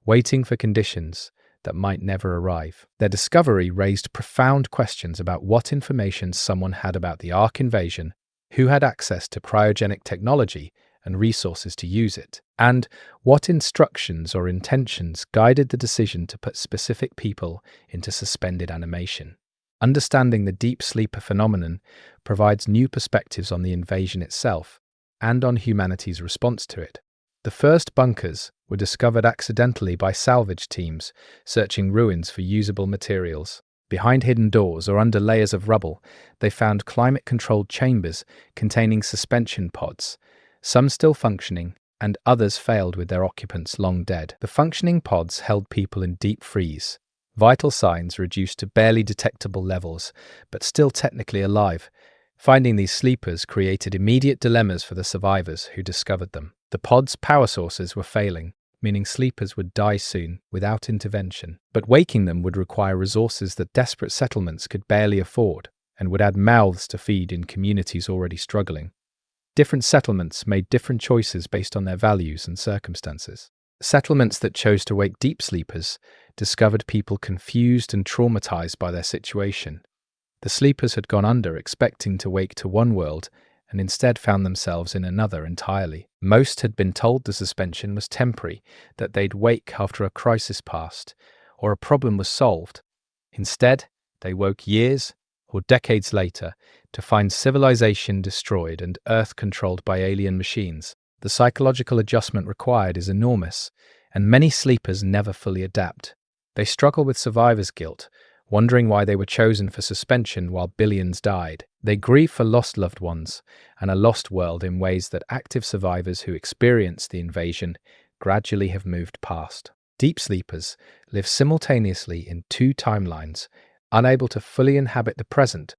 waiting for conditions that might never arrive. Their discovery raised profound questions about what information someone had about the Ark invasion, who had access to cryogenic technology and resources to use it, and what instructions or intentions guided the decision to put specific people into suspended animation. Understanding the deep sleeper phenomenon provides new perspectives on the invasion itself and on humanity's response to it. The first bunkers were discovered accidentally by salvage teams searching ruins for usable materials. Behind hidden doors or under layers of rubble, they found climate-controlled chambers containing suspension pods, some still functioning, and others failed with their occupants long dead. The functioning pods held people in deep freeze, vital signs reduced to barely detectable levels, but still technically alive. Finding these sleepers created immediate dilemmas for the survivors who discovered them. The pod's power sources were failing, meaning sleepers would die soon without intervention. But waking them would require resources that desperate settlements could barely afford, and would add mouths to feed in communities already struggling. Different settlements made different choices based on their values and circumstances. Settlements that chose to wake deep sleepers discovered people confused and traumatized by their situation. The sleepers had gone under expecting to wake to one world and instead found themselves in another entirely. Most had been told the suspension was temporary, that they'd wake after a crisis passed or a problem was solved. Instead, they woke years or decades later to find civilization destroyed and Earth controlled by alien machines. The psychological adjustment required is enormous, and many sleepers never fully adapt. They struggle with survivor's guilt, wondering why they were chosen for suspension while billions died. They grieve for lost loved ones and a lost world in ways that active survivors who experienced the invasion gradually have moved past. Deep sleepers live simultaneously in two timelines, unable to fully inhabit the present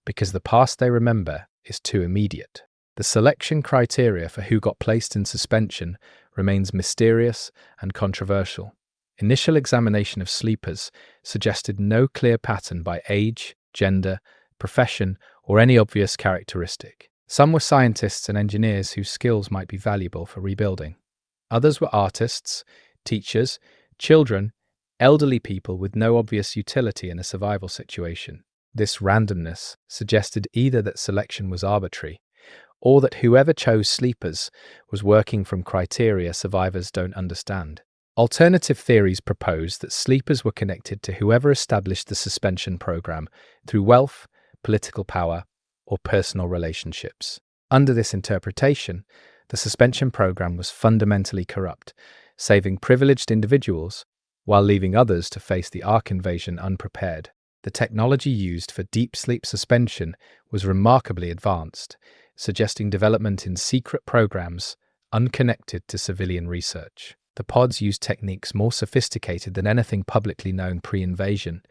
because the past they remember is too immediate. The selection criteria for who got placed in suspension remains mysterious and controversial. Initial examination of sleepers suggested no clear pattern by age, gender, profession, or any obvious characteristic. Some were scientists and engineers whose skills might be valuable for rebuilding. Others were artists, teachers, children, elderly people with no obvious utility in a survival situation. This randomness suggested either that selection was arbitrary, or that whoever chose sleepers was working from criteria survivors don't understand. Alternative theories propose that sleepers were connected to whoever established the suspension program through wealth, political power, or personal relationships. Under this interpretation, the suspension program was fundamentally corrupt, saving privileged individuals while leaving others to face the Ark invasion unprepared. The technology used for deep sleep suspension was remarkably advanced, suggesting development in secret programs unconnected to civilian research. The pods used techniques more sophisticated than anything publicly known pre-invasion,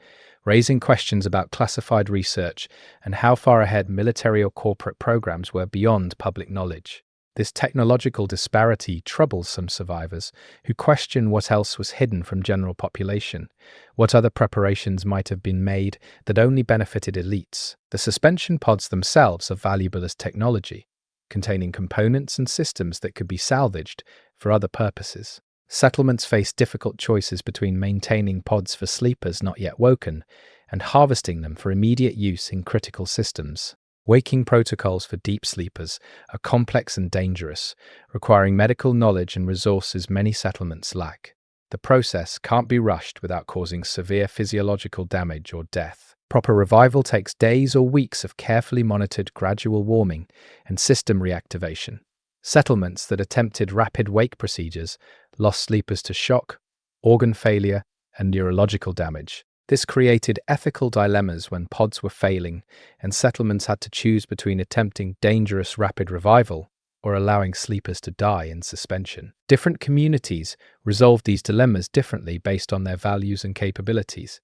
raising questions about classified research and how far ahead military or corporate programs were beyond public knowledge. This technological disparity troubles some survivors who question what else was hidden from general population, what other preparations might have been made that only benefited elites. The suspension pods themselves are valuable as technology, containing components and systems that could be salvaged for other purposes. Settlements face difficult choices between maintaining pods for sleepers not yet woken and harvesting them for immediate use in critical systems. Waking protocols for deep sleepers are complex and dangerous, requiring medical knowledge and resources many settlements lack. The process can't be rushed without causing severe physiological damage or death. Proper revival takes days or weeks of carefully monitored gradual warming and system reactivation. Settlements that attempted rapid wake procedures lost sleepers to shock, organ failure, and neurological damage. This created ethical dilemmas when pods were failing and settlements had to choose between attempting dangerous rapid revival or allowing sleepers to die in suspension. Different communities resolved these dilemmas differently based on their values and capabilities,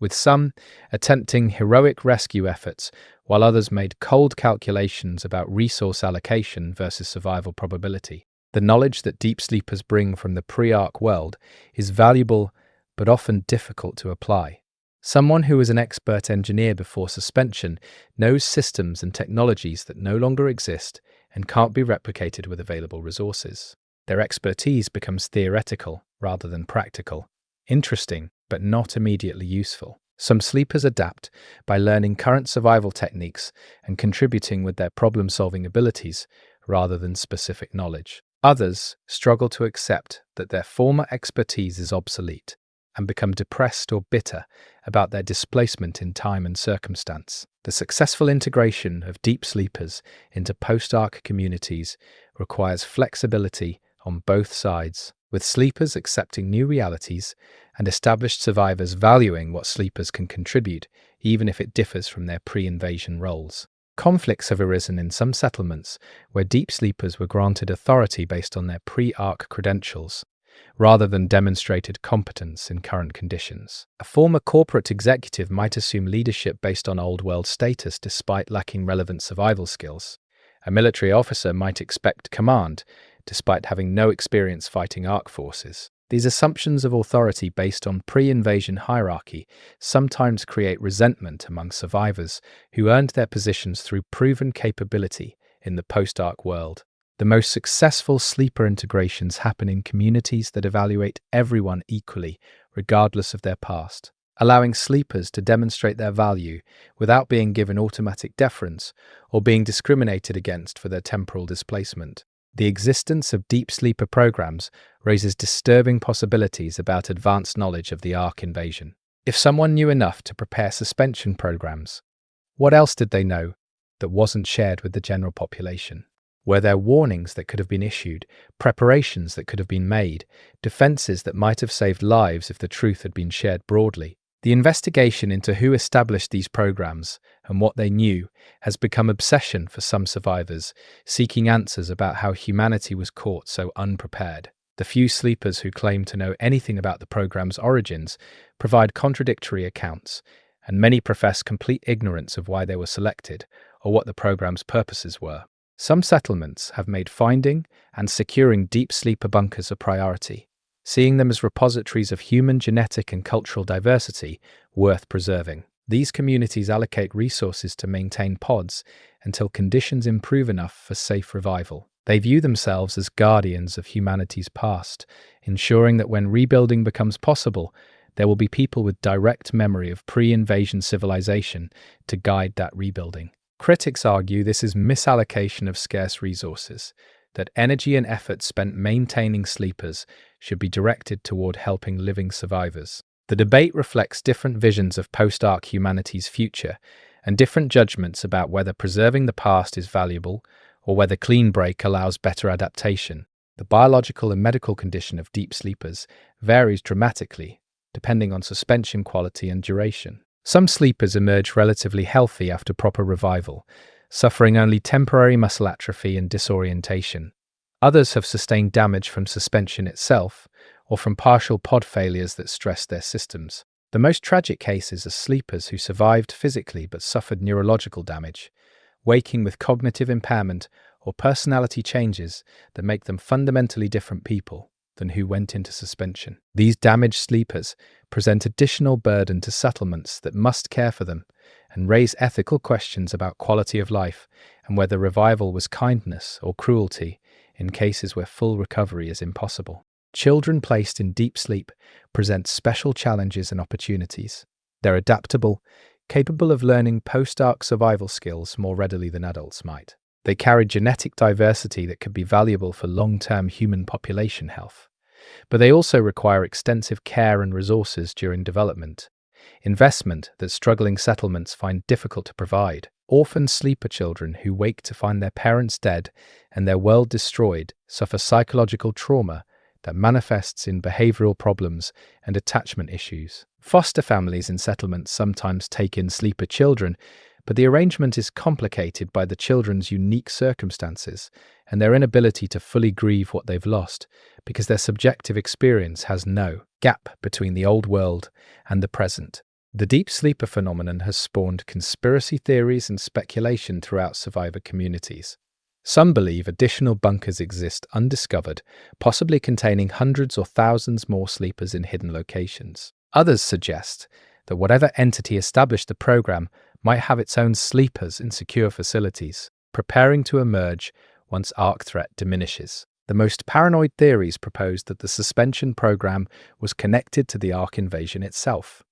with some attempting heroic rescue efforts while others made cold calculations about resource allocation versus survival probability. The knowledge that deep sleepers bring from the pre-Ark world is valuable but often difficult to apply. Someone who is an expert engineer before suspension knows systems and technologies that no longer exist and can't be replicated with available resources. Their expertise becomes theoretical rather than practical, interesting but not immediately useful. Some sleepers adapt by learning current survival techniques and contributing with their problem-solving abilities rather than specific knowledge. Others struggle to accept that their former expertise is obsolete and become depressed or bitter about their displacement in time and circumstance. The successful integration of deep sleepers into post-Ark communities requires flexibility on both sides, with sleepers accepting new realities and established survivors valuing what sleepers can contribute, even if it differs from their pre-invasion roles. Conflicts have arisen in some settlements where deep sleepers were granted authority based on their pre-Ark credentials, rather than demonstrated competence in current conditions. A former corporate executive might assume leadership based on old-world status despite lacking relevant survival skills. A military officer might expect command despite having no experience fighting Ark forces. These assumptions of authority based on pre-invasion hierarchy sometimes create resentment among survivors who earned their positions through proven capability in the post-Ark world. The most successful sleeper integrations happen in communities that evaluate everyone equally, regardless of their past, allowing sleepers to demonstrate their value without being given automatic deference or being discriminated against for their temporal displacement. The existence of deep sleeper programs raises disturbing possibilities about advanced knowledge of the Ark invasion. If someone knew enough to prepare suspension programs, what else did they know that wasn't shared with the general population? Were there warnings that could have been issued, preparations that could have been made, defenses that might have saved lives if the truth had been shared broadly? The investigation into who established these programs and what they knew has become obsession for some survivors, seeking answers about how humanity was caught so unprepared. The few sleepers who claim to know anything about the program's origins provide contradictory accounts, and many profess complete ignorance of why they were selected or what the program's purposes were. Some settlements have made finding and securing deep sleeper bunkers a priority, seeing them as repositories of human genetic and cultural diversity worth preserving. These communities allocate resources to maintain pods until conditions improve enough for safe revival. They view themselves as guardians of humanity's past, ensuring that when rebuilding becomes possible, there will be people with direct memory of pre-invasion civilization to guide that rebuilding. Critics argue this is misallocation of scarce resources, that energy and effort spent maintaining sleepers should be directed toward helping living survivors. The debate reflects different visions of post-arc humanity's future and different judgments about whether preserving the past is valuable or whether clean break allows better adaptation. The biological and medical condition of deep sleepers varies dramatically, depending on suspension quality and duration. Some sleepers emerge relatively healthy after proper revival, suffering only temporary muscle atrophy and disorientation. Others have sustained damage from suspension itself or from partial pod failures that stress their systems. The most tragic cases are sleepers who survived physically but suffered neurological damage, waking with cognitive impairment or personality changes that make them fundamentally different people than who went into suspension. These damaged sleepers present additional burden to settlements that must care for them and raise ethical questions about quality of life and whether revival was kindness or cruelty in cases where full recovery is impossible. Children placed in deep sleep present special challenges and opportunities. They're adaptable, capable of learning post-arc survival skills more readily than adults might. They carry genetic diversity that could be valuable for long-term human population health. But they also require extensive care and resources during development, investment that struggling settlements find difficult to provide. Orphan sleeper children who wake to find their parents dead and their world destroyed suffer psychological trauma that manifests in behavioral problems and attachment issues. Foster families in settlements sometimes take in sleeper children, but the arrangement is complicated by the children's unique circumstances and their inability to fully grieve what they've lost, because their subjective experience has no gap between the old world and the present. The deep sleeper phenomenon has spawned conspiracy theories and speculation throughout survivor communities. Some believe additional bunkers exist undiscovered, possibly containing hundreds or thousands more sleepers in hidden locations. Others suggest that whatever entity established the program might have its own sleepers in secure facilities, preparing to emerge once arc threat diminishes. The most paranoid theories propose that the suspension program was connected to the arc invasion itself,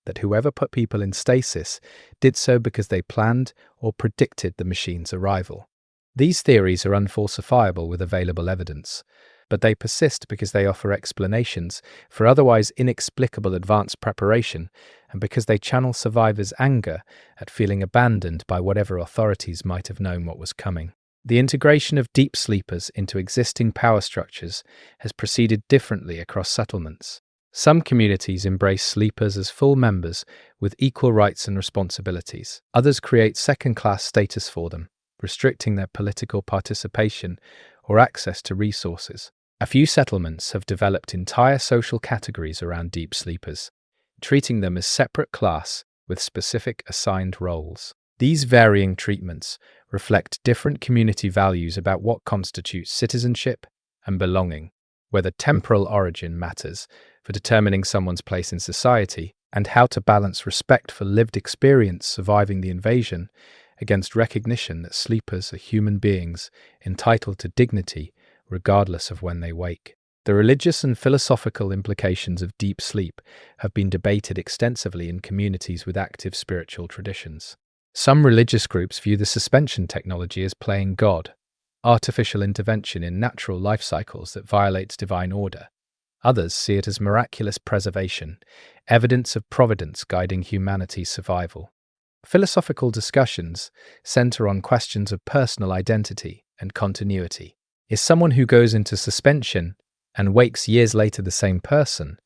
that whoever put people in stasis did so because they planned or predicted the machine's arrival. These theories are unfalsifiable with available evidence, but they persist because they offer explanations for otherwise inexplicable advanced preparation and because they channel survivors' anger at feeling abandoned by whatever authorities might have known what was coming. The integration of deep sleepers into existing power structures has proceeded differently across settlements. Some communities embrace sleepers as full members with equal rights and responsibilities. Others create second-class status for them, restricting their political participation or access to resources. A few settlements have developed entire social categories around deep sleepers, treating them as separate class with specific assigned roles. These varying treatments reflect different community values about what constitutes citizenship and belonging, whether temporal origin matters for determining someone's place in society, and how to balance respect for lived experience surviving the invasion against recognition that sleepers are human beings entitled to dignity regardless of when they wake. The religious and philosophical implications of deep sleep have been debated extensively in communities with active spiritual traditions. Some religious groups view the suspension technology as playing God, artificial intervention in natural life cycles that violates divine order. Others see it as miraculous preservation, evidence of providence guiding humanity's survival. Philosophical discussions center on questions of personal identity, and continuity. Is someone who goes into suspension and wakes years later the same person,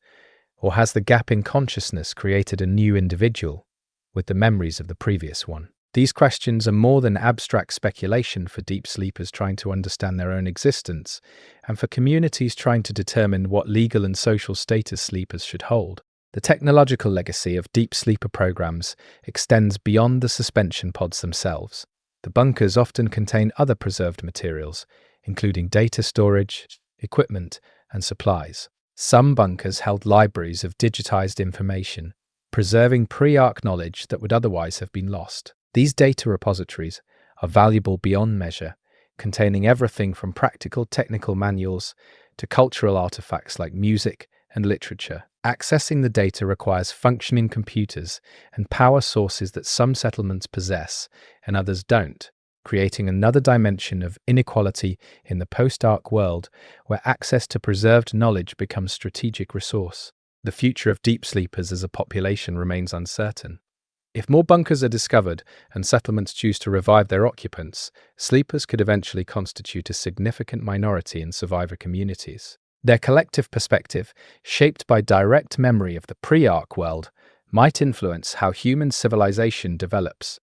or has the gap in consciousness created a new individual with the memories of the previous one? These questions are more than abstract speculation for deep sleepers trying to understand their own existence, and for communities trying to determine what legal and social status sleepers should hold. The technological legacy of deep sleeper programs extends beyond the suspension pods themselves. The bunkers often contain other preserved materials, including data storage, equipment, and supplies. Some bunkers held libraries of digitized information, preserving pre-arc knowledge that would otherwise have been lost. These data repositories are valuable beyond measure, containing everything from practical technical manuals to cultural artifacts like music and literature. Accessing the data requires functioning computers and power sources that some settlements possess and others don't, creating another dimension of inequality in the post-arc world where access to preserved knowledge becomes a strategic resource. The future of deep sleepers as a population remains uncertain. If more bunkers are discovered and settlements choose to revive their occupants, sleepers could eventually constitute a significant minority in survivor communities. Their collective perspective, shaped by direct memory of the pre-arc world, might influence how human civilization develops.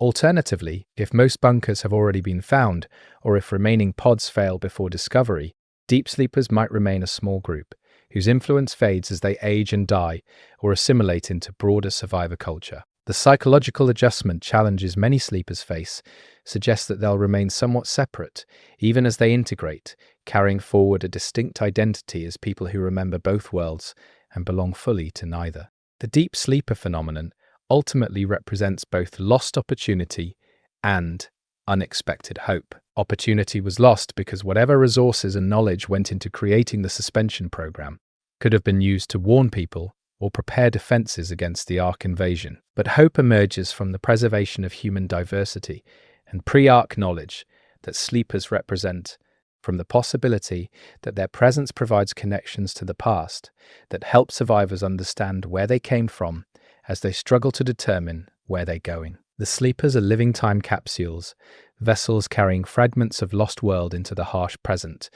Alternatively, if most bunkers have already been found, or if remaining pods fail before discovery, deep sleepers might remain a small group, whose influence fades as they age and die or assimilate into broader survivor culture. The psychological adjustment challenges many sleepers face suggests that they'll remain somewhat separate, even as they integrate, carrying forward a distinct identity as people who remember both worlds and belong fully to neither. The deep sleeper phenomenon ultimately represents both lost opportunity and unexpected hope. Opportunity was lost because whatever resources and knowledge went into creating the suspension program could have been used to warn people or prepare defenses against the Ark invasion. But hope emerges from the preservation of human diversity and pre-Ark knowledge that sleepers represent, from the possibility that their presence provides connections to the past that help survivors understand where they came from as they struggle to determine where they're going. The sleepers are living time capsules, vessels carrying fragments of lost world into the harsh present,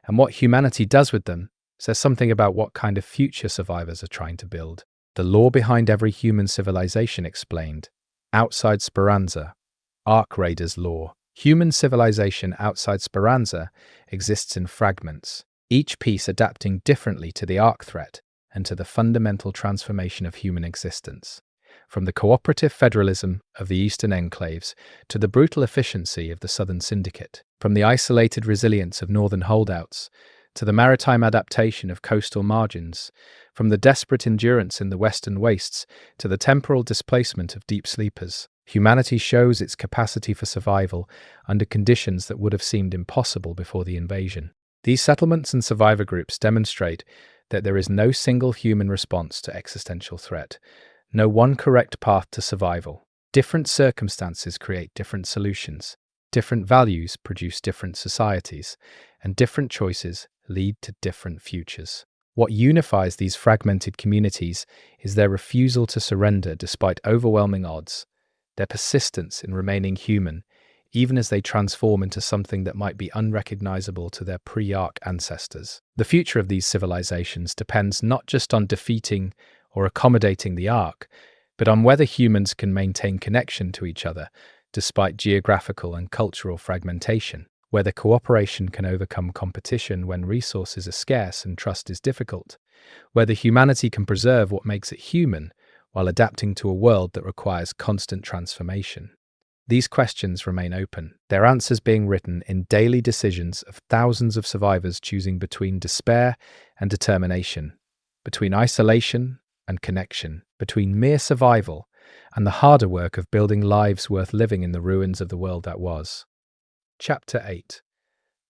and what humanity does with them says something about what kind of future survivors are trying to build. The lore behind every human civilization explained. Outside Speranza, Ark Raiders lore. Human civilization outside Speranza exists in fragments, each piece adapting differently to the Ark threat and to the fundamental transformation of human existence. From the cooperative federalism of the Eastern enclaves to the brutal efficiency of the Southern Syndicate, from the isolated resilience of northern holdouts to the maritime adaptation of coastal margins, from the desperate endurance in the western wastes to the temporal displacement of deep sleepers, humanity shows its capacity for survival under conditions that would have seemed impossible before the invasion. These settlements and survivor groups demonstrate that there is no single human response to existential threat, no one correct path to survival. Different circumstances create different solutions, different values produce different societies, and different choices lead to different futures. What unifies these fragmented communities is their refusal to surrender despite overwhelming odds, their persistence in remaining human, even as they transform into something that might be unrecognizable to their pre-Ark ancestors. The future of these civilizations depends not just on defeating or accommodating the Ark, but on whether humans can maintain connection to each other despite geographical and cultural fragmentation, whether cooperation can overcome competition when resources are scarce and trust is difficult, whether humanity can preserve what makes it human while adapting to a world that requires constant transformation. These questions remain open, their answers being written in daily decisions of thousands of survivors choosing between despair and determination, between isolation and connection, between mere survival and the harder work of building lives worth living in the ruins of the world that was. Chapter 8.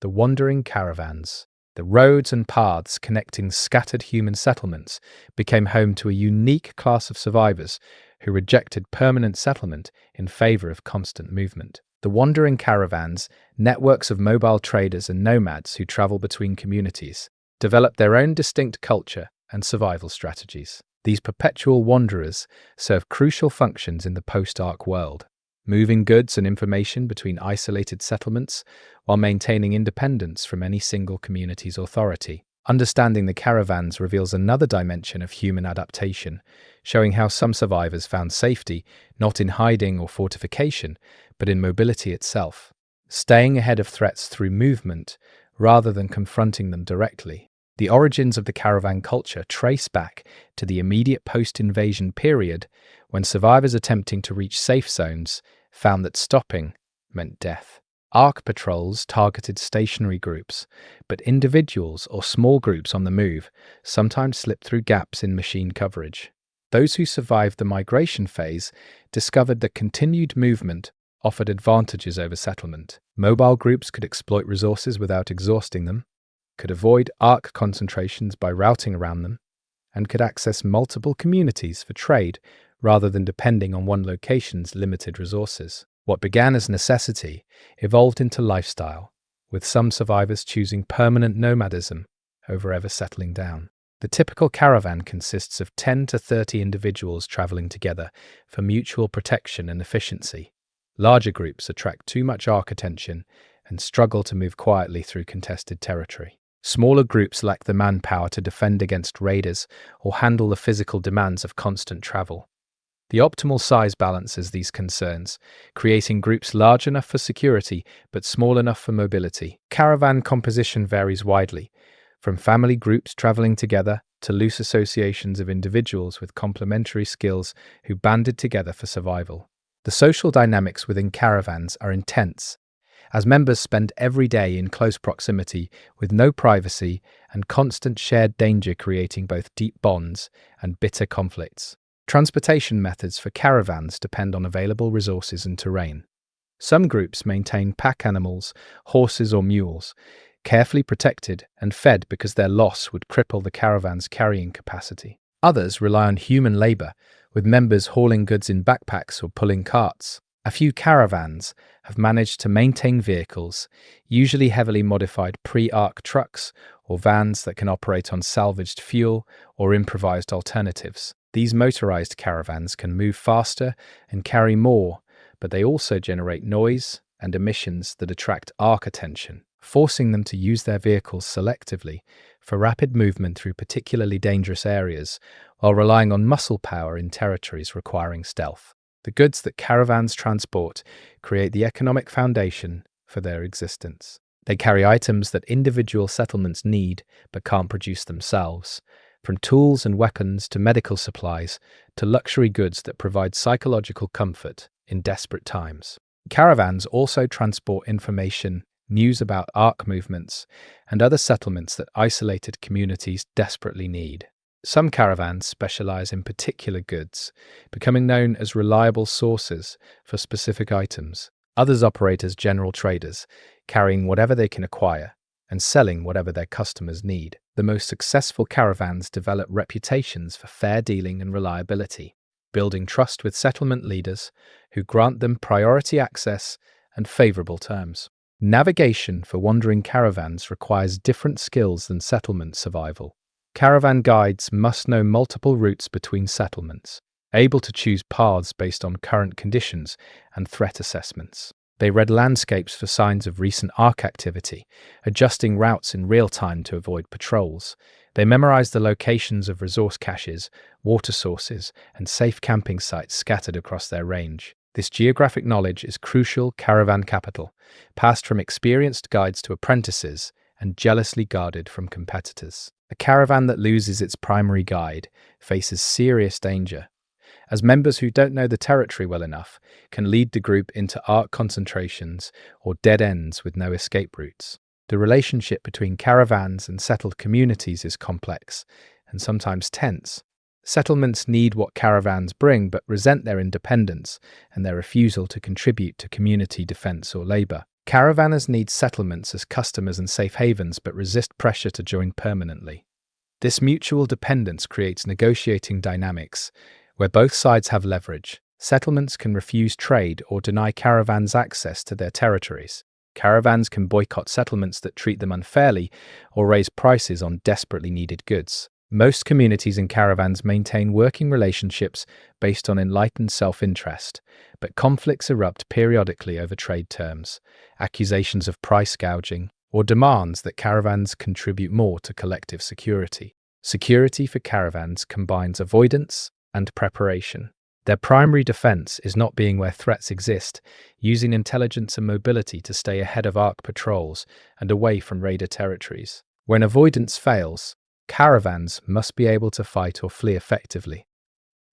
The Wandering Caravans. The roads and paths connecting scattered human settlements became home to a unique class of survivors who rejected permanent settlement in favor of constant movement. The wandering caravans, networks of mobile traders and nomads who travel between communities, developed their own distinct culture and survival strategies. These perpetual wanderers serve crucial functions in the post-Ark world. moving goods and information between isolated settlements while maintaining independence from any single community's authority. Understanding the caravans reveals another dimension of human adaptation, showing how some survivors found safety not in hiding or fortification, but in mobility itself, staying ahead of threats through movement rather than confronting them directly. The origins of the caravan culture trace back to the immediate post-invasion period when survivors attempting to reach safe zones found that stopping meant death. Ark patrols targeted stationary groups, but individuals or small groups on the move sometimes slipped through gaps in machine coverage. Those who survived the migration phase discovered that continued movement offered advantages over settlement. Mobile groups could exploit resources without exhausting them, could avoid ark concentrations by routing around them, and could access multiple communities for trade rather than depending on one location's limited resources. What began as necessity evolved into lifestyle, with some survivors choosing permanent nomadism over ever settling down. The typical caravan consists of 10 to 30 individuals traveling together for mutual protection and efficiency. Larger groups attract too much ark attention and struggle to move quietly through contested territory. Smaller groups lack the manpower to defend against raiders or handle the physical demands of constant travel. The optimal size balances these concerns, creating groups large enough for security but small enough for mobility. Caravan composition varies widely, from family groups traveling together to loose associations of individuals with complementary skills who banded together for survival. The social dynamics within caravans are intense, as members spend every day in close proximity with no privacy and constant shared danger, creating both deep bonds and bitter conflicts. Transportation methods for caravans depend on available resources and terrain. Some groups maintain pack animals, horses or mules, carefully protected and fed because their loss would cripple the caravan's carrying capacity. Others rely on human labor, with members hauling goods in backpacks or pulling carts. A few caravans have managed to maintain vehicles, usually heavily modified pre-ark trucks or vans that can operate on salvaged fuel or improvised alternatives. These motorized caravans can move faster and carry more, but they also generate noise and emissions that attract ark attention, forcing them to use their vehicles selectively for rapid movement through particularly dangerous areas, while relying on muscle power in territories requiring stealth. The goods that caravans transport create the economic foundation for their existence. They carry items that individual settlements need but can't produce themselves, from tools and weapons to medical supplies to luxury goods that provide psychological comfort in desperate times. Caravans also transport information, news about ark movements, and other settlements that isolated communities desperately need. Some caravans specialize in particular goods, becoming known as reliable sources for specific items. Others operate as general traders, carrying whatever they can acquire and selling whatever their customers need. The most successful caravans develop reputations for fair dealing and reliability, building trust with settlement leaders who grant them priority access and favorable terms. Navigation for wandering caravans requires different skills than settlement survival. Caravan guides must know multiple routes between settlements, able to choose paths based on current conditions and threat assessments. They read landscapes for signs of recent ark activity, adjusting routes in real time to avoid patrols. They memorize the locations of resource caches, water sources, and safe camping sites scattered across their range. This geographic knowledge is crucial caravan capital, passed from experienced guides to apprentices and jealously guarded from competitors. A caravan that loses its primary guide faces serious danger, as members who don't know the territory well enough can lead the group into ark concentrations or dead ends with no escape routes. The relationship between caravans and settled communities is complex and sometimes tense. Settlements need what caravans bring but resent their independence and their refusal to contribute to community defense or labor. Caravanners need settlements as customers and safe havens but resist pressure to join permanently. This mutual dependence creates negotiating dynamics where both sides have leverage. Settlements can refuse trade or deny caravans access to their territories. Caravans can boycott settlements that treat them unfairly or raise prices on desperately needed goods. Most communities and caravans maintain working relationships based on enlightened self-interest, but conflicts erupt periodically over trade terms, accusations of price gouging, or demands that caravans contribute more to collective security. Security for caravans combines avoidance and preparation. Their primary defense is not being where threats exist, using intelligence and mobility to stay ahead of ARC patrols and away from raider territories. When avoidance fails, caravans must be able to fight or flee effectively.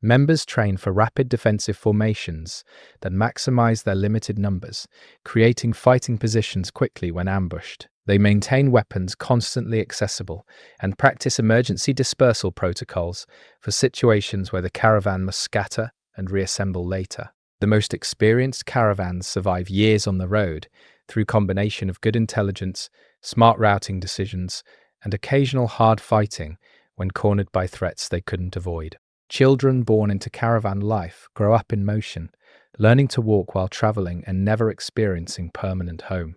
Members train for rapid defensive formations that maximize their limited numbers, creating fighting positions quickly when ambushed. They maintain weapons constantly accessible and practice emergency dispersal protocols for situations where the caravan must scatter and reassemble later. The most experienced caravans survive years on the road through a combination of good intelligence, smart routing decisions, and occasional hard fighting when cornered by threats they couldn't avoid. Children born into caravan life grow up in motion, learning to walk while traveling and never experiencing permanent home.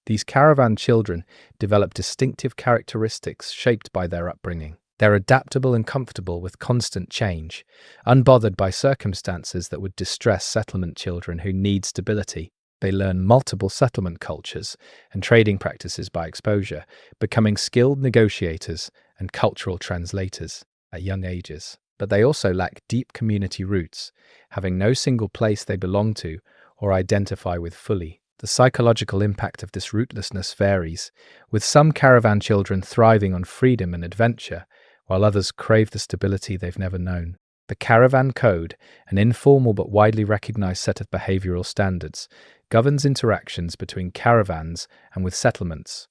These caravan children develop distinctive characteristics shaped by their upbringing. They're adaptable and comfortable with constant change, unbothered by circumstances that would distress settlement children who need stability. They learn multiple settlement cultures and trading practices by exposure, becoming skilled negotiators and cultural translators at young ages. But they also lack deep community roots, having no single place they belong to or identify with fully. The psychological impact of this rootlessness varies, with some caravan children thriving on freedom and adventure, while others crave the stability they've never known. The Caravan Code, an informal but widely recognized set of behavioral standards, governs interactions between caravans and with settlements.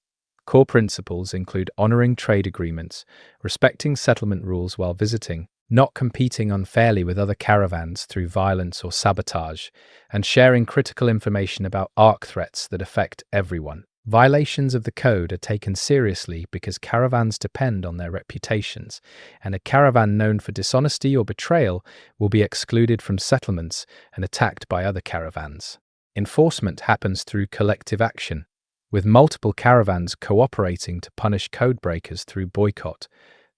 Core principles include honoring trade agreements, respecting settlement rules while visiting, not competing unfairly with other caravans through violence or sabotage, and sharing critical information about ARC threats that affect everyone. Violations of the code are taken seriously because caravans depend on their reputations, and a caravan known for dishonesty or betrayal will be excluded from settlements and attacked by other caravans. Enforcement happens through collective action, with multiple caravans cooperating to punish code breakers through boycott,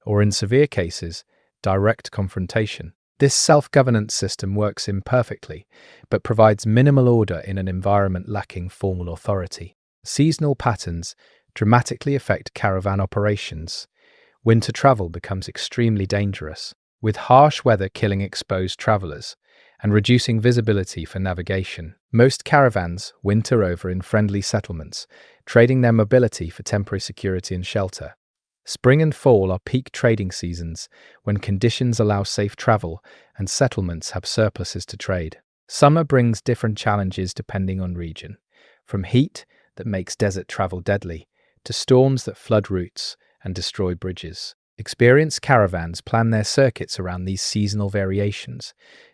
or in severe cases, direct confrontation. This self-governance system works imperfectly, but provides minimal order in an environment lacking formal authority. Seasonal patterns dramatically affect caravan operations. Winter travel becomes extremely dangerous, with harsh weather killing exposed travelers and reducing visibility for navigation. Most caravans winter over in friendly settlements, trading their mobility for temporary security and shelter. Spring and fall are peak trading seasons when conditions allow safe travel and settlements have surpluses to trade. Summer brings different challenges depending on region, from heat that makes desert travel deadly to storms that flood routes and destroy bridges. Experienced caravans plan their circuits around these seasonal variations,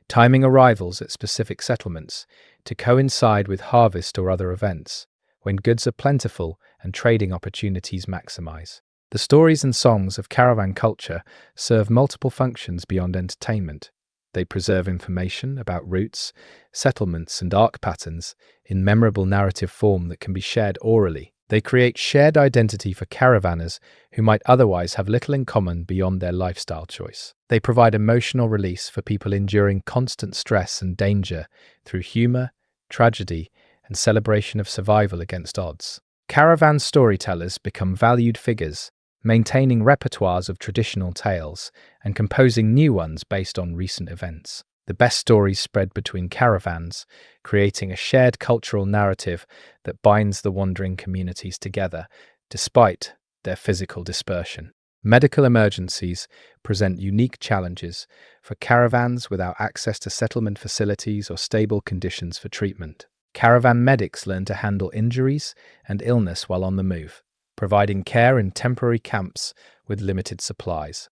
timing arrivals at specific settlements to coincide with harvest or other events, when goods are plentiful and trading opportunities maximize. The stories and songs of caravan culture serve multiple functions beyond entertainment. They preserve information about routes, settlements, and ARC patterns in memorable narrative form that can be shared orally. They create shared identity for caravanners who might otherwise have little in common beyond their lifestyle choice. They provide emotional release for people enduring constant stress and danger through humor, tragedy, and celebration of survival against odds. Caravan storytellers become valued figures, maintaining repertoires of traditional tales and composing new ones based on recent events. The best stories spread between caravans, creating a shared cultural narrative that binds the wandering communities together, despite their physical dispersion. Medical emergencies present unique challenges for caravans without access to settlement facilities or stable conditions for treatment. Caravan medics learn to handle injuries and illness while on the move, providing care in temporary camps with limited supplies.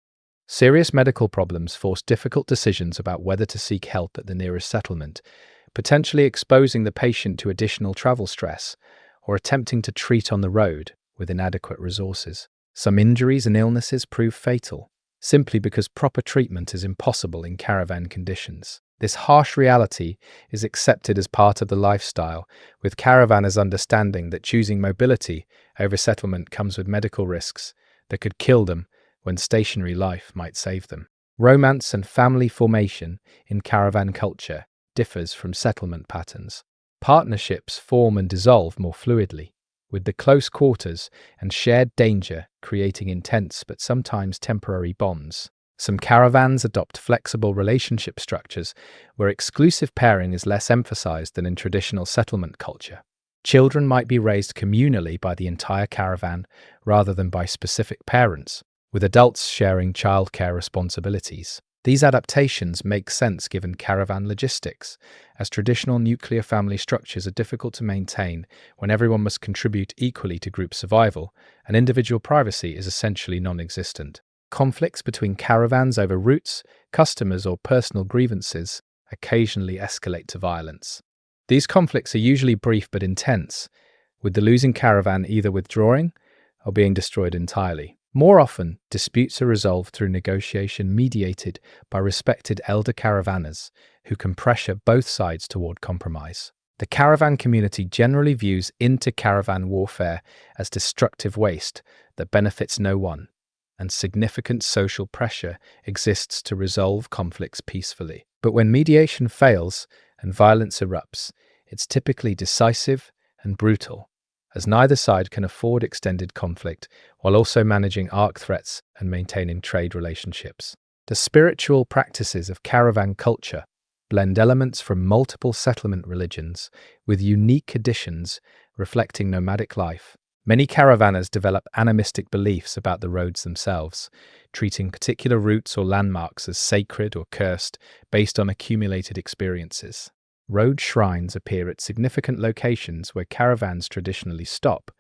Serious medical problems force difficult decisions about whether to seek help at the nearest settlement, potentially exposing the patient to additional travel stress or attempting to treat on the road with inadequate resources. Some injuries and illnesses prove fatal, simply because proper treatment is impossible in caravan conditions. This harsh reality is accepted as part of the lifestyle, with caravanners understanding that choosing mobility over settlement comes with medical risks that could kill them when stationary life might save them. Romance and family formation in caravan culture differs from settlement patterns. Partnerships form and dissolve more fluidly, with the close quarters and shared danger creating intense but sometimes temporary bonds. Some caravans adopt flexible relationship structures where exclusive pairing is less emphasized than in traditional settlement culture. Children might be raised communally by the entire caravan rather than by specific parents, with adults sharing childcare responsibilities. These adaptations make sense given caravan logistics, as traditional nuclear family structures are difficult to maintain when everyone must contribute equally to group survival, and individual privacy is essentially non-existent. Conflicts between caravans over routes, customers, or personal grievances occasionally escalate to violence. These conflicts are usually brief but intense, with the losing caravan either withdrawing or being destroyed entirely. More often, disputes are resolved through negotiation mediated by respected elder caravanners who can pressure both sides toward compromise. The caravan community generally views inter-caravan warfare as destructive waste that benefits no one, and significant social pressure exists to resolve conflicts peacefully. But when mediation fails and violence erupts, it's typically decisive and brutal, as neither side can afford extended conflict while also managing arc threats and maintaining trade relationships. The spiritual practices of caravan culture blend elements from multiple settlement religions with unique additions reflecting nomadic life. Many caravanners develop animistic beliefs about the roads themselves, treating particular routes or landmarks as sacred or cursed based on accumulated experiences. Road shrines appear at significant locations where caravans traditionally stop,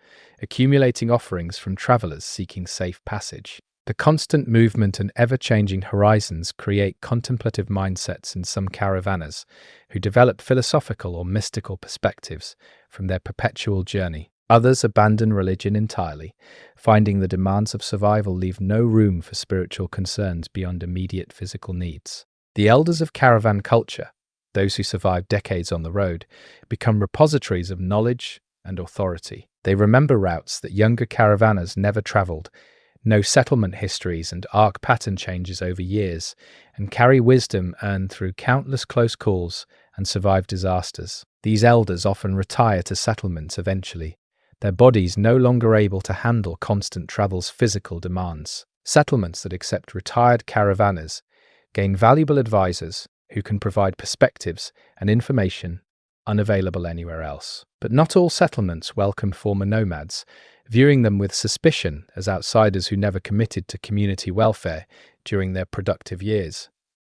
accumulating offerings from travelers seeking safe passage. The constant movement and ever-changing horizons create contemplative mindsets in some caravanners who develop philosophical or mystical perspectives from their perpetual journey. Others abandon religion entirely, finding the demands of survival leave no room for spiritual concerns beyond immediate physical needs. The elders of caravan culture, those who survive decades on the road, become repositories of knowledge and authority. They remember routes that younger caravanners never traveled, know settlement histories and arc pattern changes over years, and carry wisdom earned through countless close calls and survived disasters. These elders often retire to settlements eventually, their bodies no longer able to handle constant travel's physical demands. Settlements that accept retired caravanners gain valuable advisors who can provide perspectives and information unavailable anywhere else. But not all settlements welcome former nomads, viewing them with suspicion as outsiders who never committed to community welfare during their productive years.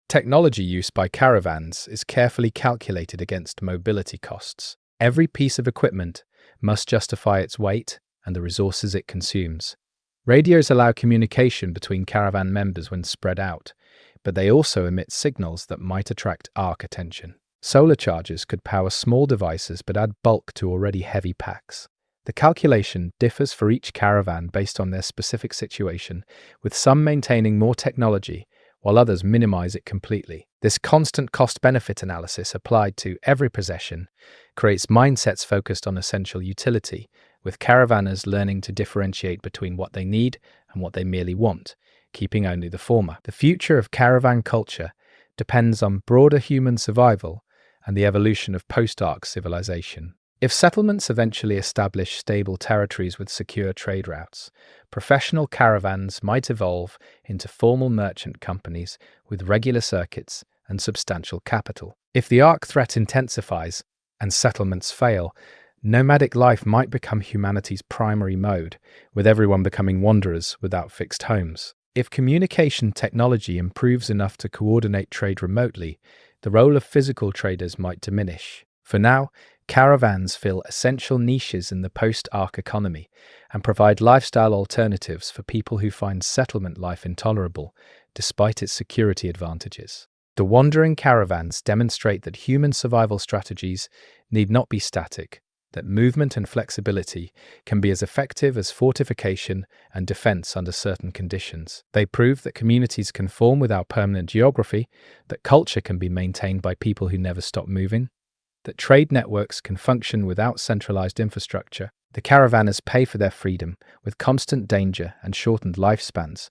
Technology use by caravans is carefully calculated against mobility costs. Every piece of equipment must justify its weight and the resources it consumes. Radios allow communication between caravan members when spread out, but they also emit signals that might attract arc attention. Solar chargers could power small devices but add bulk to already heavy packs. The calculation differs for each caravan based on their specific situation, with some maintaining more technology while others minimize it completely. This constant cost-benefit analysis applied to every possession creates mindsets focused on essential utility, with caravanners learning to differentiate between what they need and what they merely want, keeping only the former. The future of caravan culture depends on broader human survival and the evolution of post-arc civilization. If settlements eventually establish stable territories with secure trade routes, professional caravans might evolve into formal merchant companies with regular circuits and substantial capital. If the arc threat intensifies and settlements fail, nomadic life might become humanity's primary mode, with everyone becoming wanderers without fixed homes. If communication technology improves enough to coordinate trade remotely, the role of physical traders might diminish. For now, caravans fill essential niches in the post-arc economy and provide lifestyle alternatives for people who find settlement life intolerable, despite its security advantages. The wandering caravans demonstrate that human survival strategies need not be static, that movement and flexibility can be as effective as fortification and defense under certain conditions. They prove that communities can form without permanent geography, that culture can be maintained by people who never stop moving, that trade networks can function without centralized infrastructure. The caravanners pay for their freedom with constant danger and shortened lifespans,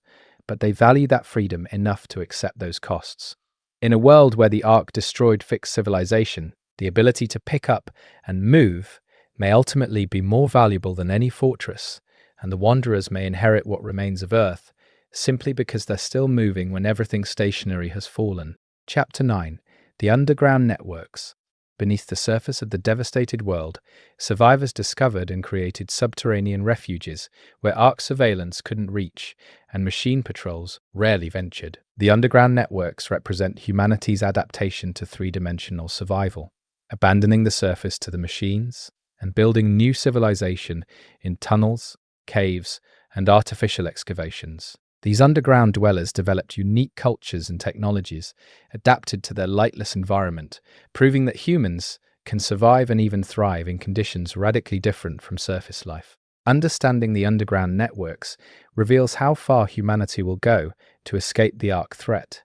but they value that freedom enough to accept those costs. In a world where the Ark destroyed fixed civilization, the ability to pick up and move may ultimately be more valuable than any fortress, and the wanderers may inherit what remains of Earth simply because they're still moving when everything stationary has fallen. Chapter 9: The Underground Networks. Beneath the surface of the devastated world, survivors discovered and created subterranean refuges where Ark surveillance couldn't reach and machine patrols rarely ventured. The underground networks represent humanity's adaptation to three-dimensional survival, abandoning the surface to the machines and building new civilization in tunnels, caves, and artificial excavations. These underground dwellers developed unique cultures and technologies adapted to their lightless environment, proving that humans can survive and even thrive in conditions radically different from surface life. Understanding the underground networks reveals how far humanity will go to escape the Ark threat,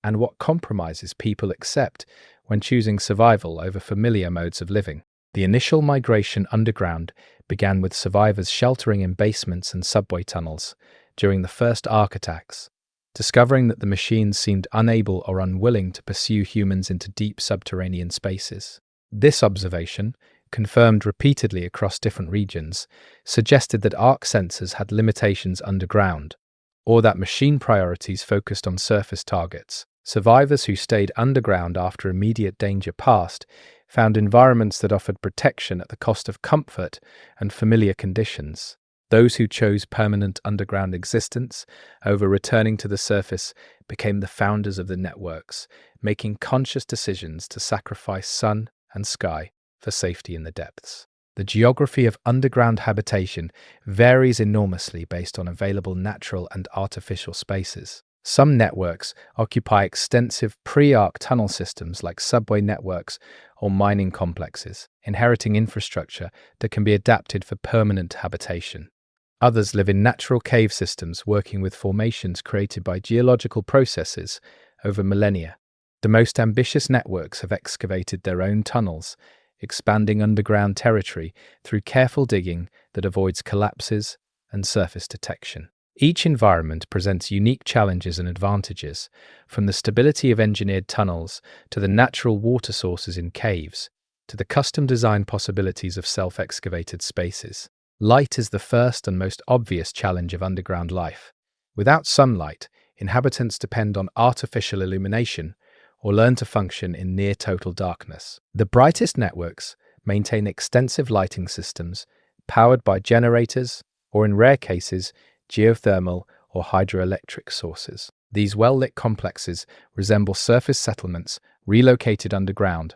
and what compromises people accept when choosing survival over familiar modes of living. The initial migration underground began with survivors sheltering in basements and subway tunnels during the first Ark attacks, discovering that the machines seemed unable or unwilling to pursue humans into deep subterranean spaces. This observation, confirmed repeatedly across different regions, suggested that Ark sensors had limitations underground, or that machine priorities focused on surface targets. Survivors who stayed underground after immediate danger passed found environments that offered protection at the cost of comfort and familiar conditions. Those who chose permanent underground existence over returning to the surface became the founders of the networks, making conscious decisions to sacrifice sun and sky for safety in the depths. The geography of underground habitation varies enormously based on available natural and artificial spaces. Some networks occupy extensive pre-Ark tunnel systems like subway networks or mining complexes, inheriting infrastructure that can be adapted for permanent habitation. Others live in natural cave systems, working with formations created by geological processes over millennia. The most ambitious networks have excavated their own tunnels, expanding underground territory through careful digging that avoids collapses and surface detection. Each environment presents unique challenges and advantages, from the stability of engineered tunnels to the natural water sources in caves, to the custom-designed possibilities of self-excavated spaces. Light is the first and most obvious challenge of underground life. Without sunlight, inhabitants depend on artificial illumination or learn to function in near-total darkness. The brightest networks maintain extensive lighting systems powered by generators or, in rare cases, geothermal or hydroelectric sources. These well-lit complexes resemble surface settlements relocated underground,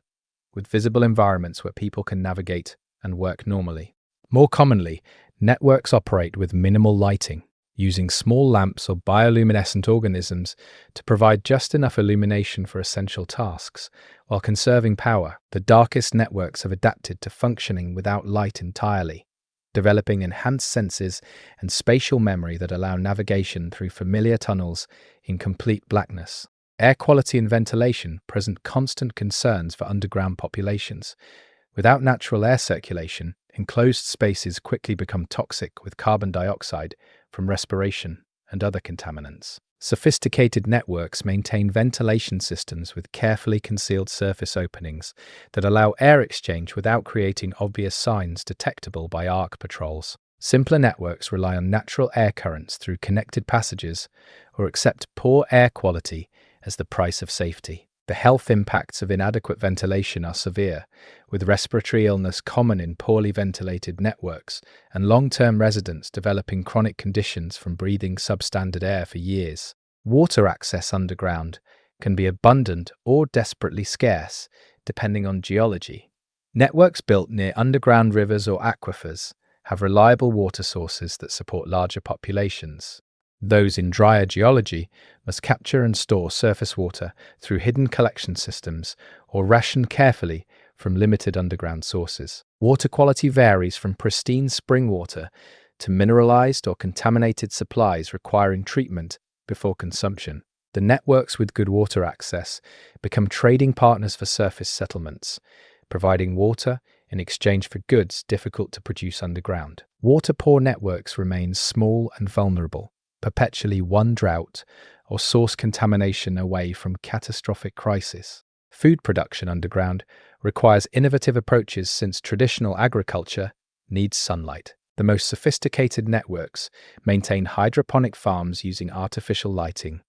with visible environments where people can navigate and work normally. More commonly, networks operate with minimal lighting, using small lamps or bioluminescent organisms to provide just enough illumination for essential tasks, while conserving power. The darkest networks have adapted to functioning without light entirely, developing enhanced senses and spatial memory that allow navigation through familiar tunnels in complete blackness. Air quality and ventilation present constant concerns for underground populations. Without natural air circulation, enclosed spaces quickly become toxic with carbon dioxide from respiration and other contaminants. Sophisticated networks maintain ventilation systems with carefully concealed surface openings that allow air exchange without creating obvious signs detectable by Ark patrols. Simpler networks rely on natural air currents through connected passages or accept poor air quality as the price of safety. The health impacts of inadequate ventilation are severe, with respiratory illness common in poorly ventilated networks and long-term residents developing chronic conditions from breathing substandard air for years. Water access underground can be abundant or desperately scarce, depending on geology. Networks built near underground rivers or aquifers have reliable water sources that support larger populations. Those in drier geology must capture and store surface water through hidden collection systems or ration carefully from limited underground sources. Water quality varies from pristine spring water to mineralized or contaminated supplies requiring treatment before consumption. The networks with good water access become trading partners for surface settlements, providing water in exchange for goods difficult to produce underground. Water-poor networks remain small and vulnerable, perpetually one drought or source contamination away from catastrophic crisis. Food production underground requires innovative approaches since traditional agriculture needs sunlight. The most sophisticated networks maintain hydroponic farms using artificial lighting,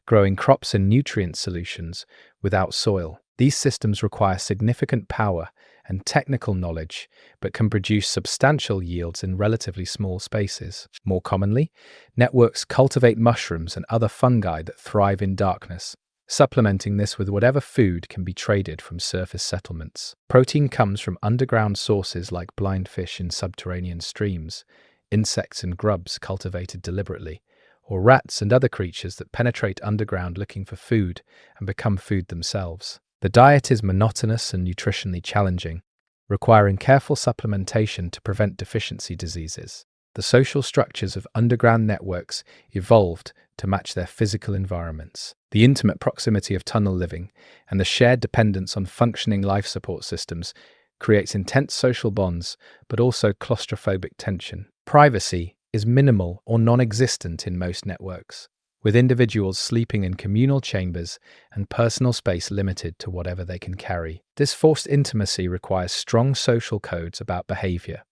growing crops and nutrient solutions without soil. These systems require significant power and technical knowledge, but can produce substantial yields in relatively small spaces. More commonly, networks cultivate mushrooms and other fungi that thrive in darkness, supplementing this with whatever food can be traded from surface settlements. Protein comes from underground sources like blind fish in subterranean streams, insects and grubs cultivated deliberately, or rats and other creatures that penetrate underground looking for food and become food themselves. The diet is monotonous and nutritionally challenging, requiring careful supplementation to prevent deficiency diseases. The social structures of underground networks evolved to match their physical environments. The intimate proximity of tunnel living and the shared dependence on functioning life support systems creates intense social bonds, but also claustrophobic tension. Privacy is minimal or non-existent in most networks, with individuals sleeping in communal chambers and personal space limited to whatever they can carry. This forced intimacy requires strong social codes about behavior,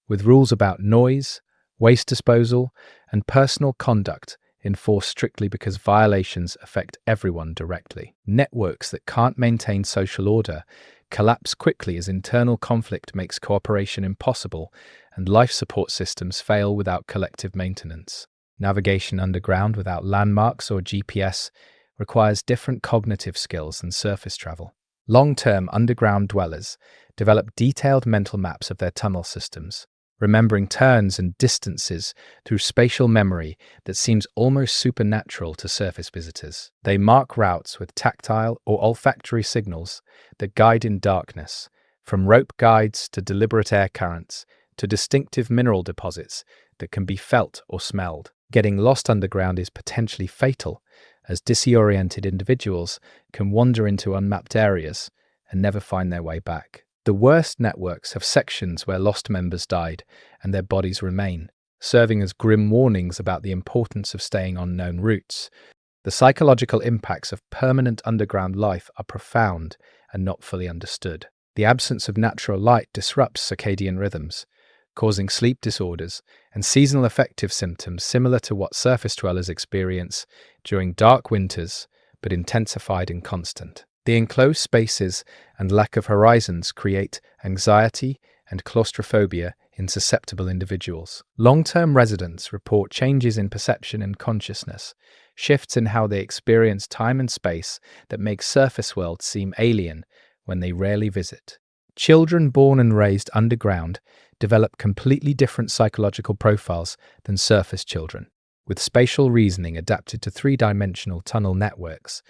with rules about noise, waste disposal, and personal conduct enforced strictly because violations affect everyone directly. Networks that can't maintain social order collapse quickly as internal conflict makes cooperation impossible and life support systems fail without collective maintenance. Navigation underground without landmarks or GPS requires different cognitive skills than surface travel. Long-term underground dwellers develop detailed mental maps of their tunnel systems, remembering turns and distances through spatial memory that seems almost supernatural to surface visitors. They mark routes with tactile or olfactory signals that guide in darkness, from rope guides to deliberate air currents to distinctive mineral deposits that can be felt or smelled. Getting lost underground is potentially fatal, as disoriented individuals can wander into unmapped areas and never find their way back. The worst networks have sections where lost members died and their bodies remain, serving as grim warnings about the importance of staying on known routes. The psychological impacts of permanent underground life are profound and not fully understood. The absence of natural light disrupts circadian rhythms, causing sleep disorders and seasonal affective symptoms similar to what surface dwellers experience during dark winters, but intensified and constant. The enclosed spaces and lack of horizons create anxiety and claustrophobia in susceptible individuals. Long-term residents report changes in perception and consciousness, shifts in how they experience time and space that make surface worlds seem alien when they rarely visit. Children born and raised underground develop completely different psychological profiles than surface children, with spatial reasoning adapted to three-dimensional tunnel networks,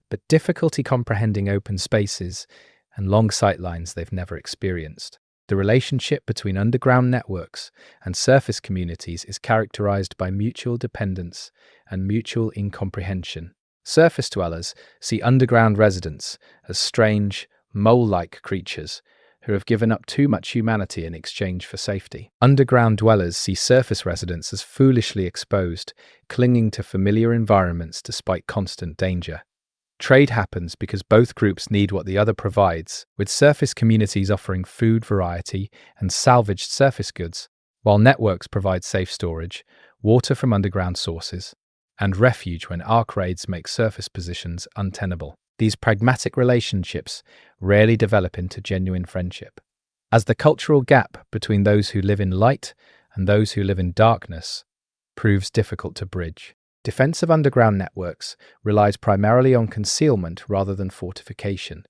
but difficulty comprehending open spaces and long sightlines they've never experienced. The relationship between underground networks and surface communities is characterized by mutual dependence and mutual incomprehension. Surface dwellers see underground residents as strange, mole-like creatures who have given up too much humanity in exchange for safety. Underground dwellers see surface residents as foolishly exposed, clinging to familiar environments despite constant danger. Trade happens because both groups need what the other provides, with surface communities offering food variety and salvaged surface goods, while networks provide safe storage, water from underground sources, and refuge when arc raids make surface positions untenable. These pragmatic relationships rarely develop into genuine friendship, as the cultural gap between those who live in light and those who live in darkness proves difficult to bridge. Defense of underground networks relies primarily on concealment rather than fortification.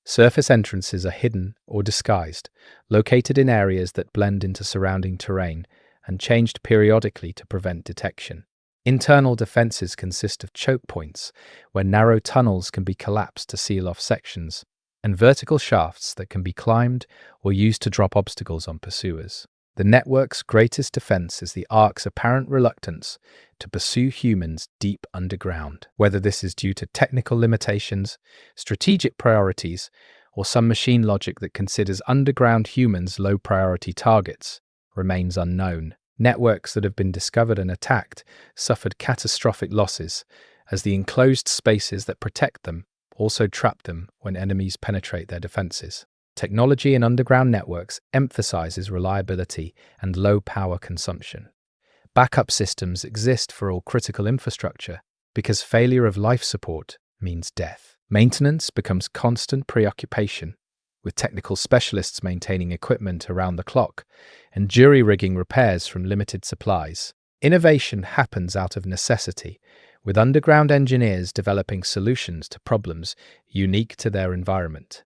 Surface entrances are hidden or disguised, located in areas that blend into surrounding terrain and changed periodically to prevent detection. Internal defenses consist of choke points, where narrow tunnels can be collapsed to seal off sections, and vertical shafts that can be climbed or used to drop obstacles on pursuers. The network's greatest defense is the Ark's apparent reluctance to pursue humans deep underground. Whether this is due to technical limitations, strategic priorities, or some machine logic that considers underground humans low-priority targets, remains unknown. Networks that have been discovered and attacked suffered catastrophic losses, as the enclosed spaces that protect them also trap them when enemies penetrate their defenses. Technology in underground networks emphasizes reliability and low power consumption. Backup systems exist for all critical infrastructure because failure of life support means death. Maintenance becomes constant preoccupation, with technical specialists maintaining equipment around the clock and jury-rigging repairs from limited supplies. Innovation happens out of necessity, with underground engineers developing solutions to problems unique to their environment.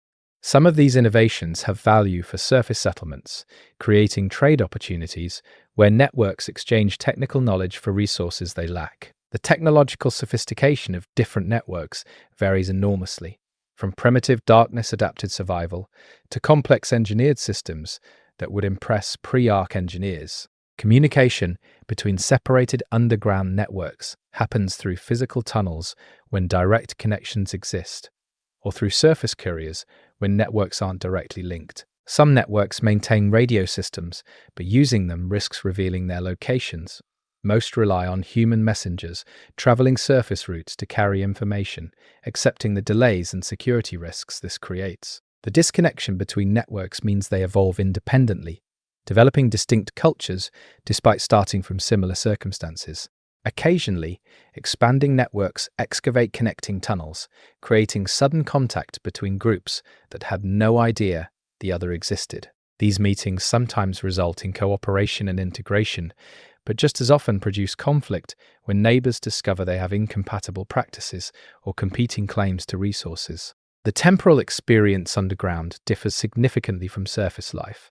Some of these innovations have value for surface settlements, creating trade opportunities where networks exchange technical knowledge for resources they lack. The technological sophistication of different networks varies enormously, from primitive darkness-adapted survival to complex engineered systems that would impress pre-arc engineers. Communication between separated underground networks happens through physical tunnels when direct connections exist, or through surface couriers when networks aren't directly linked. Some networks maintain radio systems, but using them risks revealing their locations. Most rely on human messengers traveling surface routes to carry information, accepting the delays and security risks this creates. The disconnection between networks means they evolve independently, developing distinct cultures despite starting from similar circumstances. Occasionally, expanding networks excavate connecting tunnels, creating sudden contact between groups that had no idea the other existed. These meetings sometimes result in cooperation and integration, but just as often produce conflict when neighbors discover they have incompatible practices or competing claims to resources. The temporal experience underground differs significantly from surface life.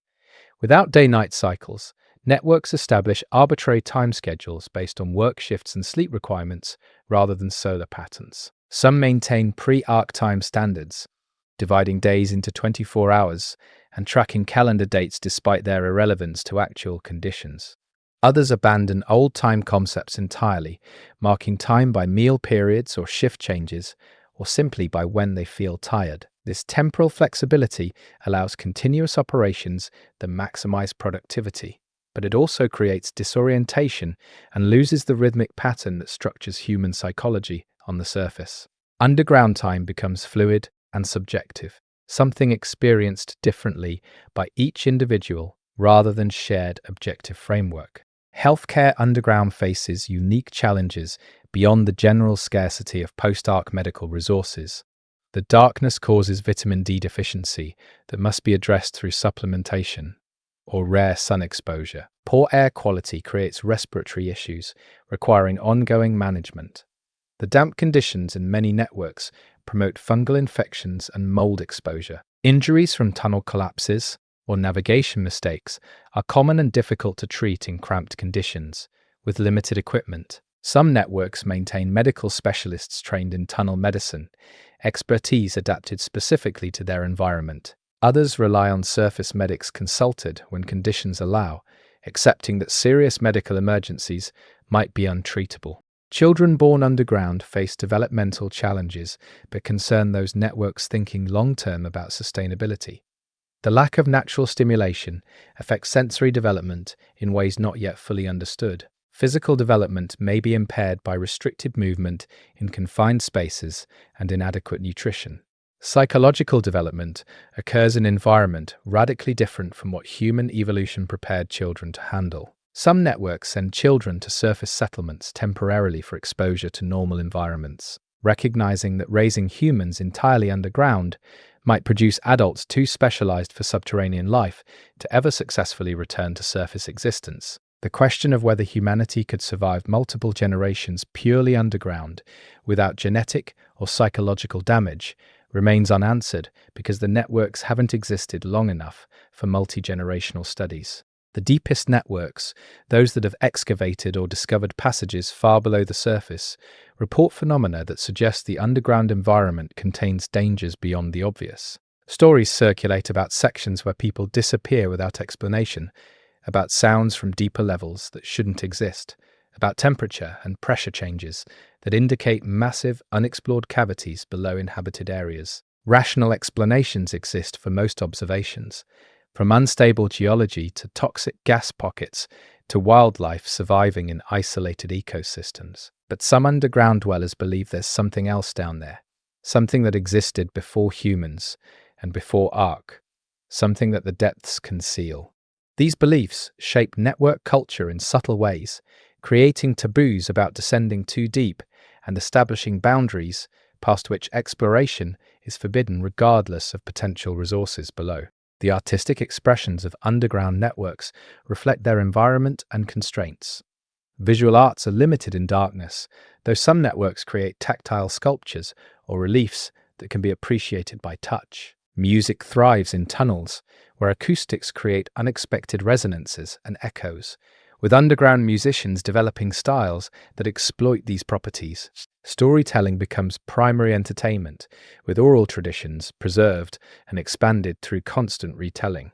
Without day-night cycles, networks establish arbitrary time schedules based on work shifts and sleep requirements rather than solar patterns. Some maintain pre-arc time standards, dividing days into 24 hours and tracking calendar dates despite their irrelevance to actual conditions. Others abandon old time concepts entirely, marking time by meal periods or shift changes, or simply by when they feel tired. This temporal flexibility allows continuous operations that maximize productivity, but it also creates disorientation and loses the rhythmic pattern that structures human psychology on the surface. Underground time becomes fluid and subjective, something experienced differently by each individual rather than shared objective framework. Healthcare underground faces unique challenges beyond the general scarcity of post-arc medical resources. The darkness causes vitamin D deficiency that must be addressed through supplementation or rare sun exposure. Poor air quality creates respiratory issues requiring ongoing management. The damp conditions in many networks promote fungal infections and mold exposure. Injuries from tunnel collapses or navigation mistakes are common and difficult to treat in cramped conditions, with limited equipment. Some networks maintain medical specialists trained in tunnel medicine, expertise adapted specifically to their environment. Others rely on surface medics consulted when conditions allow, accepting that serious medical emergencies might be untreatable. Children born underground face developmental challenges but concern those networks thinking long-term about sustainability. The lack of natural stimulation affects sensory development in ways not yet fully understood. Physical development may be impaired by restricted movement in confined spaces and inadequate nutrition. Psychological development occurs in an environment radically different from what human evolution prepared children to handle. Some networks send children to surface settlements temporarily for exposure to normal environments, recognizing that raising humans entirely underground might produce adults too specialized for subterranean life to ever successfully return to surface existence. The question of whether humanity could survive multiple generations purely underground without genetic or psychological damage remains unanswered because the networks haven't existed long enough for multi-generational studies. The deepest networks, those that have excavated or discovered passages far below the surface, report phenomena that suggest the underground environment contains dangers beyond the obvious. Stories circulate about sections where people disappear without explanation, about sounds from deeper levels that shouldn't exist, about temperature and pressure changes that indicate massive, unexplored cavities below inhabited areas. Rational explanations exist for most observations. From unstable geology to toxic gas pockets, to wildlife surviving in isolated ecosystems. But some underground dwellers believe there's something else down there, something that existed before humans and before Ark, something that the depths conceal. These beliefs shape network culture in subtle ways, creating taboos about descending too deep and establishing boundaries past which exploration is forbidden regardless of potential resources below. The artistic expressions of underground networks reflect their environment and constraints. Visual arts are limited in darkness, though some networks create tactile sculptures or reliefs that can be appreciated by touch. Music thrives in tunnels, where acoustics create unexpected resonances and echoes, with underground musicians developing styles that exploit these properties. Storytelling becomes primary entertainment, with oral traditions preserved and expanded through constant retelling.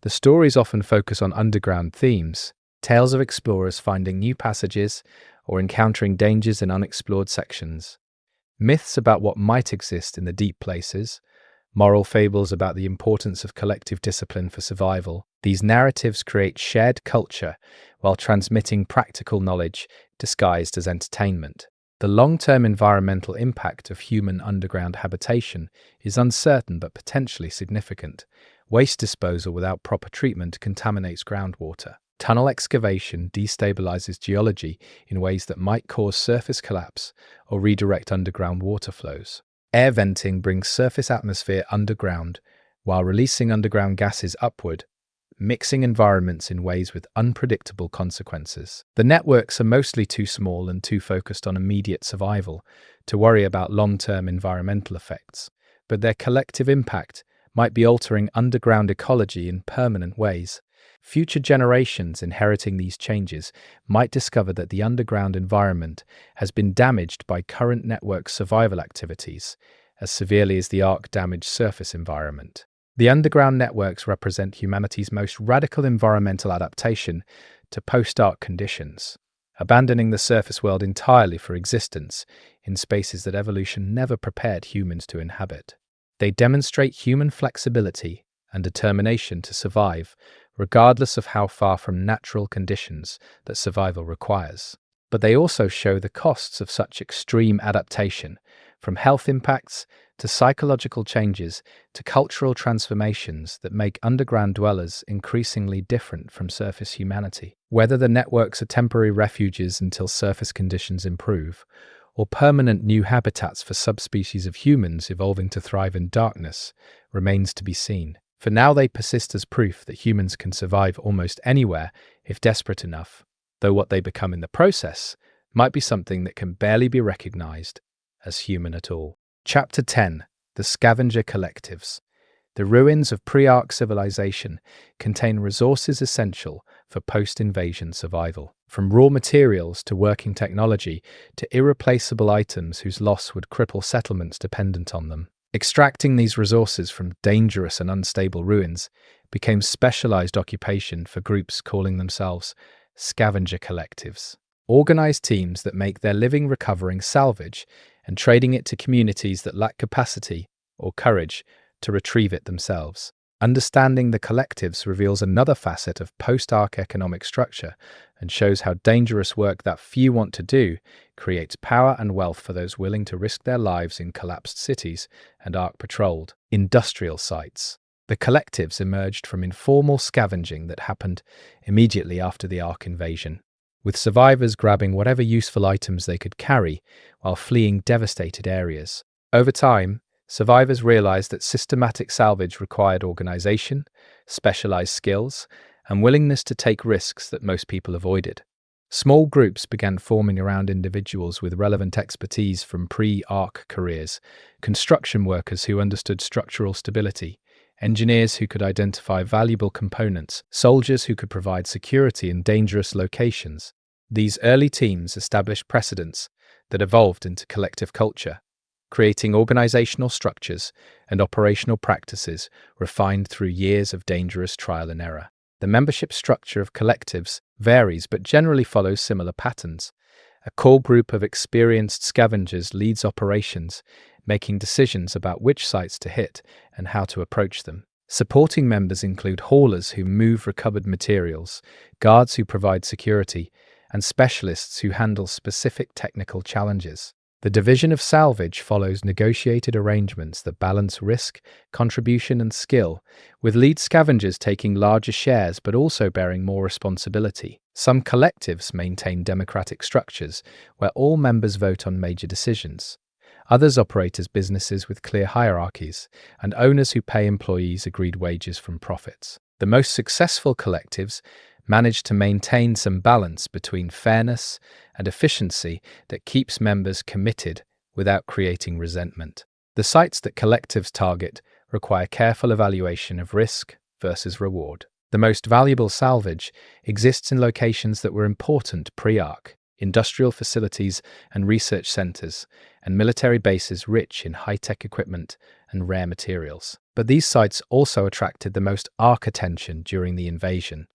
The stories often focus on underground themes, tales of explorers finding new passages or encountering dangers in unexplored sections, myths about what might exist in the deep places, moral fables about the importance of collective discipline for survival. These narratives create shared culture while transmitting practical knowledge disguised as entertainment. The long-term environmental impact of human underground habitation is uncertain but potentially significant. Waste disposal without proper treatment contaminates groundwater. Tunnel excavation destabilizes geology in ways that might cause surface collapse or redirect underground water flows. Air venting brings surface atmosphere underground while releasing underground gases upward, mixing environments in ways with unpredictable consequences. The networks are mostly too small and too focused on immediate survival to worry about long-term environmental effects, but their collective impact might be altering underground ecology in permanent ways. Future generations inheriting these changes might discover that the underground environment has been damaged by current network survival activities as severely as the Ark damaged surface environment. The underground networks represent humanity's most radical environmental adaptation to post-Ark conditions, abandoning the surface world entirely for existence in spaces that evolution never prepared humans to inhabit. They demonstrate human flexibility and determination to survive, regardless of how far from natural conditions that survival requires. But they also show the costs of such extreme adaptation, from health impacts to psychological changes to cultural transformations that make underground dwellers increasingly different from surface humanity. Whether the networks are temporary refuges until surface conditions improve, or permanent new habitats for subspecies of humans evolving to thrive in darkness, remains to be seen. For now, they persist as proof that humans can survive almost anywhere if desperate enough, though what they become in the process might be something that can barely be recognized as human at all. Chapter 10. The Scavenger Collectives. The ruins of pre-Ark civilization contain resources essential for post-invasion survival, from raw materials to working technology to irreplaceable items whose loss would cripple settlements dependent on them. Extracting these resources from dangerous and unstable ruins became specialized occupation for groups calling themselves scavenger collectives, organized teams that make their living recovering salvage and trading it to communities that lack capacity or courage to retrieve it themselves. Understanding the collectives reveals another facet of post-Ark economic structure and shows how dangerous work that few want to do creates power and wealth for those willing to risk their lives in collapsed cities and Ark-patrolled industrial sites. The collectives emerged from informal scavenging that happened immediately after the Ark invasion, with survivors grabbing whatever useful items they could carry while fleeing devastated areas. Over time, survivors realized that systematic salvage required organization, specialized skills, and willingness to take risks that most people avoided. Small groups began forming around individuals with relevant expertise from pre-Ark careers, construction workers who understood structural stability, engineers who could identify valuable components, soldiers who could provide security in dangerous locations. These early teams established precedents that evolved into collective culture, creating organizational structures and operational practices refined through years of dangerous trial and error. The membership structure of collectives varies but generally follows similar patterns. A core group of experienced scavengers leads operations, making decisions about which sites to hit and how to approach them. Supporting members include haulers who move recovered materials, guards who provide security, and specialists who handle specific technical challenges. The division of salvage follows negotiated arrangements that balance risk, contribution, and skill, with lead scavengers taking larger shares but also bearing more responsibility. Some collectives maintain democratic structures where all members vote on major decisions. Others operate as businesses with clear hierarchies and owners who pay employees agreed wages from profits. The most successful collectives manage to maintain some balance between fairness and efficiency that keeps members committed without creating resentment. The sites that collectives target require careful evaluation of risk versus reward. The most valuable salvage exists in locations that were important pre-ARC, industrial facilities and research centers, and military bases rich in high-tech equipment and rare materials. But these sites also attracted the most ARC attention during the invasion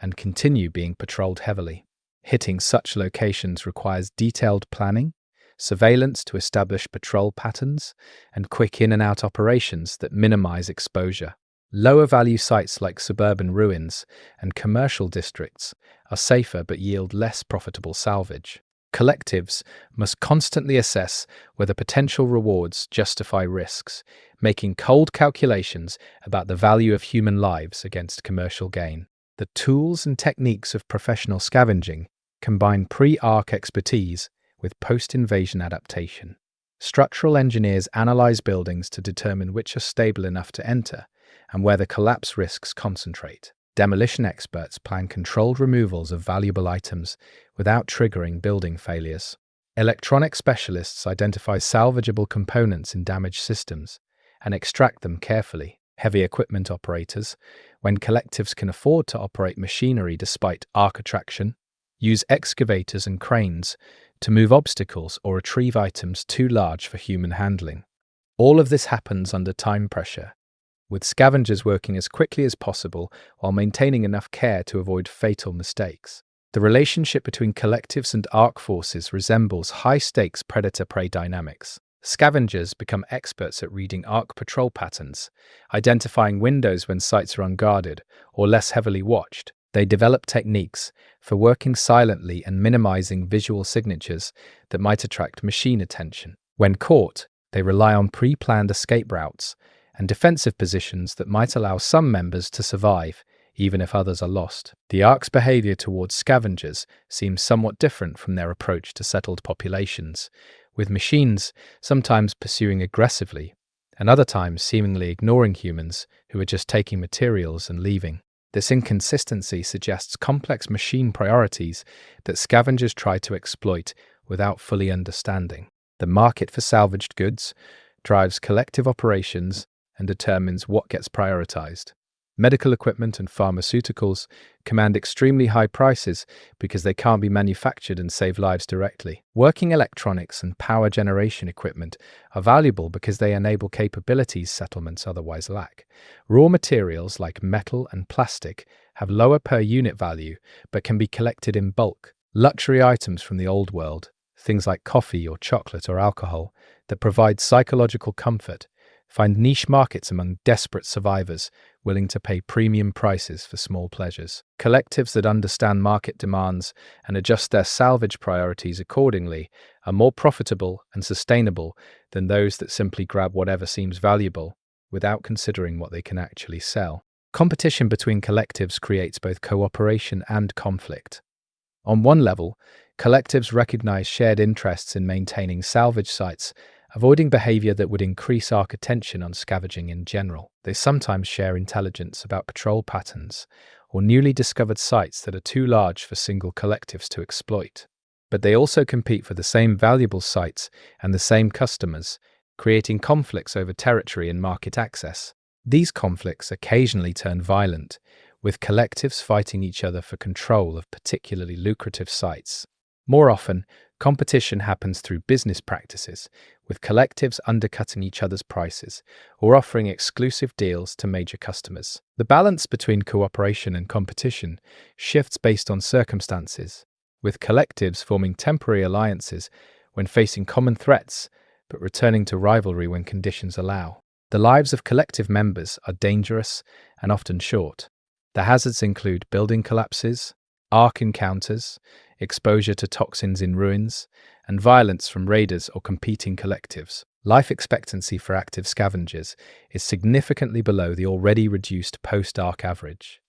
and continue being patrolled heavily. Hitting such locations requires detailed planning, surveillance to establish patrol patterns, and quick in and out operations that minimize exposure. Lower value sites like suburban ruins and commercial districts are safer but yield less profitable salvage. Collectives must constantly assess whether potential rewards justify risks, making cold calculations about the value of human lives against commercial gain. The tools and techniques of professional scavenging combine pre-ARC expertise with post-invasion adaptation. Structural engineers analyze buildings to determine which are stable enough to enter and where the collapse risks concentrate. Demolition experts plan controlled removals of valuable items without triggering building failures. Electronic specialists identify salvageable components in damaged systems and extract them carefully. Heavy equipment operators, when collectives can afford to operate machinery despite ARC attraction, use excavators and cranes to move obstacles or retrieve items too large for human handling. All of this happens under time pressure, with scavengers working as quickly as possible while maintaining enough care to avoid fatal mistakes. The relationship between collectives and ARC forces resembles high-stakes predator-prey dynamics. Scavengers become experts at reading ARC patrol patterns, identifying windows when sites are unguarded or less heavily watched. They develop techniques for working silently and minimizing visual signatures that might attract machine attention. When caught, they rely on pre-planned escape routes and defensive positions that might allow some members to survive, even if others are lost. The ARC's behavior towards scavengers seems somewhat different from their approach to settled populations, with machines sometimes pursuing aggressively, and other times seemingly ignoring humans who are just taking materials and leaving. This inconsistency suggests complex machine priorities that scavengers try to exploit without fully understanding. The market for salvaged goods drives collective operations and determines what gets prioritized. Medical equipment and pharmaceuticals command extremely high prices because they can't be manufactured and save lives directly. Working electronics and power generation equipment are valuable because they enable capabilities settlements otherwise lack. Raw materials like metal and plastic have lower per unit value but can be collected in bulk. Luxury items from the old world, things like coffee or chocolate or alcohol, that provide psychological comfort, find niche markets among desperate survivors willing to pay premium prices for small pleasures. Collectives that understand market demands and adjust their salvage priorities accordingly are more profitable and sustainable than those that simply grab whatever seems valuable without considering what they can actually sell. Competition between collectives creates both cooperation and conflict. On one level, collectives recognize shared interests in maintaining salvage sites, avoiding behavior that would increase ARC attention on scavenging in general. They sometimes share intelligence about patrol patterns or newly discovered sites that are too large for single collectives to exploit. But they also compete for the same valuable sites and the same customers, creating conflicts over territory and market access. These conflicts occasionally turn violent, with collectives fighting each other for control of particularly lucrative sites. More often, competition happens through business practices, with collectives undercutting each other's prices or offering exclusive deals to major customers. The balance between cooperation and competition shifts based on circumstances, with collectives forming temporary alliances when facing common threats, but returning to rivalry when conditions allow. The lives of collective members are dangerous and often short. The hazards include building collapses, ark encounters, exposure to toxins in ruins, and violence from raiders or competing collectives. Life expectancy for active scavengers is significantly below the already reduced post-ark average.